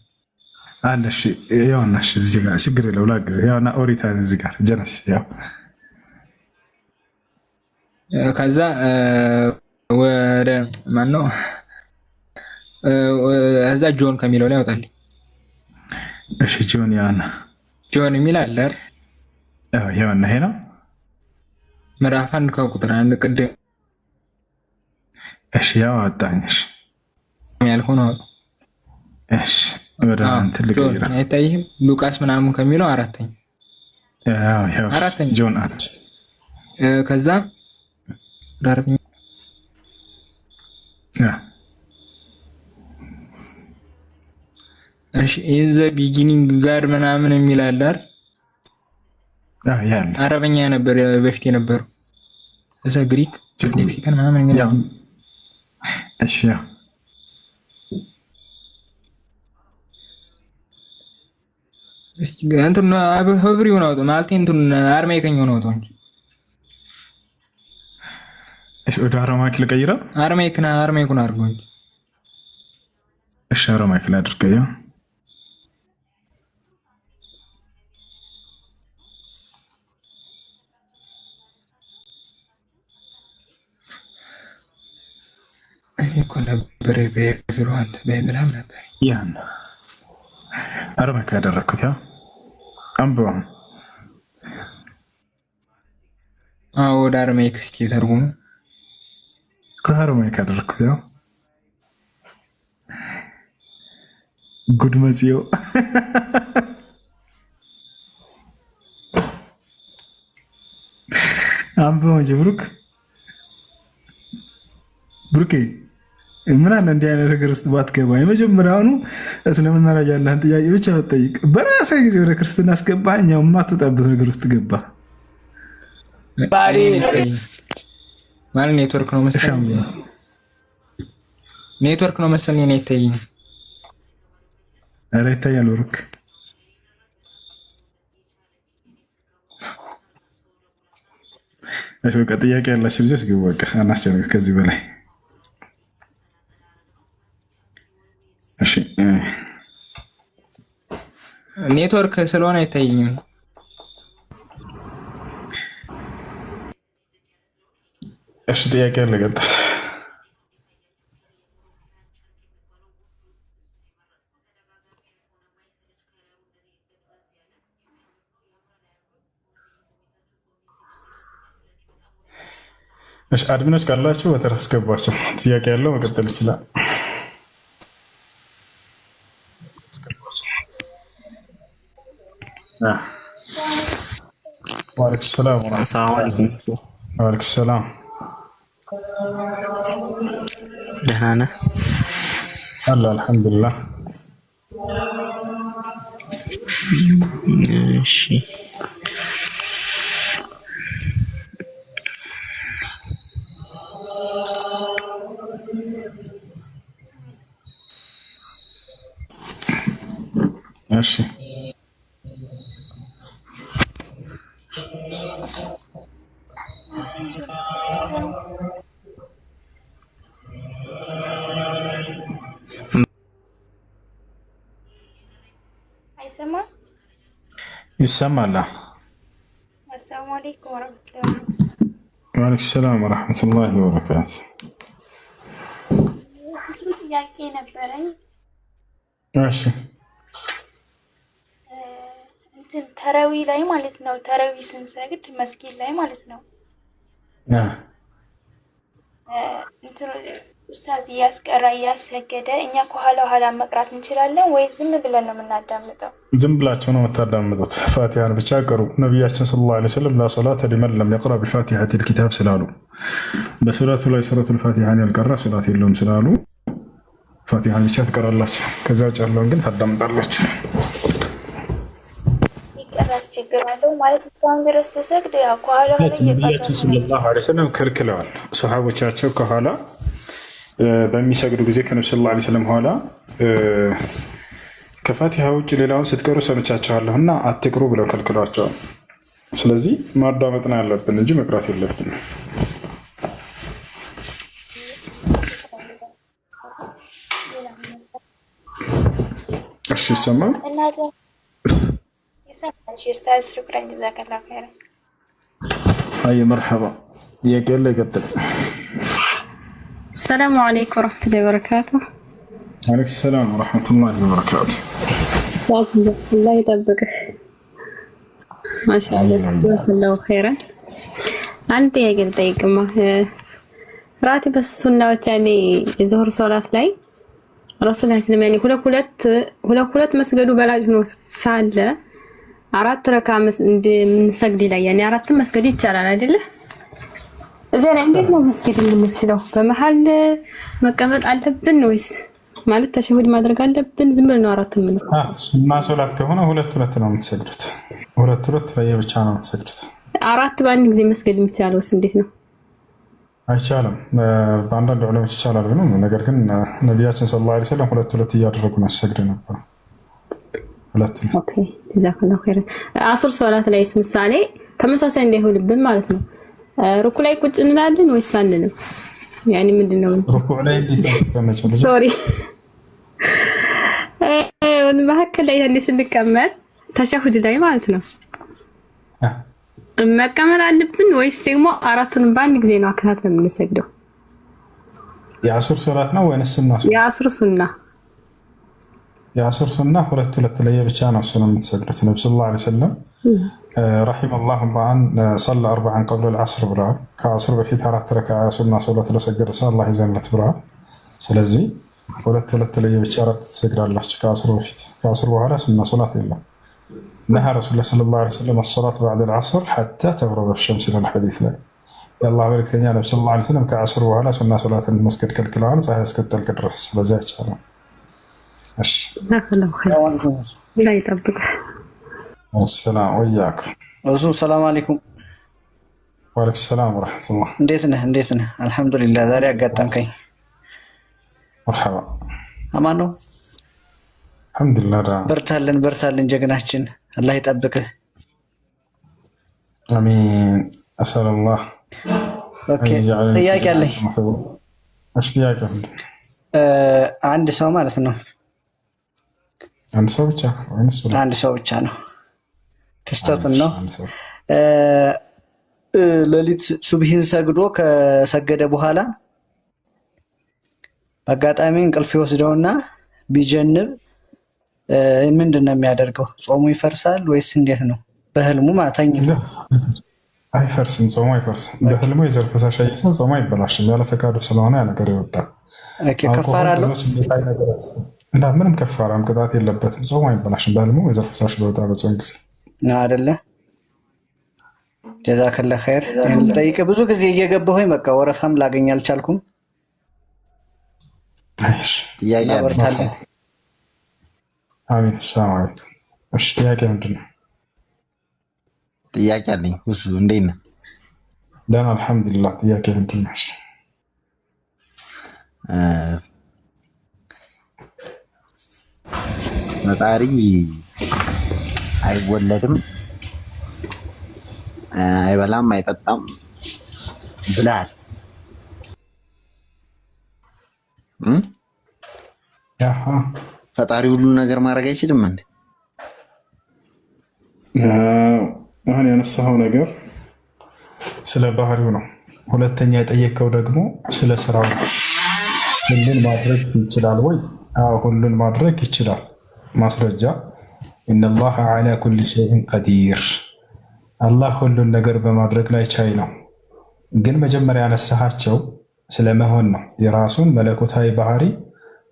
አለ። እሺ ያውና እሺ እዚህ ጋር ችግር የለው ላግዝ። ያውና ኦሪት እዚህ ጋር ጀነስ ያው ከዛ ወደ ማን ነው እዛ ጆን ከሚለው ላይ ያወጣልኝ። እሺ ጆን ያውና ጆን የሚል አለ አይደል? ያውና ይሄ ነው ምዕራፍ 1 ከቁጥር 1 ቅድም እሺ ያው አወጣኝ። እሺ ያልሆነው እሺ ወደ እንትን ልቀይራ አይታይም? ሉቃስ ምናምን ከሚለው አራተኛ ያው አራተኛ ጆን አንድ ከዛ ዳርብኝ እሺ ኢን ዘ ቢጊኒንግ ጋር ምናምን የሚል አለ አይደል? ያለ አረበኛ ነበር በፊት የነበረው እዛ ግሪክ ሜክሲካን ምናምን ያው እሺ ያው እስቲ እንትን ህብሪውን አውጡ ማለት እንትን አርማይከኛውን አውጡ እንጂ እሺ ወደ አረማይክ ልቀይረው አርማይኩን አድርገው እንጂ እሺ አረማይክ ላድርገው እኮ ነበር በብሩ አንተ በብላም ነበር ያን አረማይክ ያደረኩት ያ አንብባ ወደ አረማይክ እስኪ ተርጉሙ ከአረማይክ ያደረኩት ያ ጉድ መጽዮ አንብባ ጀብሩክ ብሩኬ ምን አለ እንዲህ አይነት ነገር ውስጥ ባትገባ። የመጀመሪያውኑ እስልምና ላይ ያለህን ጥያቄ ብቻ ብትጠይቅ በራስህ ጊዜ ወደ ክርስትና አስገባህ። እኛው የማትወጣበት ነገር ውስጥ ገባ ማለት ኔትወርክ ነው መሰለኝ እኔ አይታየኝም። ኧረ ይታያል ብሩክ። እሺ በቃ ጥያቄ ያላችሁ ልጆች ግቡ። በቃ አናስጨንቅ ከዚህ በላይ እሺ። ኔትወርክ ስለሆነ አይታየኝም። እሺ ጥያቄ አለ ቀጥል። እሺ አድሚኖች ካላችሁ በተራ አስገቧቸው። ጥያቄ ያለው መቀጠል ይችላል። وعليكم السلام ورحمة الله. السلام عليكم. وعليكم السلام. ደህና ነህ? አለ አልሐምዱሊላህ። እሺ እሺ ይሰማል። አሰላሙ አለይኩም ወራህመቱላሂ ወአለይኩም ሰላም ወራህመቱላሂ ወበረካቱ። እሱ ጥያቄ ነበረኝ። እሺ እንትን ተረዊ ላይ ማለት ነው። ተረዊ ስንሰግድ መስጊድ ላይ ማለት ነው። እንትን ኡስታዝ እያስቀራ እያሰገደ እኛ ከኋላ ኋላ መቅራት እንችላለን ወይ ዝም ብለን ነው የምናዳምጠው? ዝም ብላችሁ ነው የምታዳምጡት። ፋቲሃን ብቻ ቀሩ። ነቢያችን ሰለላሁ ዐለይሂ ወሰለም ላ ሶላተ ሊመን ለም የቅራ ቢፋቲሐቲል ኪታብ ስላሉ በሶላቱ ላይ ሱረቱል ፋቲሃን ያልቀራ ሶላት የለውም ስላሉ ፋቲሃን ብቻ ትቀራላችሁ። ከዛ ውጭ ያለውን ግን ታዳምጣላችሁ። ይቀራስ ችግር አለው ማለት እስካሁን ድረስ ስሰግድ ያው ከኋላ ኋላ ነቢያችን ሰለላሁ ዐለይሂ ወሰለም ከልክለዋል። ሰሃቦቻቸው ከኋላ በሚሰግዱ ጊዜ ከነብዩ ሰለላሁ ዐለይሂ ወሰለም ኋላ ከፋቲሃ ውጭ ሌላውን ስትቀሩ ሰምቻቸዋለሁ እና አትቅሩ ብለው ከልክሏቸዋል። ስለዚህ ማዳመጥ ነው ያለብን እንጂ መቅራት የለብንም። እሺ ይሰማል? አይ መርሐባ። ጥያቄ ያለ ይቀጥል። ሰላሙ አለይኩም ወራህመቱላሂ ወበረካቱ። ወአለይኩም ሰላም ወራህመቱላሂ ወበረካቱ። አላህ ይጠብቅህ። ማሻአላህ ወላሁ ኸይራን። አንድ ጥያቄ ልጠይቅማ። ራቲብ ሱናዎች ያኔ የዙህር ሶላት ላይ ረሱላህ ስለማኒ ሁለት መስገዱ በላጭ ነው ሳለ አራት ረካ እንደምንሰግድ ላይ ያኔ አራትም መስገድ ይቻላል አይደለ? እዚያ ላይ እንዴት ነው መስገድ የምንችለው? በመሃል መቀመጥ አለብን ወይስ ማለት ተሸሁድ ማድረግ አለብን? ዝም ብለን ነው አራቱም ነው? ሱና ሶላት ከሆነ ሁለት ነው የምትሰግዱት። ሁለት ለየብቻ ነው የምትሰግዱት? አራት በአንድ ጊዜ መስገድ የሚቻለውስ እንዴት ነው? አይቻልም። በአንዳንድ ዑለሞች ይቻላል ብለው፣ ነገር ግን ነቢያችን ሰለላሁ ዐለይሂ ወሰለም ሁለት እያደረጉ ነው ሲሰግድ ነበር። ኦኬ ጀዛከላሁ ኸይር። አስር ሶላት ላይ ምሳሌ ተመሳሳይ እንዳይሆንብን ማለት ነው። ሩኩ ላይ ቁጭ እንላለን ወይስ አንልም? ያኔ ምንድነው ሩኩ ላይ እንዴት ሶሪ መሀከል ላይ እንዴት ስንቀመጥ ተሸሁድ ላይ ማለት ነው መቀመጥ አለብን ወይስ ደግሞ አራቱንም በአንድ ጊዜ ነው አከታትለን የምንሰግደው? የአስር ሶላት ነው ወይስ ሱና? የአስር ሱና ሁለት ለየብቻ ነው እሱን የምትሰግዱት። ነብዩ ሰለላሁ ዐለይሂ ወሰለም ረሒመሁላህ እምራአን ሰለ 40 ቀብለ العصر ብለዋል። ከአስር በፊት 4 ረክዓ ሱና ሶላት ለሰገደ ሰው አላህ ይዘንለት ብለዋል። ስለዚህ ሁለት ለየብቻ አራት ትሰግዳላችሁ ከአስር በፊት። ከአስር በኋላ ሱና ሶላት የለም። نهى رسول الله صلى الله عليه وسلم الصلاة بعد العصر حتى تغرب الشمس إلى الحديث لا يلا بارك ثاني على صلى الله عليه وسلم كعصر وعلى سنة صلاة المسجد كالكلام صحيح اسكت الكدرس لزاج الله ايش جزاك الله خير لا يطبق. السلام وياكم. رسول السلام عليكم. وعليكم السلام ورحمة الله. እንዴት ነህ? አልহামዱሊላህ ዛሬ አጋጠምከኝ። مرحبا. አማን ነው? الحمد لله. በርታልን ጀግናችን الله يطبقه. امين. اسال الله. اوكي ጥያቄ አለኝ። እሺ ጥያቄ አንድ ሰው ማለት ነው። አንድ ሰው ብቻ አንድ ሰው ብቻ ነው። ክስተቱን ነው ሌሊት ሱብሂን ሰግዶ ከሰገደ በኋላ በአጋጣሚ እንቅልፍ ይወስደውና ቢጀንብ ምንድነው የሚያደርገው? ጾሙ ይፈርሳል ወይስ እንዴት ነው? በህልሙ ማታኝ አይፈርስም። ጾሙ አይፈርስም። በህልሙ የዘር ፈሳሽ አይሰው ጾሙ አይበላሽም። ያለ ፈቃዱ ስለሆነ ያ ነገር ይወጣል። ኦኬ ከፋራ አለው እና ምንም ከፋራም ቅጣት የለበትም። ጾሙ አይበላሽም። በህልሙ የዘር ፈሳሽ ቢወጣ በጾም ጊዜ ነው አይደለ? ጀዛከላህ ኸይር። ጠይቀ ብዙ ጊዜ እየገባሁኝ በቃ ወረፋም ላገኝ አልቻልኩም። አይሽ ጥያቄ አሚን። ሰላም አለይኩም። እሺ ጥያቄ ምንድን ነው? ጥያቄ አለኝ። እሱ እንዴት ነህ? ደህና አልሐምዱሊላህ። ጥያቄ ምንድን ነው? ፈጣሪ አይወለድም፣ አይበላም፣ አይጠጣም ብለሃል። ፈጣሪ ሁሉን ነገር ማድረግ አይችልም እንዴ? አሁን ያነሳው ነገር ስለ ባህሪው ነው። ሁለተኛ የጠየቀው ደግሞ ስለ ስራው ነው። ሁሉን ማድረግ ይችላል ወይ? አዎ ሁሉን ማድረግ ይችላል። ማስረጃ ኢነላህ ዐላ ኩሊ ሸይኢን ቀዲር፣ አላህ ሁሉን ነገር በማድረግ ላይ ቻይ ነው። ግን መጀመሪያ ያነሳሃቸው ስለ መሆን ነው። የራሱን መለኮታዊ ባህሪ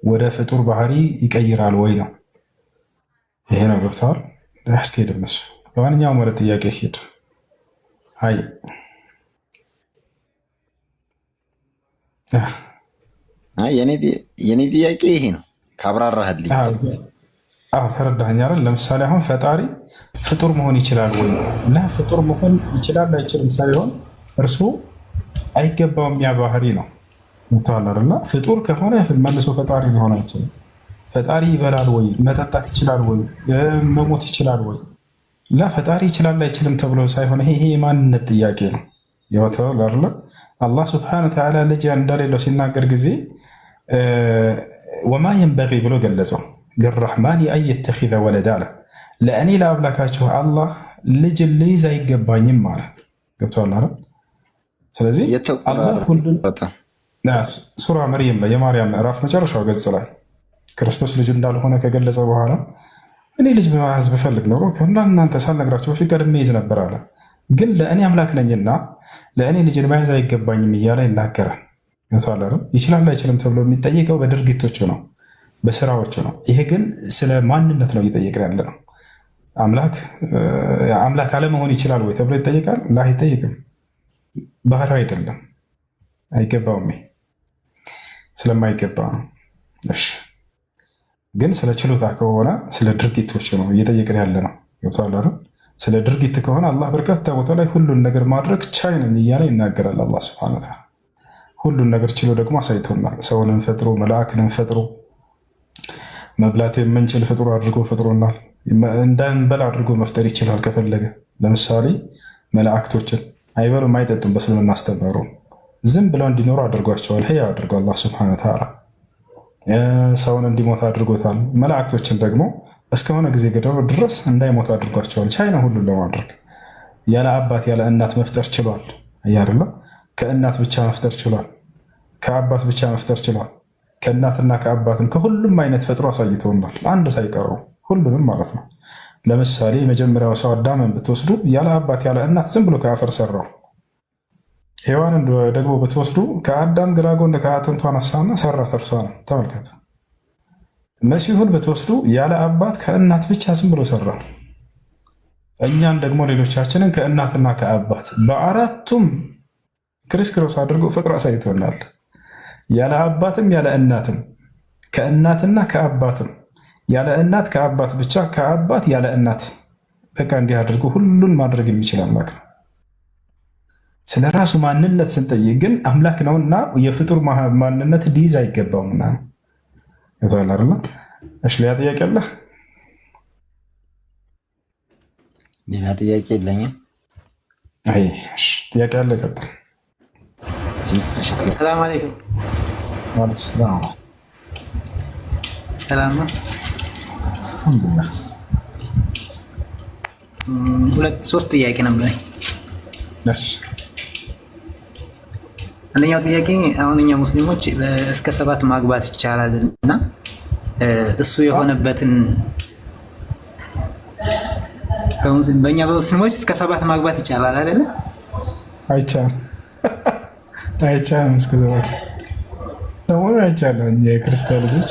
ወደ ፍጡር ባህሪ ይቀይራል ወይ ነው። ይሄ ነው። ገብተዋል? ያስኬድም እሱ። ለማንኛውም ወደ ጥያቄ ሄድ። አይ የኔ ጥያቄ ይሄ ነው። ካብራራህልኝ ተረዳኸኝ አይደል? ለምሳሌ አሁን ፈጣሪ ፍጡር መሆን ይችላል ወይ እና ፍጡር መሆን ይችላል አይችልም ሳይሆን እርሱ አይገባውም ያ ባህሪ ነው። ምታላልና ፍጡር ከሆነ መልሶ ፈጣሪ ሊሆን አይችልም። ፈጣሪ ይበላል ወይ መጠጣት ይችላል ወይ መሞት ይችላል ወይ? ላ ፈጣሪ ይችላል አይችልም ተብሎ ሳይሆን ይሄ የማንነት ጥያቄ ነው። ይወታል አይደል? አላህ Subhanahu Wa Ta'ala ልጅ እንደሌለው ሲናገር ጊዜ ወማ ينبغي ብሎ ገለጸው። للرحمن أن يتخذ ولدا ለእኔ ለአምላካችሁ አላህ ልጅ ሊይዝ አይገባኝም ማለት ገብቷል አይደል? ስለዚህ አላህ ሁሉን ሱራ መርየም ላይ የማርያም ምዕራፍ መጨረሻው ገጽ ላይ ክርስቶስ ልጅ እንዳልሆነ ከገለጸ በኋላ እኔ ልጅ በመያዝ ብፈልግ ኖሮ ከእናንተ ሳልነግራችሁ በፊት ቀድሜ ይዝ ነበር አለ። ግን ለእኔ አምላክ ነኝና ለእኔ ልጅን መያዝ አይገባኝም እያለ ይናገራል። ይችላል አይችልም ተብሎ የሚጠይቀው በድርጊቶቹ ነው፣ በስራዎቹ ነው። ይሄ ግን ስለ ማንነት ነው እየጠየቅን ያለ ነው። አምላክ አለመሆን ይችላል ወይ ተብሎ ይጠይቃል? ላ አይጠይቅም። ባህሪ አይደለም፣ አይገባውም። ስለማይገባ ነው። እሺ ግን ስለ ችሎታ ከሆነ ስለ ድርጊቶች ነው እየጠየቅን ያለ ነው። ገብቶሃል አይደል? ስለ ድርጊት ከሆነ አላህ በርካታ ቦታ ላይ ሁሉን ነገር ማድረግ ቻይ ነኝ እያለ ይናገራል። አላህ ሱብሓነሁ ወተዓላ ሁሉን ነገር ችሎ ደግሞ አሳይቶናል። ሰውንም ፈጥሮ መላእክንም ፈጥሮ መብላት የምንችል ፍጡር አድርጎ ፈጥሮናል። እንዳንበላ አድርጎ መፍጠር ይችላል ከፈለገ። ለምሳሌ መላእክቶችን አይበሉም አይጠጡም፣ በእስልምና አስተምሮ ዝም ብለው እንዲኖሩ አድርጓቸዋል። ህያው አድርጎ አላህ ሱብሓነሁ ወተዓላ ሰውን እንዲሞት አድርጎታል። መላእክቶችን ደግሞ እስከሆነ ጊዜ ገደብ ድረስ እንዳይሞቱ አድርጓቸዋል። ቻይና ሁሉን ለማድረግ ያለ አባት ያለ እናት መፍጠር ችሏል። አያርላ ከእናት ብቻ መፍጠር ችሏል። ከአባት ብቻ መፍጠር ችሏል። ከእናትና ከአባትም ከሁሉም አይነት ፈጥሮ አሳይተውናል። አንድ ሳይቀረው ሁሉንም ማለት ነው። ለምሳሌ የመጀመሪያው ሰው አዳምን ብትወስዱ ያለ አባት ያለ እናት ዝም ብሎ ከአፈር ሰራው። ሔዋንን ደግሞ ብትወስዱ ከአዳም ግራ ጎን ከአጥንቷ ነሳና ሰራት፣ እርሷ ነው። ተመልከቱ። መሲሁን ብትወስዱ ያለ አባት ከእናት ብቻ ዝም ብሎ ሰራ። እኛን ደግሞ ሌሎቻችንን ከእናትና ከአባት በአራቱም ክርስክሮስ አድርጎ ፈጥሮ አሳይቶናል። ያለ አባትም ያለ እናትም ከእናትና ከአባትም ያለ እናት ከአባት ብቻ ከአባት ያለ እናት በቃ እንዲህ አድርጎ ሁሉን ማድረግ የሚችል አምላክ ነው። ስለ ራሱ ማንነት ስንጠይቅ ግን አምላክ ነውና የፍጡር ማንነት ሊይዝ አይገባውምና ይታላልና። እሺ ሌላ ጥያቄ አለ? ሌላ ጥያቄ የለኝም። አይ እሺ ጥያቄ አለ? ቀጥል። ሰላም አለይኩም። ወአለይኩም ሰላም። ሰላም ነው። አልሐምዱሊላህ። ሶስት ጥያቄ ነበረኝ። አንደኛው ጥያቄ አሁን እኛ ሙስሊሞች እስከ 7 ማግባት ይቻላል እና እሱ የሆነበትን በእኛ በሙስሊሞች እስከ 7 ማግባት ይቻላል አይደለ? አይቻልም። አይቻልም። እስከ 7 ሰሞኑን አይቻልም። የክርስቲያን ልጆች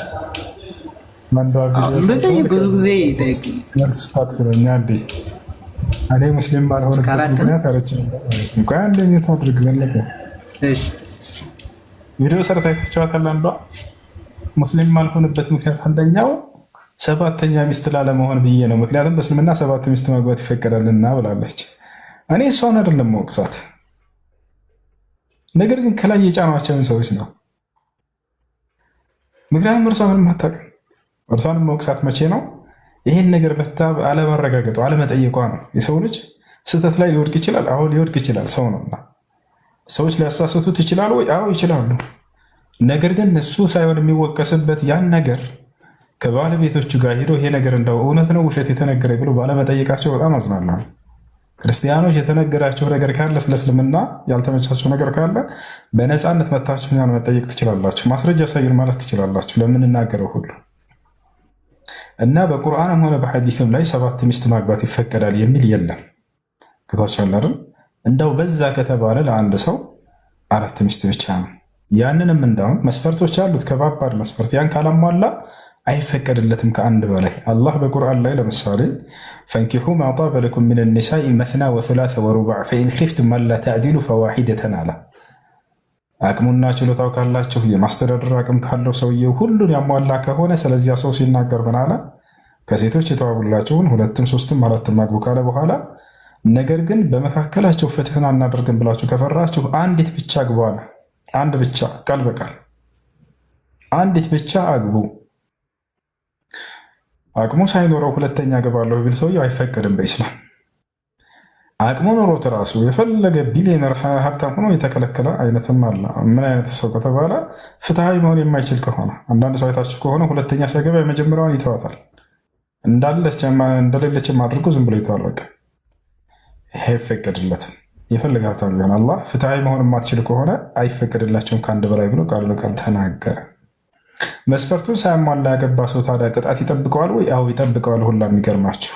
ብዙ ጊዜ እኔ ሙስሊም ባልሆንበት ምክንያት እንኳን እንደሚት አድርግ ዘለቀ ቪዲዮ ሰርታ ተጫዋታል። አንዷ ሙስሊም ማልሆንበት ምክንያት አንደኛው 7ኛ ሚስት ላለመሆን ብዬ ነው። ምክንያቱም በእስልምና 7 ሚስት ማግባት ይፈቀዳልና ብላለች። እኔ እሷን አይደለም መወቅሳት፣ ነገር ግን ከላይ የጫኗቸውን ሰዎች ነው። ምክንያቱም እርሷ ምንም አታውቅም። እርሷን መወቅሳት መቼ ነው? ይሄን ነገር በታ አለማረጋገጡ አለመጠየቋ ነው። የሰው ልጅ ስህተት ላይ ሊወድቅ ይችላል። አዎ ሊወድቅ ይችላል፣ ሰው ነውና። ሰዎች ሊያሳስቱት ይችላሉ ወይ? አዎ ይችላሉ። ነገር ግን እሱ ሳይሆን የሚወቀስበት ያን ነገር ከባለቤቶቹ ጋር ሄዶ ይሄ ነገር እንደው እውነት ነው ውሸት የተነገረ ብሎ ባለመጠየቃቸው በጣም አዝናለሁ። ክርስቲያኖች የተነገራቸው ነገር ካለ ስለ እስልምና ያልተመቻቸው ነገር ካለ በነፃነት መታችሁ ያን መጠየቅ ትችላላችሁ። ማስረጃ ሳይል ማለት ትችላላችሁ ለምንናገረው ሁሉ እና በቁርአንም ሆነ በሐዲስም ላይ 7 ሚስት ማግባት ይፈቀዳል የሚል የለም። ከታቻለ አይደል? እንደው በዛ ከተባለ ለአንድ ሰው 4 ሚስት ብቻ ነው። ያንንም እንዳውም መስፈርቶች አሉት፣ ከባባድ መስፈርት። ያን ካላሟላ አይፈቀድለትም ከአንድ በላይ። አላህ በቁርአን ላይ ለምሳሌ ፈንኪሑ ማ ጣበ ለኩም ሚነ ኒሳኢ መስና ወሱላሰ ወሩባዕ ፈኢን ኺፍቱም አላ ተዕዲሉ ፈዋሒደተን አለ። አቅሙና ችሎታው ካላችሁ የማስተዳደር አቅም ካለው ሰውየው ሁሉን ያሟላ ከሆነ ስለዚያ ሰው ሲናገር ምን አለ? ከሴቶች የተዋቡላቸውን 2፣ 3፣ 4 ማግቡ ካለ በኋላ ነገር ግን በመካከላቸው ፍትህን አናደርግም ብላችሁ ከፈራችሁ አንዲት ብቻ አግቡ አለ። አንድ ብቻ ቃል በቃል አንዲት ብቻ አግቡ። አቅሙ ሳይኖረው ሁለተኛ ገባለሁ ቢል ሰውየው አይፈቀድም በኢስላም። አቅሙ ኖሮት ራሱ የፈለገ ቢሊየነር ሀብታም ሆኖ የተከለከለ አይነትም አለ። ምን አይነት ሰው ከተባለ ፍትሃዊ መሆን የማይችል ከሆነ አንዳንድ ሰው አይታችሁ ከሆነ ሁለተኛ ሲያገባ የመጀመሪያዋን ይተዋታል፣ እንደሌለችም አድርጎ ዝም ብሎ ይተዋል። በቃ ይሄ አይፈቀድለትም። የፈለገ ሀብታም ቢሆን አላህ ፍትሃዊ መሆን የማትችል ከሆነ አይፈቀድላቸውም ከአንድ በላይ ብሎ ቃል በቃል ተናገረ። መስፈርቱን ሳያሟላ ያገባ ሰው ታዲያ ቅጣት ይጠብቀዋል ወይ? አዎ ይጠብቀዋል። ሁላ የሚገርማችሁ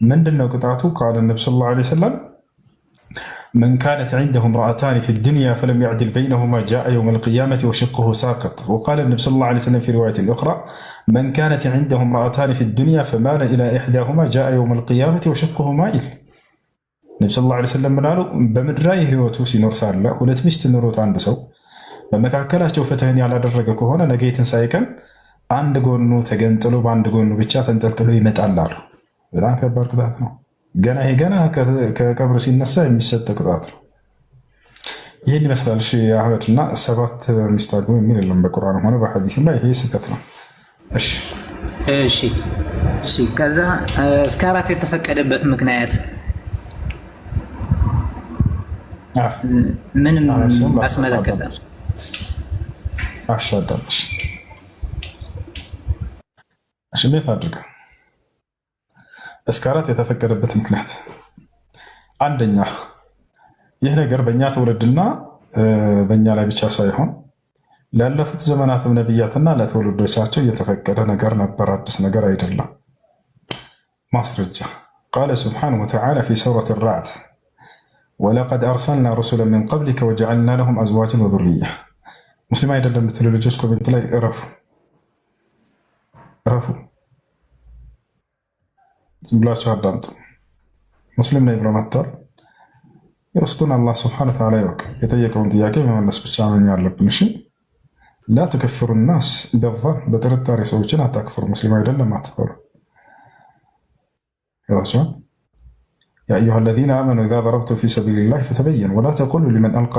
ምንድን ነው ቅጣቱ? ቃለ ነቢ ሰለላሁ ዐለይሂ ወሰለም መን ካነት ዐንደሁ እምረአታኒ ፊ ዱንያ ፈለም ያዕድል በይነሁማ ጃአ የውመ ልቅያመቲ ወሽቅሁ ሳቅጥ። ወቃለ ነቢ ሰለላሁ ዐለይሂ ወሰለም ፊ ሪዋየትን ኡኽራ መን ካነት ዐንደሁ እምረአታኒ ፊ ዱንያ ፈማለ ኢላ ኢሕዳሁማ ጃአ የውመ ልቅያመቲ ወሽቅሁ ማኢል። ነቢ ሰለላሁ ዐለይሂ ወሰለም ምናሉ? በምድራዊ ህይወቱ ሲኖር ሳለ 2 ሚስት ኑሮት አንድ ሰው በመካከላቸው ፍትህን ያላደረገ ከሆነ ነገ የትንሣኤ ቀን አንድ ጎኑ ተገንጥሎ በአንድ ጎኑ ብቻ ተንጠልጥሎ ይመጣል አሉ። በጣም ከባድ ቅጣት ነው። ገና ከቀብር ሲነሳ የሚሰጥ ቅጣት ነው። ይህን ይመስላል። እሺ አህመድ እና 7 ሚስት አግቡ የሚል የለም በቁርአን ሆነ በሐዲስም ላይ ይሄ ስህተት ነው። እሺ ከዛ እስከ 4 የተፈቀደበት ምክንያት ምንም አስመለከተ? አሻዳለሽ እንዴት አድርገው እስከ 4 የተፈቀደበት ምክንያት አንደኛ ይህ ነገር በእኛ ትውልድና በእኛ ላይ ብቻ ሳይሆን ላለፉት ዘመናትም ነቢያትና ለትውልዶቻቸው የተፈቀደ ነገር ነበር፣ አዲስ ነገር አይደለም። ማስረጃ ቃለ ስብሓነሁ ወተዓላ ፊ ሱረት ራዕድ ወለቀድ አርሰልና ሩሱለን ሚን ቀብሊከ ወጀዐልና ለሁም አዝዋጅን ወዙርያ። ሙስሊም አይደለም የምትሉ ልጆች ኮሜንት ላይ እረፉ። ዝም ብላችሁ አዳምጡ። ሙስሊም ነኝ ብሎ መጥተዋል። የውስጡን አላህ ስብሐነ ወተዓላ ይወቅ። የጠየቀውን ጥያቄ መመለስ ብቻ ነው ያለብን። እሺ ላ ትከፍሩ ናስ በዛን በጥርጣሬ ሰዎችን አታክፍሩ። ሙስሊም አይደለም አትበሉ። ያ አዩሃ አለዚነ አመኑ ኢዛ ደረብቱም ፊ ሰቢሊላህ ፈተበየኑ ወላ ተቁሉ ሊመን አልቃ